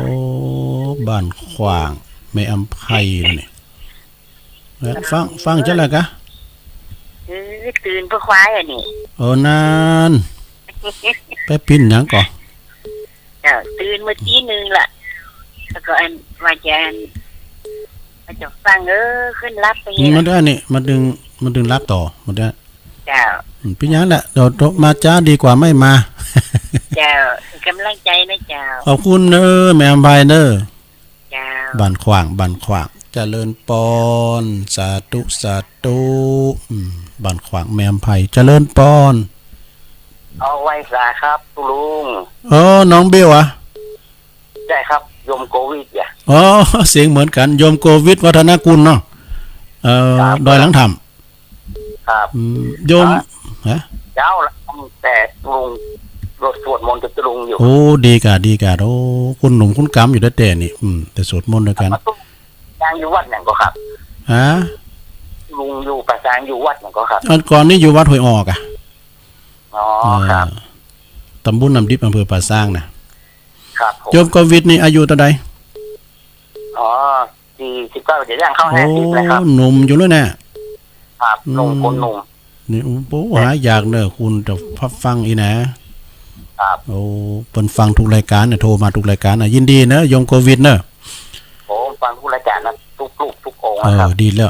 A: บ้านขวางแม่อำไพนี่ฟังจังได๋กะ
B: ตื่นเพื่อควายอ่ะนี่
A: นั่นไปปิ้นหยังก่อ
B: เจ้าตื่นเมื่อกี้นึงล่ะแล้วก็อันว่าจะฟังขึ้นรับไป
A: มันได้นี่มันดึงรับต่อมันได้
B: เจ้า
A: พี่ยังแหละเดี๋ยวมาจ้าดีกว่าไม่มา
B: เจ้ากำลังใจนะเจ้า
A: ขอบคุณเด้อแม่อำไพเด้อ
B: เจ้า
A: บ้านขวางเจริญปอนสาธุบ้านขวางแม่อำไพเจริญปอน
B: เอาไว้สาครับตุลุง
A: น้องเบลอ่ะ
B: ใช่ครับโยมโควิดอ่ะ
A: เสียงเหมือนกันโยมโควิดวัฒนกุลเนาะดอยหลังธรรม
B: ครับ
A: โยมฮะ
B: เจ้าแต่ตุลุงรถสวดมนต์จะตุลุงอยู่
A: โอ้ดีกะโอ้คุณหนุ่มคุณกำอยู่ได้แต่นี่แต่สวดมนต์ด้วยกัน
B: จางอยู่วัดไหนก็ครับ
A: ฮะ
B: ลุงอยู่ประจางอยู่วัดไหนก็ครับ
A: อันก่อนนี่อยู่วัดห้วยออกอ่ะ
B: อ๋อครับ
A: ตำบลน้ำดิบอำเภอป่าซางนะครับ
B: ผม
A: โยมโควิดนี่อายุเท่าใด
B: อ๋อ49จะย่างเข้า
A: โอ้
B: 50แล้วครับ
A: หนุ่มอยู่เลยเนี่ย
B: ครับหนุ่มคนหนุ่ม
A: นี่โอ้หาอยากเนอะคุณจะฟังอีนะครับ โอ้เปิ้นฟังทุกรายการเนี่ยโทรมาทุกรายการยินดีเนอะโยมโควิดเนอะ
B: ผมฟังผู้รายการนะทุกรูปทุกองค์นะครับ
A: ดีแล้ว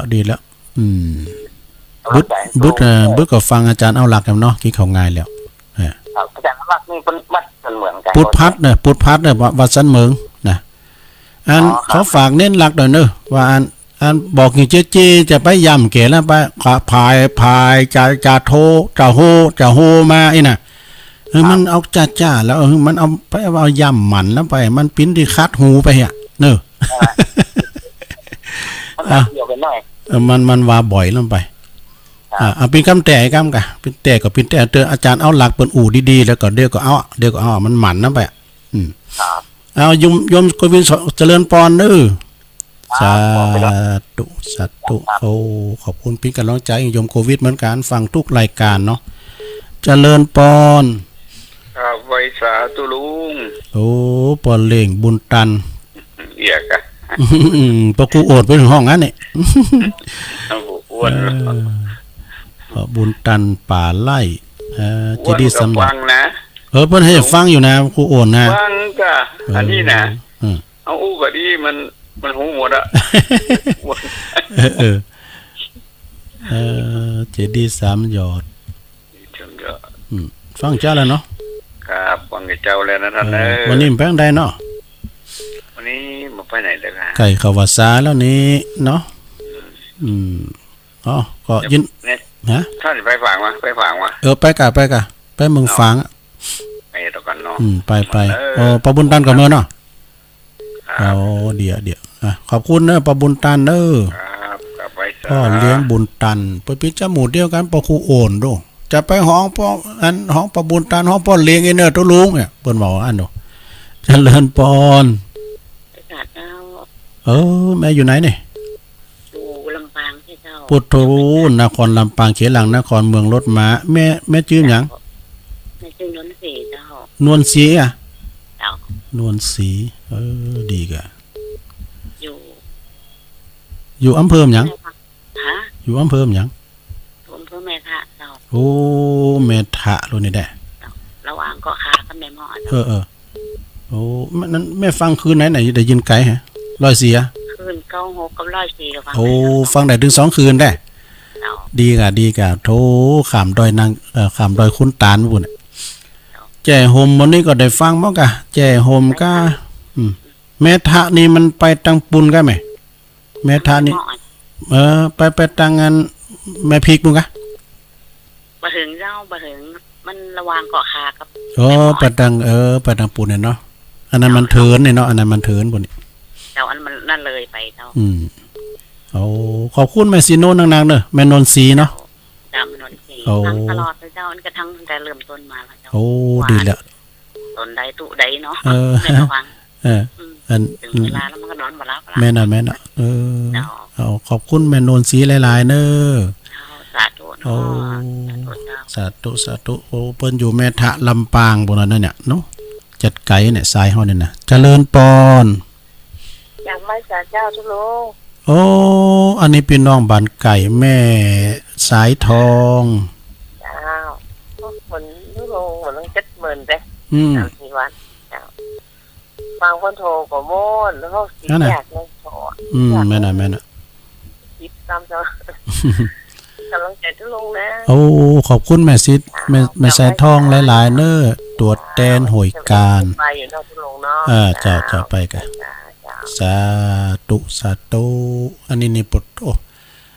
A: บุตรก็ฟังอาจารย์เอาหลักกันเนาะกี่เขาง่ายแล้ว
B: ครับอาจารย์วัดนี่เป็นวัดเหมือนกัน
A: พุทธพัฒน์เนี่ยวัดสันเมืองนะเขาฝากเน้นหลักหน่อยเนอะว่าอันบอกอย่างเจ๊จะไปย่ำเก๋แล้วไปพายจะโฮมาไอ้น่ะมันเอาจ้าแล้วมันเอาไปเอาย่ำหมันแล้วไปมันปิ้นที่คัดหูไปอ่ะเนอะ
B: เดี๋ยวกันหน่อย
A: มันว่าบ่อยลงไปเป็นคำแต่กำกะเป็นแต่ก็เป็นแต่เตืออาจารย์เอาหลักเปิ้นอู่ดีๆแล้วก็เดี๋ยวก็เอามันหมันนำไป
B: ครับ
A: เอายมโควิดเจริญปอนเด้อสาธุโอ้ขอบคุณเป็นกำลังใจยมโควิดเหมือนกันฟังทุกรายการเนาะเจริญปอน
B: ครับไว้สาธุลุง
A: โอ้ปอนเล่งบุญตัน
B: เอียกะ
A: ปะกูโอดไปถึงห้องนั้นนี่
B: อ้วน
A: บุญตันป่าไร่เจดีย์สำนัก
B: ฟังนะ
A: เพิ่นให้ฟังอยู่นะครูโอนนะ
B: ฟังจ้ะอันนี้นะเอาอู้ก็ดีมันหูหมดอะ
A: เจดีย์3 ยอดฟังเจ้าแล้วเนาะ
B: ครับฟังกับเจ้าแล้วนะท่าน
A: วันนี้แป้งได้เนาะ
B: วันนี้มาไปไหนเลยครับ
A: ไก่ขาวสาแล้วนี้เนาะก็ยินฮะ
B: ท่านไปฝังวะไป
A: กะไปเมืองฝาง
B: ไปต่อกันเนาะ
A: ไปปะบุญตันกับเมื่อเนาะเดี๋ยวขอบคุณเนอะปะบุญตันเนอะพ่อเลี้ยงบุญตันไปพิจมูกเดียวกันปะครูโอนดูจะไปห้องพ่อห้องปะบุญตันห้องพ่อเลี้ยงไอ้เนอะตัวลุงเนี่ยเปิ้นบอกอันดูเจริญปอนแม่อยู่ไหนเนี่ย
B: ลำปางที่เจ้า
A: พุทโธนครลำปางเขลังนครเมืองรถม้าแม่ชื่อหยัง
B: แม่ชื่อนวลศรีเจ้าน
A: วลศรีอ่ะนวลศรีดีกะอยู่อำเภอหยังอยู่อำเภอหยัง
B: อำเภอแม่ทะเจ้า
A: โอ้แม่ทะรู้นี่ได้
B: ระหว่างก็ค้ากับแม่หมอ
A: โอ้นั้นแม่ฟังคืนไหนได้ยินไกลฮะ104อ่ะ
B: คืน96กับ104กับฟัง
A: โอ้ฟังได้ถึง2 คืนได้ดีกะโธข้ามดอยนางข้ามดอยคุ้นตาลพุ่นแจ่ห่มวันนี้ก็ได้ฟังบ่กะแจ่ห่มกะแม่ทะนี่มันไปตังปุนกะแม่แม่ทะนี่ไปตังงานแม่พีกมั้งกะ
B: บ่ถึงเจ้าบ่ถึงมันระหว่างเกาะคากับ
A: ไปตังปุนเนี่ยเนาะอันนั้นมันเถินนี่เนาะอันนั้นมันเถินพุ่นนี่
B: เจ้า
E: นั่นเลยไปเจ้า
A: เอาขอบคุณแม่ซีโนนางๆเนอะแม่นนทรีเนาะ
E: จำนนทรีฟังตลอดเลยเจ้ามันกระทั่งแต่เริ่มต้นมาแล้วเจ้า
A: โอ้ดีแล้ว
E: ต้นใดตุใดเนาะ
A: ไม่ระวัง
E: ถึงเวลาแล้วมันก็นอนมาแล้ว
A: แม่น่ะเอาขอบคุณแม่นนทรีหลายๆเนอะ
E: สาธุเนาะ
A: สาธุโอ้เปิ้นอยู่แม่ทะลำปางบ่นั่นเนี่ยเนาะจัดไก่เนี่ยทรายเฮาเนี่ยนะเจริญปอน
B: ยังไม่สาเจ้าทุโล
A: โอ้อันนี้พี่น้องบ้านไก่แม่สายทอง
B: เจ้าคนทุโลเหมือน70,000เด้4 วันเจ้าฟังคนโทรก็โมนแล้วก็สิอยากเลยโทร
A: แม่น่ะ
B: ติดตามเจ้ากำลังใจทุโลนะ
A: โอ้ขอบคุณแม่ซิดแม่สายทองหลายๆเน้อตัวแตนหอยการ
B: ไปอยู่นอกทุโลเนาะ
A: เจ้าไปกันสาธุอันนี้นี่ปดโอ้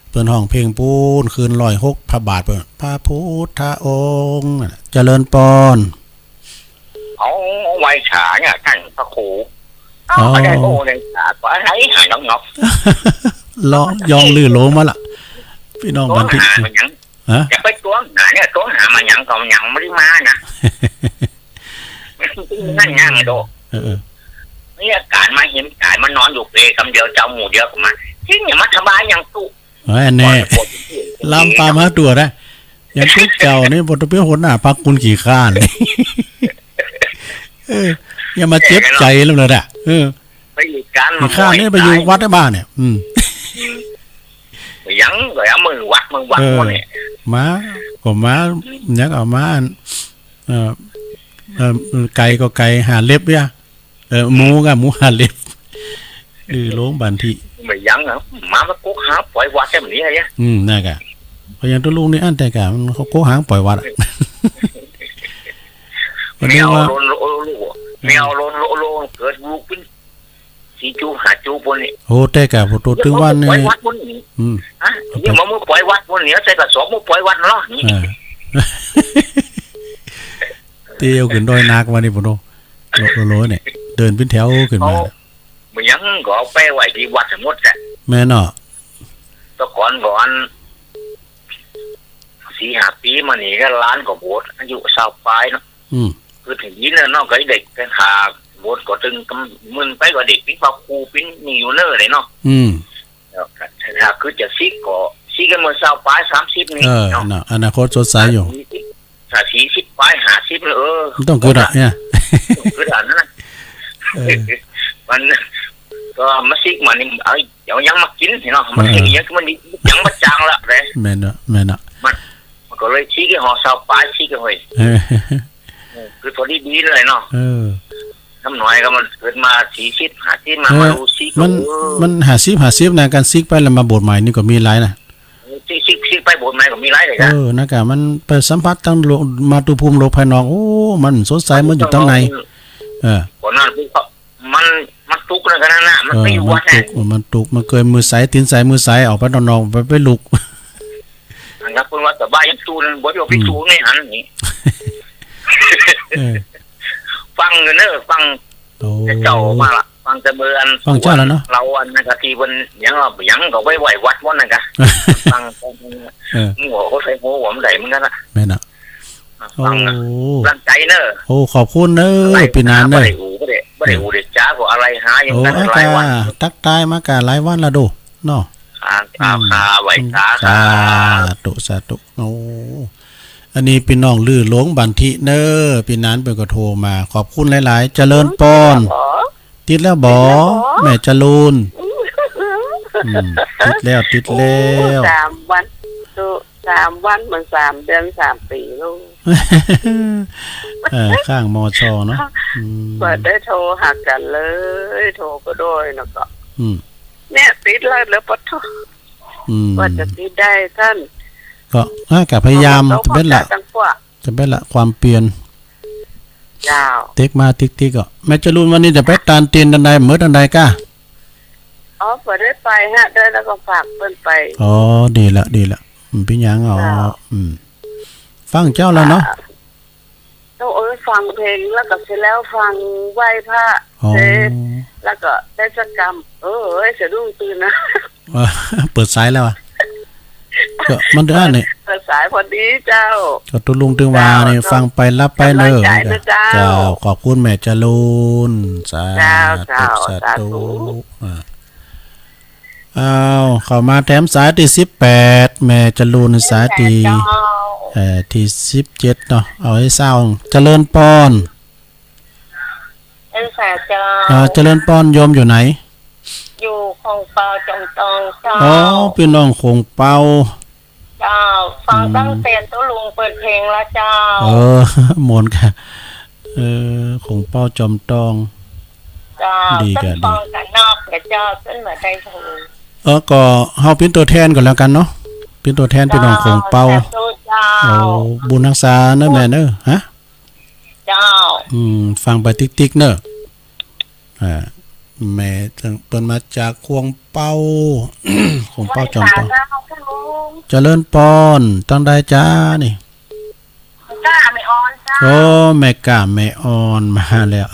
A: เปิ้นห้องเพลงปูนคืน106พระบาทเปิ้นพระพุทธองค์เจริญปอน
F: เอาไว้ฉาเนี่ยตั้งพระครูไม่ได้โอ้ในฉาก็ไหนหายงอก
A: ล้อยองลื่อโลมาล่ะพี่น้องบันทึก
F: จะไปตัวหาเนี่ยตัวหามาหยังก็หยังไม่ได้มานะนั่นยังไงโดนี่อาการมาเห็นกายมันนอนอยู่เปรกำเดียวเจ้าหมูเดียวกับมันทิ้งอย่ามาสบายอย่างตู้
A: แน่ลำปามาตัวได้อย่างทุกเจ้านี่บทเพื่อหัวหน้าพักคุณขี่ข้านอย่ามาเจ็บใจแล้วเลยอ่ะ
F: ไปอยู่การ
A: ข้านนี่ไปอยู่วัดได้บ้านเนี่ย
F: ยังrồi ở mừng quạt con này
A: má còn má nhắc ở má cày có cày hà lép á mú hà lép đi lốn bàn thị
F: mày dẫn hả má nó cố háปล่อยวัดให้มันนี้ไง
A: น่ะกะพยายามตัวลุงนี่อันแต่กะมันเขาโค้หางปล่อยวัด
F: แมวโลนเกิดลูกเป็นสีจูหาจูบนนี่
A: โอ้แต่กะพอตัวถึงวันนี่
F: นี่มันปล่อยวัดบนนี้ใส่กระสอบมันปล่อยวัดเนาะ
A: เตี้ยวขึ้นดอยนักวันนี้พอโลเนี่ยเดินเป็นแถวขึ้นมา
F: มันยังก็ไปไว้ที่วัดทั้งหมดแหละ
A: แม่เนาะ
F: ตะก่อน4-5 ปีมานี่ก็ล้านกว่าโบสถ์อายุ20 ปลายเนาะคือถึงนี้เนาะก็เด็กกันขาโบสถ์ก็ถึงมึนไปกว่าเด็กเป็นพ่อครูเป็นมิวเนอร์เลยเนาะถ้าคือจะซิกก็ซิกกันเมื่อ20 ปลาย30นี่
A: เนาะอนาคตสดใสอยู่
F: ถ้า40 ปลาย50
A: ต้องเกิดอ่ะเนี่ย
F: เกิดอ่ะนะมันก็มาซิกมันนี่เอายังมากินเนาะมันซิกยังมันยังมาจางละเลย
A: แม่เนาะ
F: มันก็เลยซิกห่อ20 ปลายซิกกันเลยคือตัวดีเลยเนาะน้ำหน่อยก็มันเกิดมา40-50มาดูซิก
A: มัน50นะการซิกไปแล้วมาโบสถ์ใหม่นี่ก็มีหลายนะ
F: ซิกไปโบสถ์ใหม่ก็มีหลายเลยนะ
A: นะกะมันไปสัมผัสตั้งมาตุภูมิโลกภายนอกโอ้มันสดใสมันอยู่ตั้งใน
F: ก่อนนั้นมันตุกนะกันนะมันไม่อยู่วัดแน่
A: มันตุกมันเคยมือใสตีนใสมือใสออกไปนอกไปลุก
F: นะคุณว่าแต่บ้ายังจูนบ่ได้ไปจูนไม่หันนี่ฟังเนอะฟังเจ้ามาละฟังจะเบือน
A: ฟังเจ้าแล้วเนาะ
F: เราอันนะครับที่วันยังก็ไว้ไหววัดวันนั่นกะฟังหัวเขาใส่หัวมันใหญ่เหมือนกันนะ
A: แม่น่ะ
F: ฟังร่างใจเนอะ
A: โอ้ขอบคุณเนอะปีนานเนอะ
F: ไม่ได้อูเด็กจ้าก็อะไรหาอย่างนั้นหลายวัน
A: ตักตายมากะหลายวันละดูเนาะ
F: ขาไหวขา
A: สาธุโอ้อันนี้พี่น้องลื่อหลงบันทิเนอพี่นั้นเป็นก็โทรมาขอบคุณหลายๆเจริญปอนติดแล้วบ่แม่จรูนติดแล้ว
B: 3 วัน3 วันมัน3 เดือน3 ปีลูก
A: ข้างมชเนาะ
B: เปิดได้โทรหากันเลยโทรก็ด้วยนะก็เนี่ยติดเลยแล้วปะทุว่าจะติดได้ท่าน
A: ก็กับพยายามจะเป็นละความเปลี่ยนเต็กมาติ๊กก็แม่จรูนวันนี้จะไปตานเตียนดันใดเมื่อดันใดก้า
B: เปิดได้ไปฮะได้แล้วก็ฝากเปิ้นไป
A: ดีละพี่ยังฟังเจ้าแล้วเนาะ
B: ต้องฟังเพลงแล้วก็เสร็จแล้วฟังไหว้พระเสร็จ แล้วก็ได้สักกรรมเสียดุ้งตื่นนะ
A: เปิดสายแล้วอ่ะก็มันได้เนี่ย
B: เปิดสายพอดีเจ้า
A: ก็ตุลุงตึงวาเนี่ยฟังไปรับไปเนอะเจ้าขอบคุณแม่จรูนสาธุเข้ามาแถมสายที่18แม่จรูนสายที่ที่17เนาะเอาให้เศร้าเจริญปอนเจริญปอนโยมอยู่ไหน
C: อยู่คงเปาจงตองเจ้า
A: พี่น้องคงเปา
C: เจ้าฟังตั้งเตียนตุลุงเปิดเพลงแล้วเจ้า
A: หมนค่ะคงเปาจอมตอง
C: เจ้าดีกันฟังกันนอกกับเจ้าขึ้นมาได้ถูก
A: ก็เฮาเป็นตัวแทนก่อนแล้วกันเนาะเป็นตัวแทนพี่น้องคงเปาบุญรักษาเนอะแม่เนอะฮะ
C: เจ้า
A: ฟังไปติ๊กๆเนอะแม่เปิ้นมาจากควงเป้า ควงเป้าจอมเป้าเจริญปอนตั้งได้จ้านี่
C: กล้าไม่ออนจ้า
A: แม่กล้าแม่ออนมาแล้ว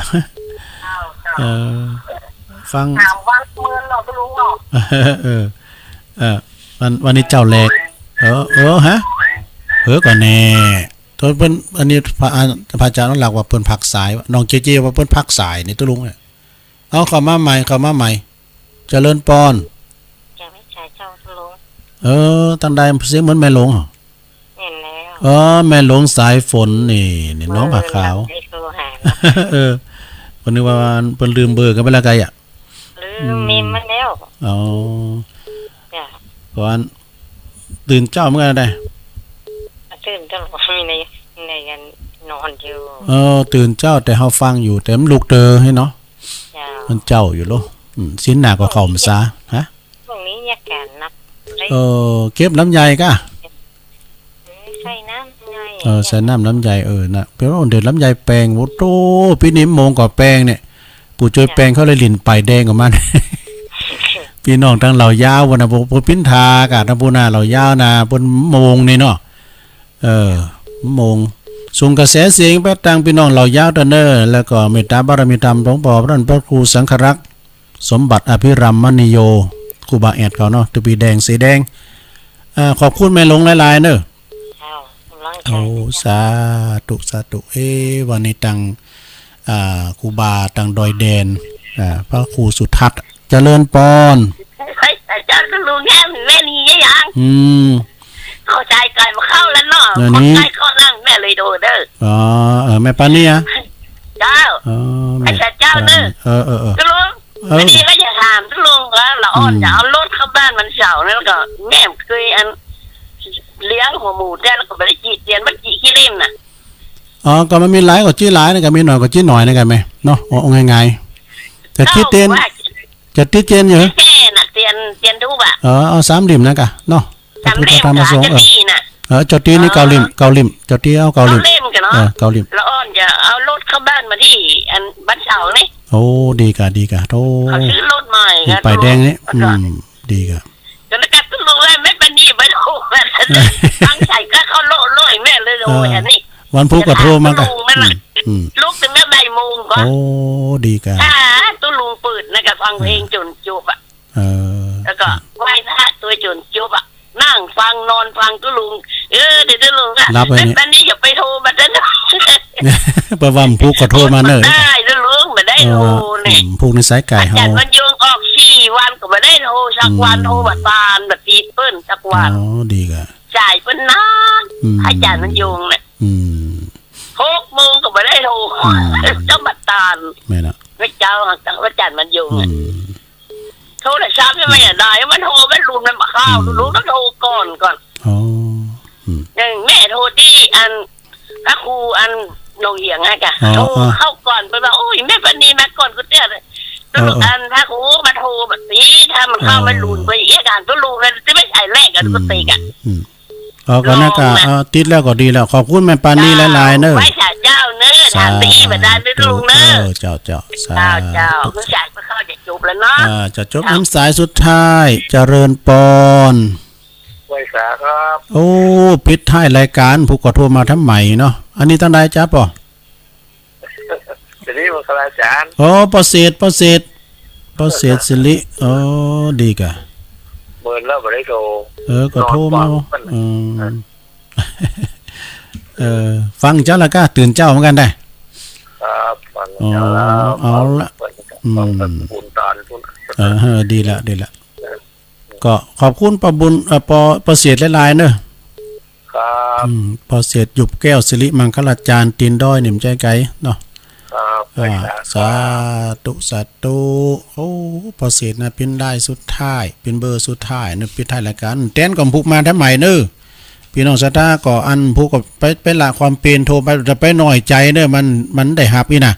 A: ฟัง
C: ถามวันเมืองเราก็รู้หรอก
A: วันนี้เจ้าแหลกฮะก่อนแน่ตัวเพิ่นอันนี้พระอาจารย์หลักว่าเพิ่นพักสายน้องเจว่าเพิ่นพักสายนี่ตุลุงเนี่ยเอาเข้ามาใหม่เจริญปอน
C: จะไม่ใช่เจ้าตุลุง
A: ตั้งได้เสียงเหมือนแม่หลง
C: เห็นแล้ว
A: แม่หลงสายฝนนี่น้องผักขาวคนนึกว่าเพิ่นลืมเบอร์กันไปแล้วไกอ่ะ
C: ลืมมีมันแล้ว
A: ก่อนตื่นเจ้าเมื่อได
C: ตื่นเจ้ามีในกันนอนอยู่
A: ตื่นเจ้าแต่เฮาฟังอยู่แต่มันลูกเตอให้เนาะมันเจ้าอยู่โลสินหน้าก็เข้ามาซะฮะ
C: พวกนี้แยกกันนับ
A: เก็บลำไยกะ
C: ใส่น้ำไง
A: ใส่น้ำลำไยนะเพราะว่าเดือดลำไยแปลงโอ้โตพี่นิ่มมงก่อแปลงเนี่ยปู่ช่วยแปลงเขาเลยลิ่นไปแดงออกมาพี่น้องทั้งเหล่ายาวนะบ่ปิ้นทากะทั้งผู้หน้าเหล่ายาวนะบนโมงนี่เนาะโมงส่งกระแสเสียงไปทางพี่น้องเหล่ายาวเด้อเนอแล้วก็เมตตาบารมีธรรมหลวงพ่อพระครูสังฆรักษ์สมบัติอภิรัมมณีโยครูบาแอดเขาเนาะตะปีแดงสีแดงขอบคุณแม่หลงหลายๆเนอะสาธุวันนี้ตังครูบาตังดอยแดนพระครูสุทัศน์เจริญปอน
C: อาจารย์ก็รู้แง่แม่นี่ยังเข้าใจกันมาเข้าแล้วเนาะเข้าใจข้อนั่งแม่เลยดูเด้
A: อแม่ปานี่อ่ะ
C: เจ้าอาจารย์เจ้าเด้อก็รู้ไม่ดีก็จะถามทุลุงว่าเราอ่อนจะเอารถเข้าบ้านมันเสาแล้วก็แม่เคยเลี้ยงหัวหมูได้แล้วก็ไปจีเตียนมันจีขี้ริมน่ะ
A: ก็มันมีหลายกว่าจี้หลายนะกันมีหน่อยกว่าจี้หน่อยนะกันไหมเนาะเอาง่ายๆแต่จี้เตียนจะจี้เตียนอยู่
C: เตียนดูบ่ะ
A: เอา3ริมนะกะเนาะ
C: 3ริมมาส่ง
A: จอตีนี่เกาลิมจอตีเอาเกาลิมเกาลิม
C: แล้วอ่อนจะเอารถเข้าบ้านมาที่บ้านเสานี่
A: โอ้ดีกะโต
C: เขาซื้อรถใหม่
A: ไปแดงนี่ดีกะ
C: จนกระทั่งลุงเลยไม่เป็นนี่ไม่รู้แม่ตั้งใจก็เขาโล่แม่เลยโอ้ยอันนี้
A: วันพุธก็โทรมากัน
C: ลูกถึงแม่ใบมุงก็
A: โอ้ดีกัน
C: ตู้ลุงเปิดนะกับฟังเพลงจนจบอ่ะแล้วก็ไหว้พระตัวจนจบอ่ะนั่งฟังนอนฟังตู้ลุงเดี๋ยวตู้ลุงอ่ะตอนนี้อย่าไปโทรมาได้นะ
A: ประวัมพุธก็โทรมาเนอะ
C: ได้ตู้ลุงมาได้โทรเนี่ย
A: พุธในสายไก่เฮา
C: มันโยงออก4 วันก็มาได้โทรสักวันโทรบัดบานบัดตีเปิ้นสักวัน
A: ดีกัน
C: จ่ายเปิ้นนานอาจารย์มันโยงเนี่ย6 โมงก็ไม่ได้โทรเจ้าบัตรตาลไม่เจ้าจังว่าจันมันอยู่โทรแต่เช้าใช่ไหมได้มันโทรไม่รู้มันมาข้าวรู้ต้องโทรก่อนอย่างแม่โทรที่พระครูนงเหียงไงกะโทรเข้าก่อนไปว่าโอ้ยแม่ปณีมาก่อนก็เตี้ยเลยพระครูมาโทรแบบนี้ถ้ามันเข้าไม่รู้ไปอีกการก็รู้เลยจะไม่ใช่แรกกันก็ตีกัน
A: ก็น่ากะติดแล้วก็ดีแล้วขอบคุณแม่ปานี่หลายๆเนอะ
C: ไว้เจ้าเนอะทางนี้บัดนั้นด้วยลุงเนอะ
A: เจ้า
C: คือจ่ายไปเข้าจะจบแล้วเนาะ
A: จะจบน้ำสายสุดท้ายเจริญปอน
F: ไว้สาครับ
A: โอ้ปิดท้ายรายการผู้ก็โทรมาทำใหม่เนาะอันนี้ตั้งใดจ้าป่ะ
F: จะนี่มันอาจารย์
A: ประเสริฐ ประเสริฐสิริอ๋อดีกะ
F: เบิ่นแล้วบ่ได้โทร
A: ก็โทรมาฟังเจ้าละก็ตื่นเจ้าเหมือนกันได้
F: ครับฟังเจ้าแล้ว
A: เอาละ
F: บุญตาลทุน
A: ดีละก็ขอบคุณประบุญประเสริฐหลายๆเนอะ
F: ครับ
A: ประเสริฐหยุบแก้วสิริมังคลาจารย์ตีนด้อยหนิ่มใจไกเนาะสาธุโอ้ประเสริฐนะเป็นได้สุดท้ายเป็นเบอร์สุดท้ายนึกปิดท้ายรายการแต้นก่อนพุกมาทำไมเนอะพี่น้องสตาก็อันผู้ก็ไปละความเป็นโทรไปจะไปหน่อยใจเนอะมันได้หับนี่นะ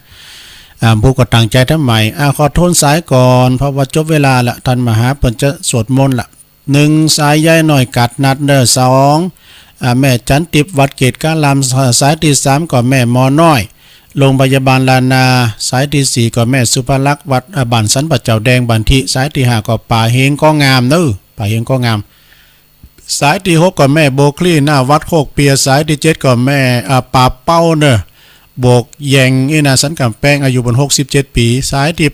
A: ผู้ก็ตั้งใจทำไมขอโทษสายก่อนเพราะว่าจบเวลาละท่านมหาเปิ่นจะสวดมนต์ละ1สายใหญ่หน่อยกัดนัดเด้อ2แม่จันติบวัดเกตกาลามสายที่3ก็แม่มอน้อยโรงพยาบาลลานาสายที่4ก็แม่สุภลักษณ์วัดบ้านสันปัจเจ้าแดงบันทิสายที่5ก็ป่าเฮงก็งามเนอะป่าเฮงก็งามสายที่6ก็แม่โบคลี่หน้าวัดโคกเปียสายที่7ก็แม่ป่าเป้าเนอะโบกแยงนี่นะสันกำแพงอายุบน67ปีสายที่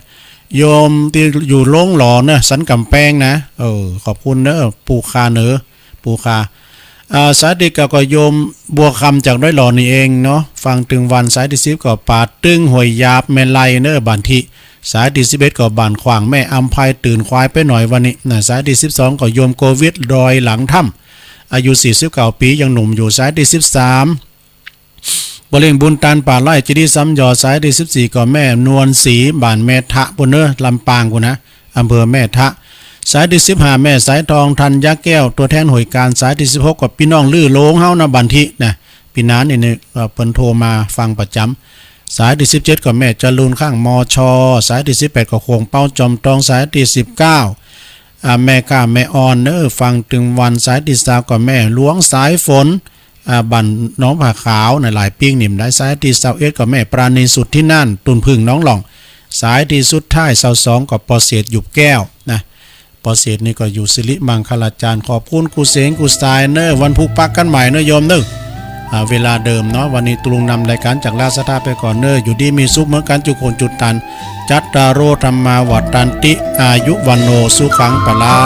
A: 8โยมที่อยู่โรงหล่อเนอะสันกำแพงนะขอบคุณเนอะปู่คาเนอะปู่คาสายที่9ก็โยมบัวคำจากด้อยหล่อนี่เองเนาะฟังถึงวันสายที่10ก็ป่าตึงห้วยยาบแม่ไลเนอะบันทิสายที่11ก็บ้านขวางแม่อัมภัยตื่นควายไปหน่อยวันนี้นะสายที่12ก็โยมโควิดรอยหลังถ้ำอายุ49ปียังหนุ่มอยู่สายที่13บริเวณบุญตานป่าไร่จิดีซ้ำยอสายที่14ก็แม่นวลศรีบ้านแม่ทะปุ่นเนอลำปางกูนะอำเภอแม่ทะสายที่15แม่สายทองทันยะแก้วตัวแทนหน่วยการสายที่16ก็พี่น้องลื่อโลงเฮานะบันทินะพี่น้านี่เปิ้นโทรมาฟังประจำสายที่17ก็แม่จรูนข้างมชสายที่18ก็โคงเป้าจอมตองสายที่19แม่ก้าแม่อ่อนเนอฟังถึงวันสายที่20ก็แม่หลวงสายฝนบันน้องผาขาวในหลายปิ้งนิ่มได้สายที่21ก็แม่ปราณีสุดที่นั่นตุนพึ่งน้องหล่องสายที่สุดท้าย22ก็ปอเศษหยุบแก้วนะปอเศษนี่ก็อยู่สิริมังคลาจารย์ขอบคุณกูเสงกูสไตล์เนอวันพุกปักกันใหม่เนอโยมเนอเวลาเดิมเนาะวันนี้ตุลุงนำรายการจากลาสตาไปก่อนเนออยู่ดีมีสุขเหมือนกันจุโคนจุดตันจัตตารโรธรรมาวัฏตันติอายุวันโนสุขังปะลา